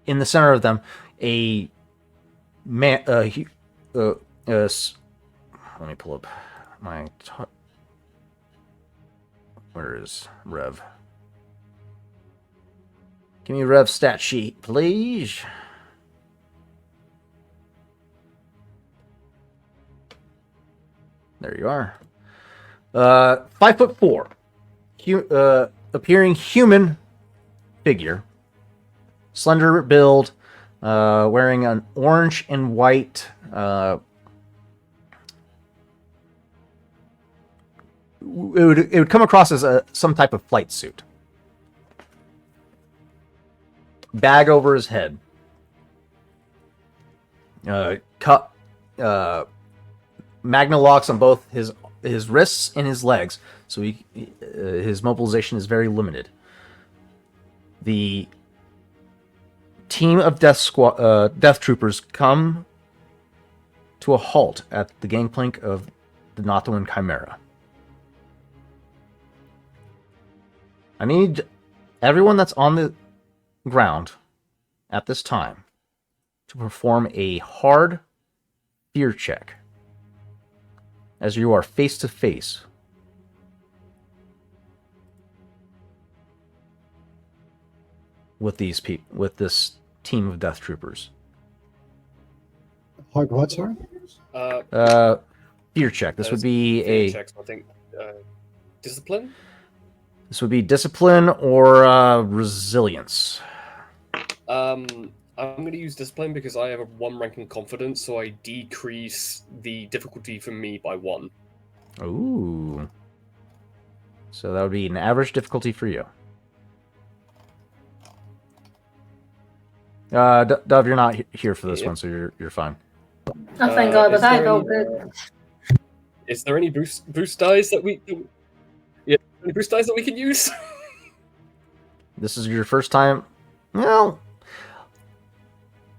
In the center of them, a man. Let me pull up my. Where is Rev? Give me Rev stat sheet, please. There you are. 5'4", appearing human figure, slender build, wearing an orange and white. It would come across as some type of flight suit. Bag over his head. Cut. Magna locks on both his wrists and his legs, so his mobilization is very limited. The team of death troopers come to a halt at the gangplank of the Natoan Chimera. I need everyone that's on the ground at this time to perform a hard fear check as you are face to face with this team of death troopers. Hard what, sorry? Fear check. This would be checks, I think. Discipline? This would be discipline or resilience. I'm going to use discipline because I have a 1 rank in confidence, so I decrease the difficulty for me by 1. Ooh. So that would be an average difficulty for you. Dove, you're not here for this one, so you're fine. Oh, thank God, but I go good. Is there any boost dice that we... Yeah, any boost dice that we can use? This is your first time? Well,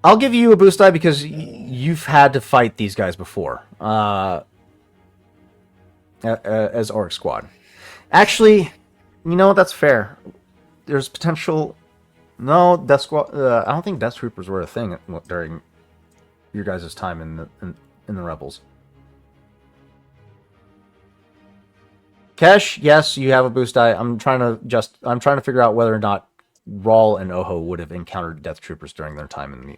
I'll give you a boost die because you've had to fight these guys before. As Orc Squad. Actually, you know, that's fair. There's potential... No, Death Squad... I don't think Death Troopers were a thing during your guys' time in the Rebels. Kesh, yes, you have a boost die. I'm trying to figure out whether or not Rawl and Oho would have encountered Death Troopers during their time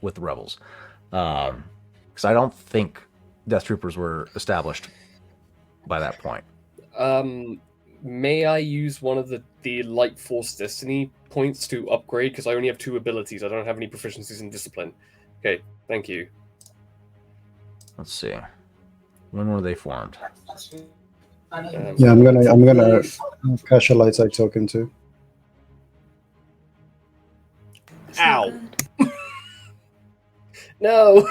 with the Rebels, because I don't think Death Troopers were established by that point. May I use one of the Light Force Destiny points to upgrade? Because I only have 2 abilities. I don't have any proficiencies in discipline. Okay, thank you. Let's see. When were they formed? Yeah, I'm gonna cash a light side token too. Ow! No!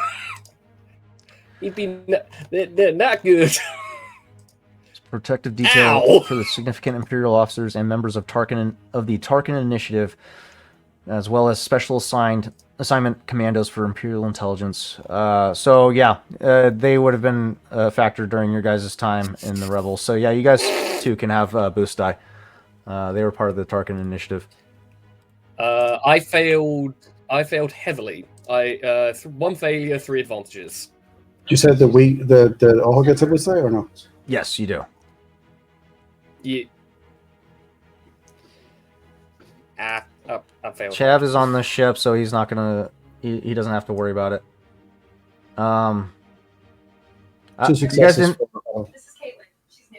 He'd be not good. Protective detail Ow! for the significant Imperial officers and members of the Tarkin Initiative, as well as special assignment commandos for Imperial intelligence. So yeah, they would have been a factor during your guys' time in the Rebels. So yeah, you guys too can have boost die. They were part of the Tarkin Initiative. I failed heavily. 1 failure, 3 advantages. You said the all gets a boost die or no? Yes, you do. Yeah. I failed. Chav is on the ship, so he's not gonna. He doesn't have to worry about it. Two You successes.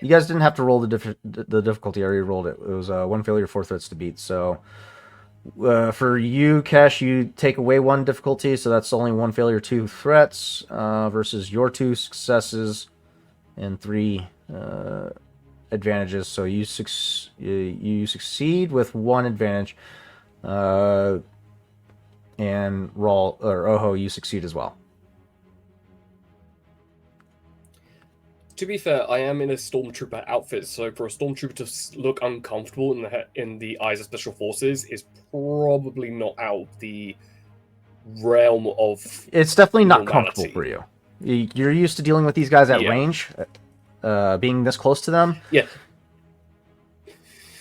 guys didn't have to roll the difficulty. I already rolled it. It was 1 failure, 4 threats to beat. So for you, Kesh, you take away 1 difficulty, so that's only 1 failure, 2 threats versus your 2 successes and 3 advantages. So you succeed with 1 advantage, and Rawl or Oho, you succeed as well. To be fair, I am in a stormtrooper outfit, so for a stormtrooper to look uncomfortable in the eyes of special forces is probably not out of the realm of. It's definitely not normality. comfortable for you. You're used to dealing with these guys at Yeah. range, being this close to them. Yeah.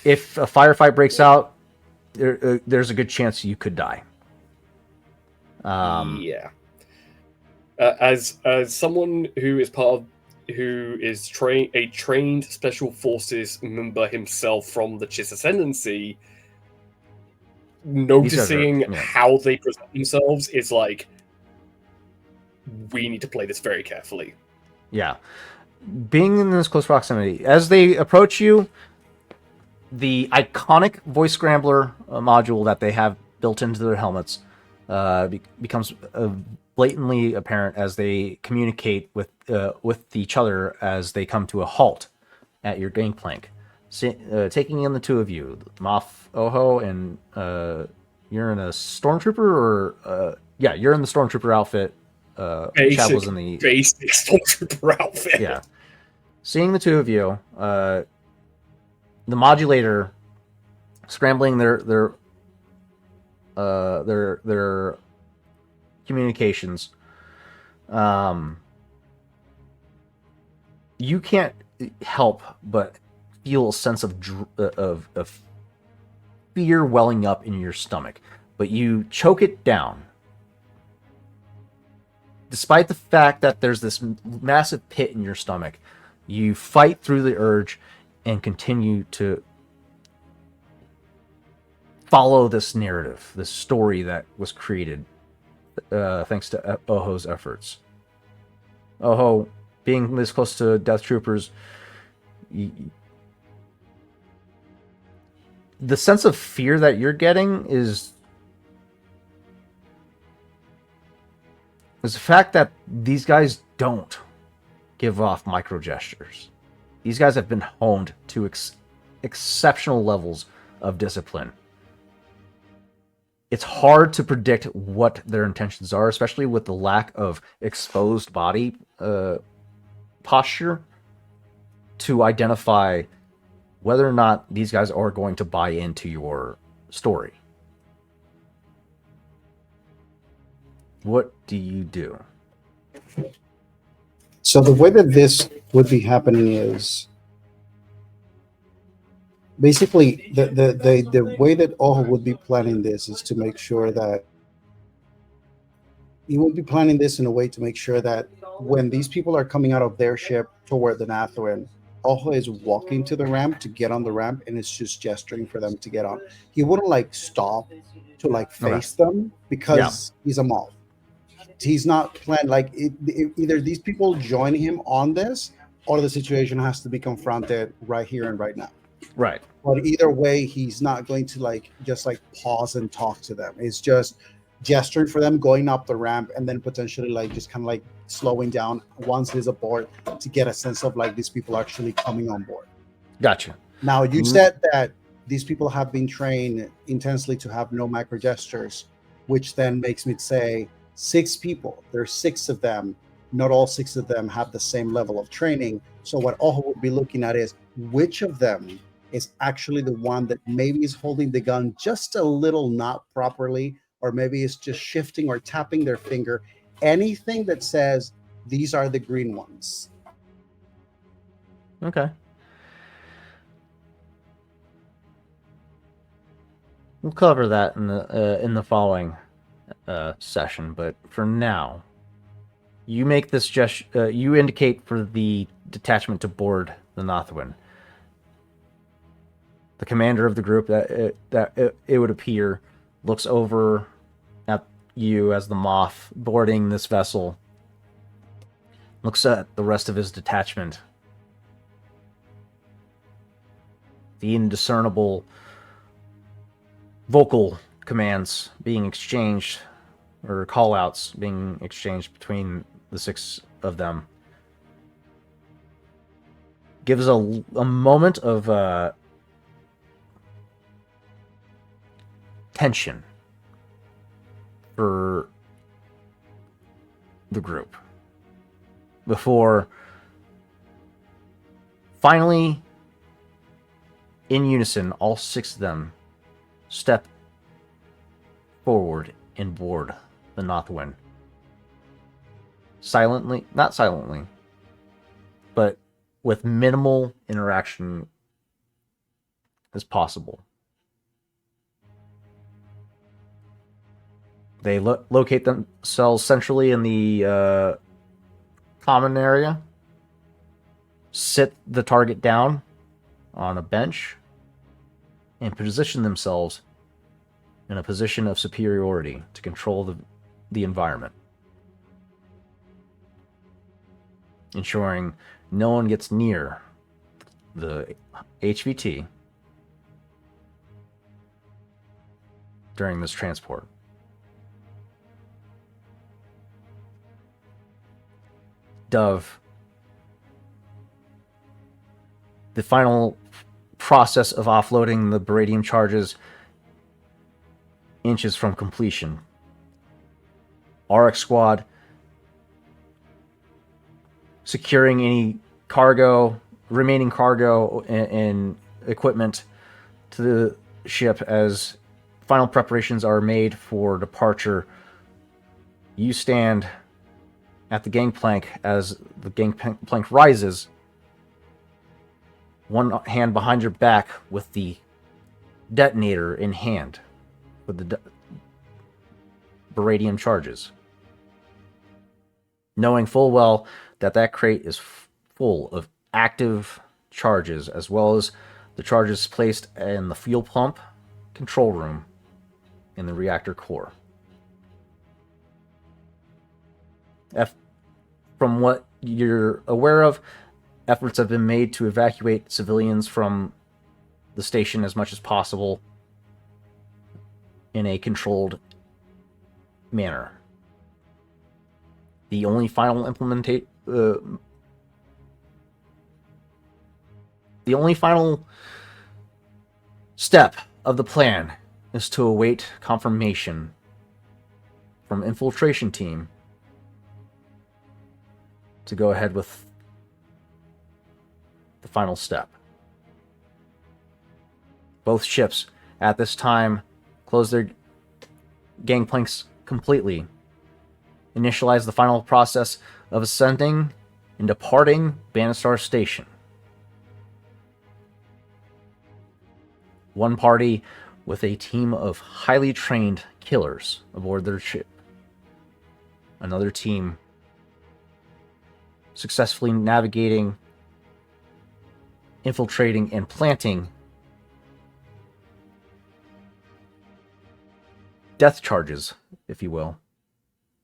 If a firefight breaks out, there's a good chance you could die. Yeah. As someone who is part of who is a trained special forces member himself from the Chiss Ascendancy, noticing how they present themselves is like, we need to play this very carefully. Yeah. Being in this close proximity, as they approach you, the iconic voice scrambler module that they have built into their helmets becomes blatantly apparent as they communicate with each other as they come to a halt at your gangplank. Taking in the two of you, Moff Oho, and you're in a stormtrooper, or you're in the stormtrooper outfit. Chad was in the basic stormtrooper outfit. Yeah. Seeing the two of you, the modulator scrambling their communications, you can't help but feel a sense of fear welling up in your stomach, but you choke it down. Despite the fact that there's this massive pit in your stomach, you fight through the urge and continue to follow this narrative, this story that was created thanks to Oho's efforts. Oho, being this close to Death Troopers, the sense of fear that you're getting is the fact that these guys don't give off micro gestures. These guys have been honed to exceptional levels of discipline. It's hard to predict what their intentions are, especially with the lack of exposed body posture, to identify whether or not these guys are going to buy into your story. What do you do? So the way that this would be happening is basically the way that Oho would be planning this is to make sure that he would be planning this in a way to make sure that when these people are coming out of their ship toward the Nathwin, Oho is walking to the ramp to get on the ramp, and it's just gesturing for them to get on. He wouldn't like stop to like face them because he's a moth. He's not planned like either these people join him on this, or the situation has to be confronted right here and right now. Right. But either way, he's not going to like just like pause and talk to them. It's just gesturing for them going up the ramp, and then potentially like just kind of like slowing down once he's aboard to get a sense of like these people actually coming on board. Gotcha. Now you said that these people have been trained intensely to have no micro gestures, which then makes me say 6 people. There's 6 of them. Not all 6 of them have the same level of training. So what Oho would be looking at is which of them is actually the one that maybe is holding the gun just a little not properly, or maybe it's just shifting or tapping their finger. Anything that says these are the green ones. Okay. We'll cover that in the following session, but for now, you make this gesture. You indicate for the detachment to board the Nathwin. The commander of the group, that it would appear, looks over at you as the Moth boarding this vessel. Looks at the rest of his detachment. The indiscernible vocal commands being exchanged, or call-outs being exchanged between the 6 of them. Gives a moment of tension for the group before finally, in unison, all 6 of them step forward and board the Nathwin. Silently, not silently, but with minimal interaction as possible. They locate themselves centrally in the common area, sit the target down on a bench and position themselves in a position of superiority to control the environment, ensuring no one gets near the HVT during this transport. Dove, the final process of offloading the beradium charges inches from completion. RX Squad securing any remaining cargo and equipment to the ship as final preparations are made for departure. You stand at the gangplank as the gangplank rises, one hand behind your back with the detonator in hand with the beradium charges, knowing full well that crate is full of active charges, as well as the charges placed in the fuel pump control room in the reactor core. From what you're aware of, efforts have been made to evacuate civilians from the station as much as possible in a controlled manner. The only final step of the plan is to await confirmation from infiltration team to go ahead with the final step. Both ships at this time close their gangplanks completely, initialize the final process of ascending and departing Banastar Station. One party with a team of highly trained killers aboard their ship. Another team successfully navigating, infiltrating, and planting death charges, if you will,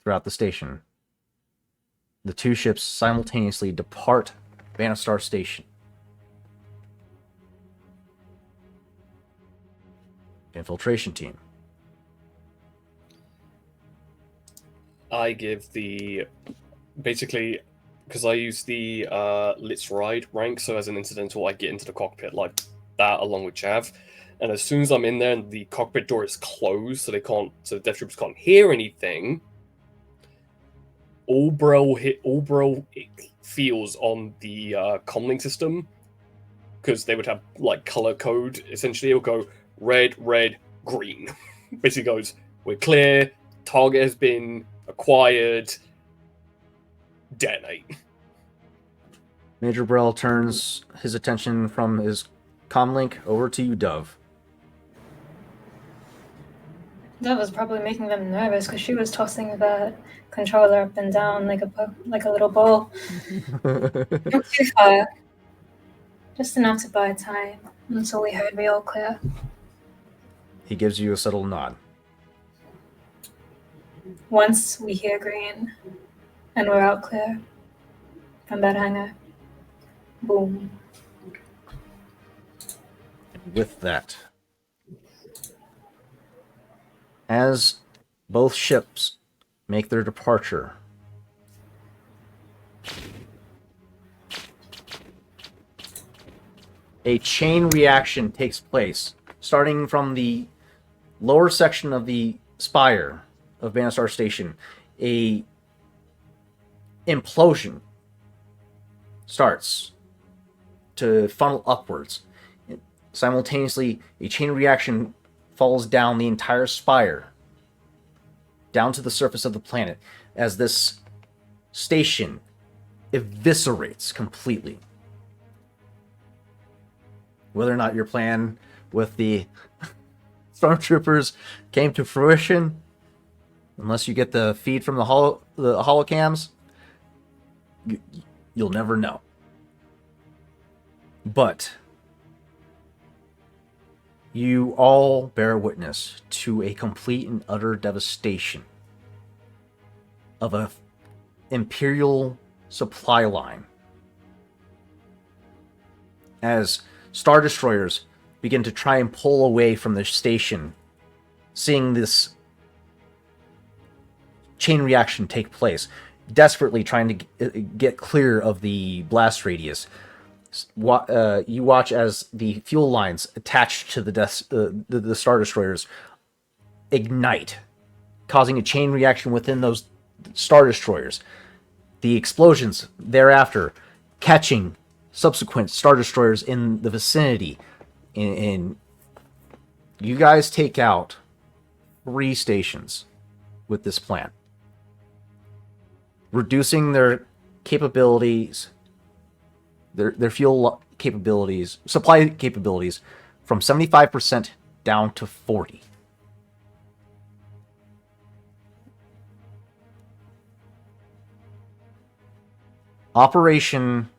throughout the station. The two ships simultaneously depart Banastar Station. Infiltration team. I give basically, because I use the Let's Ride rank, so as an incidental, I get into the cockpit like that along with Chav. And as soon as I'm in there and the cockpit door is closed, so the Death Troopers can't hear anything, all Braille feels on the comlink system, because they would have like color code. Essentially, it'll go red, red, green. Basically goes, we're clear, target has been acquired, detonate. Major Brell turns his attention from his comlink over to you, Dove. That was probably making them nervous because she was tossing the controller up and down like a little ball. Not too far. Just enough to buy time until we heard we all clear. He gives you a subtle nod. Once we hear green and we're out clear from that hangar, boom. With that, as both ships make their departure, a chain reaction takes place, starting from the lower section of the spire of Banastar Station. A implosion starts to funnel upwards. Simultaneously, a chain reaction falls down the entire spire, down to the surface of the planet, as this station eviscerates completely. Whether or not your plan with the stormtroopers came to fruition, unless you get the feed from the holocams, you'll never know. But you all bear witness to a complete and utter devastation of a Imperial supply line as Star Destroyers begin to try and pull away from the station, seeing this chain reaction take place, desperately trying to get clear of the blast radius. You watch as the fuel lines attached to the Star Destroyers ignite, causing a chain reaction within those Star Destroyers. The explosions thereafter catching subsequent Star Destroyers in the vicinity. And you guys take out 3 stations with this plan, reducing their capabilities, their fuel capabilities, supply capabilities from 75% down to 40%. Operation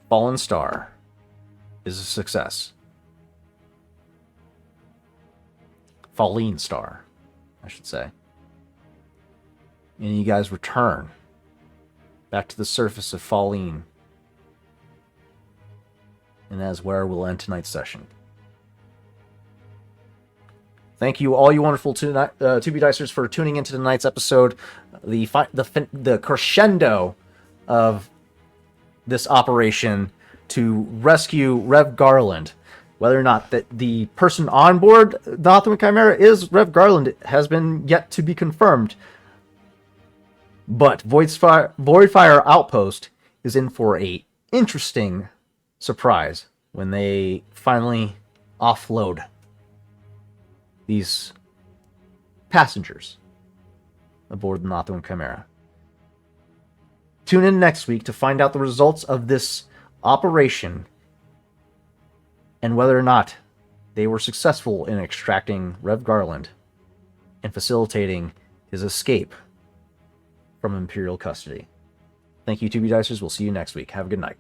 Fallen Star is a success. Fallen Star, I should say. And you guys return back to the surface of Fallen. And that is where we'll end tonight's session. Thank you, all you wonderful 2B Dicers, for tuning into tonight's episode. The crescendo of this operation to rescue Rev Garland. Whether or not that the person on board the Optimum Chimera is Rev Garland has been yet to be confirmed. But Voidfire Outpost is in for a interesting surprise when they finally offload these passengers aboard the Optimum Chimera. Tune in next week to find out the results of this operation and whether or not they were successful in extracting Rev Garland and facilitating his escape from Imperial custody. Thank you, 2B Dicers. We'll see you next week. Have a good night.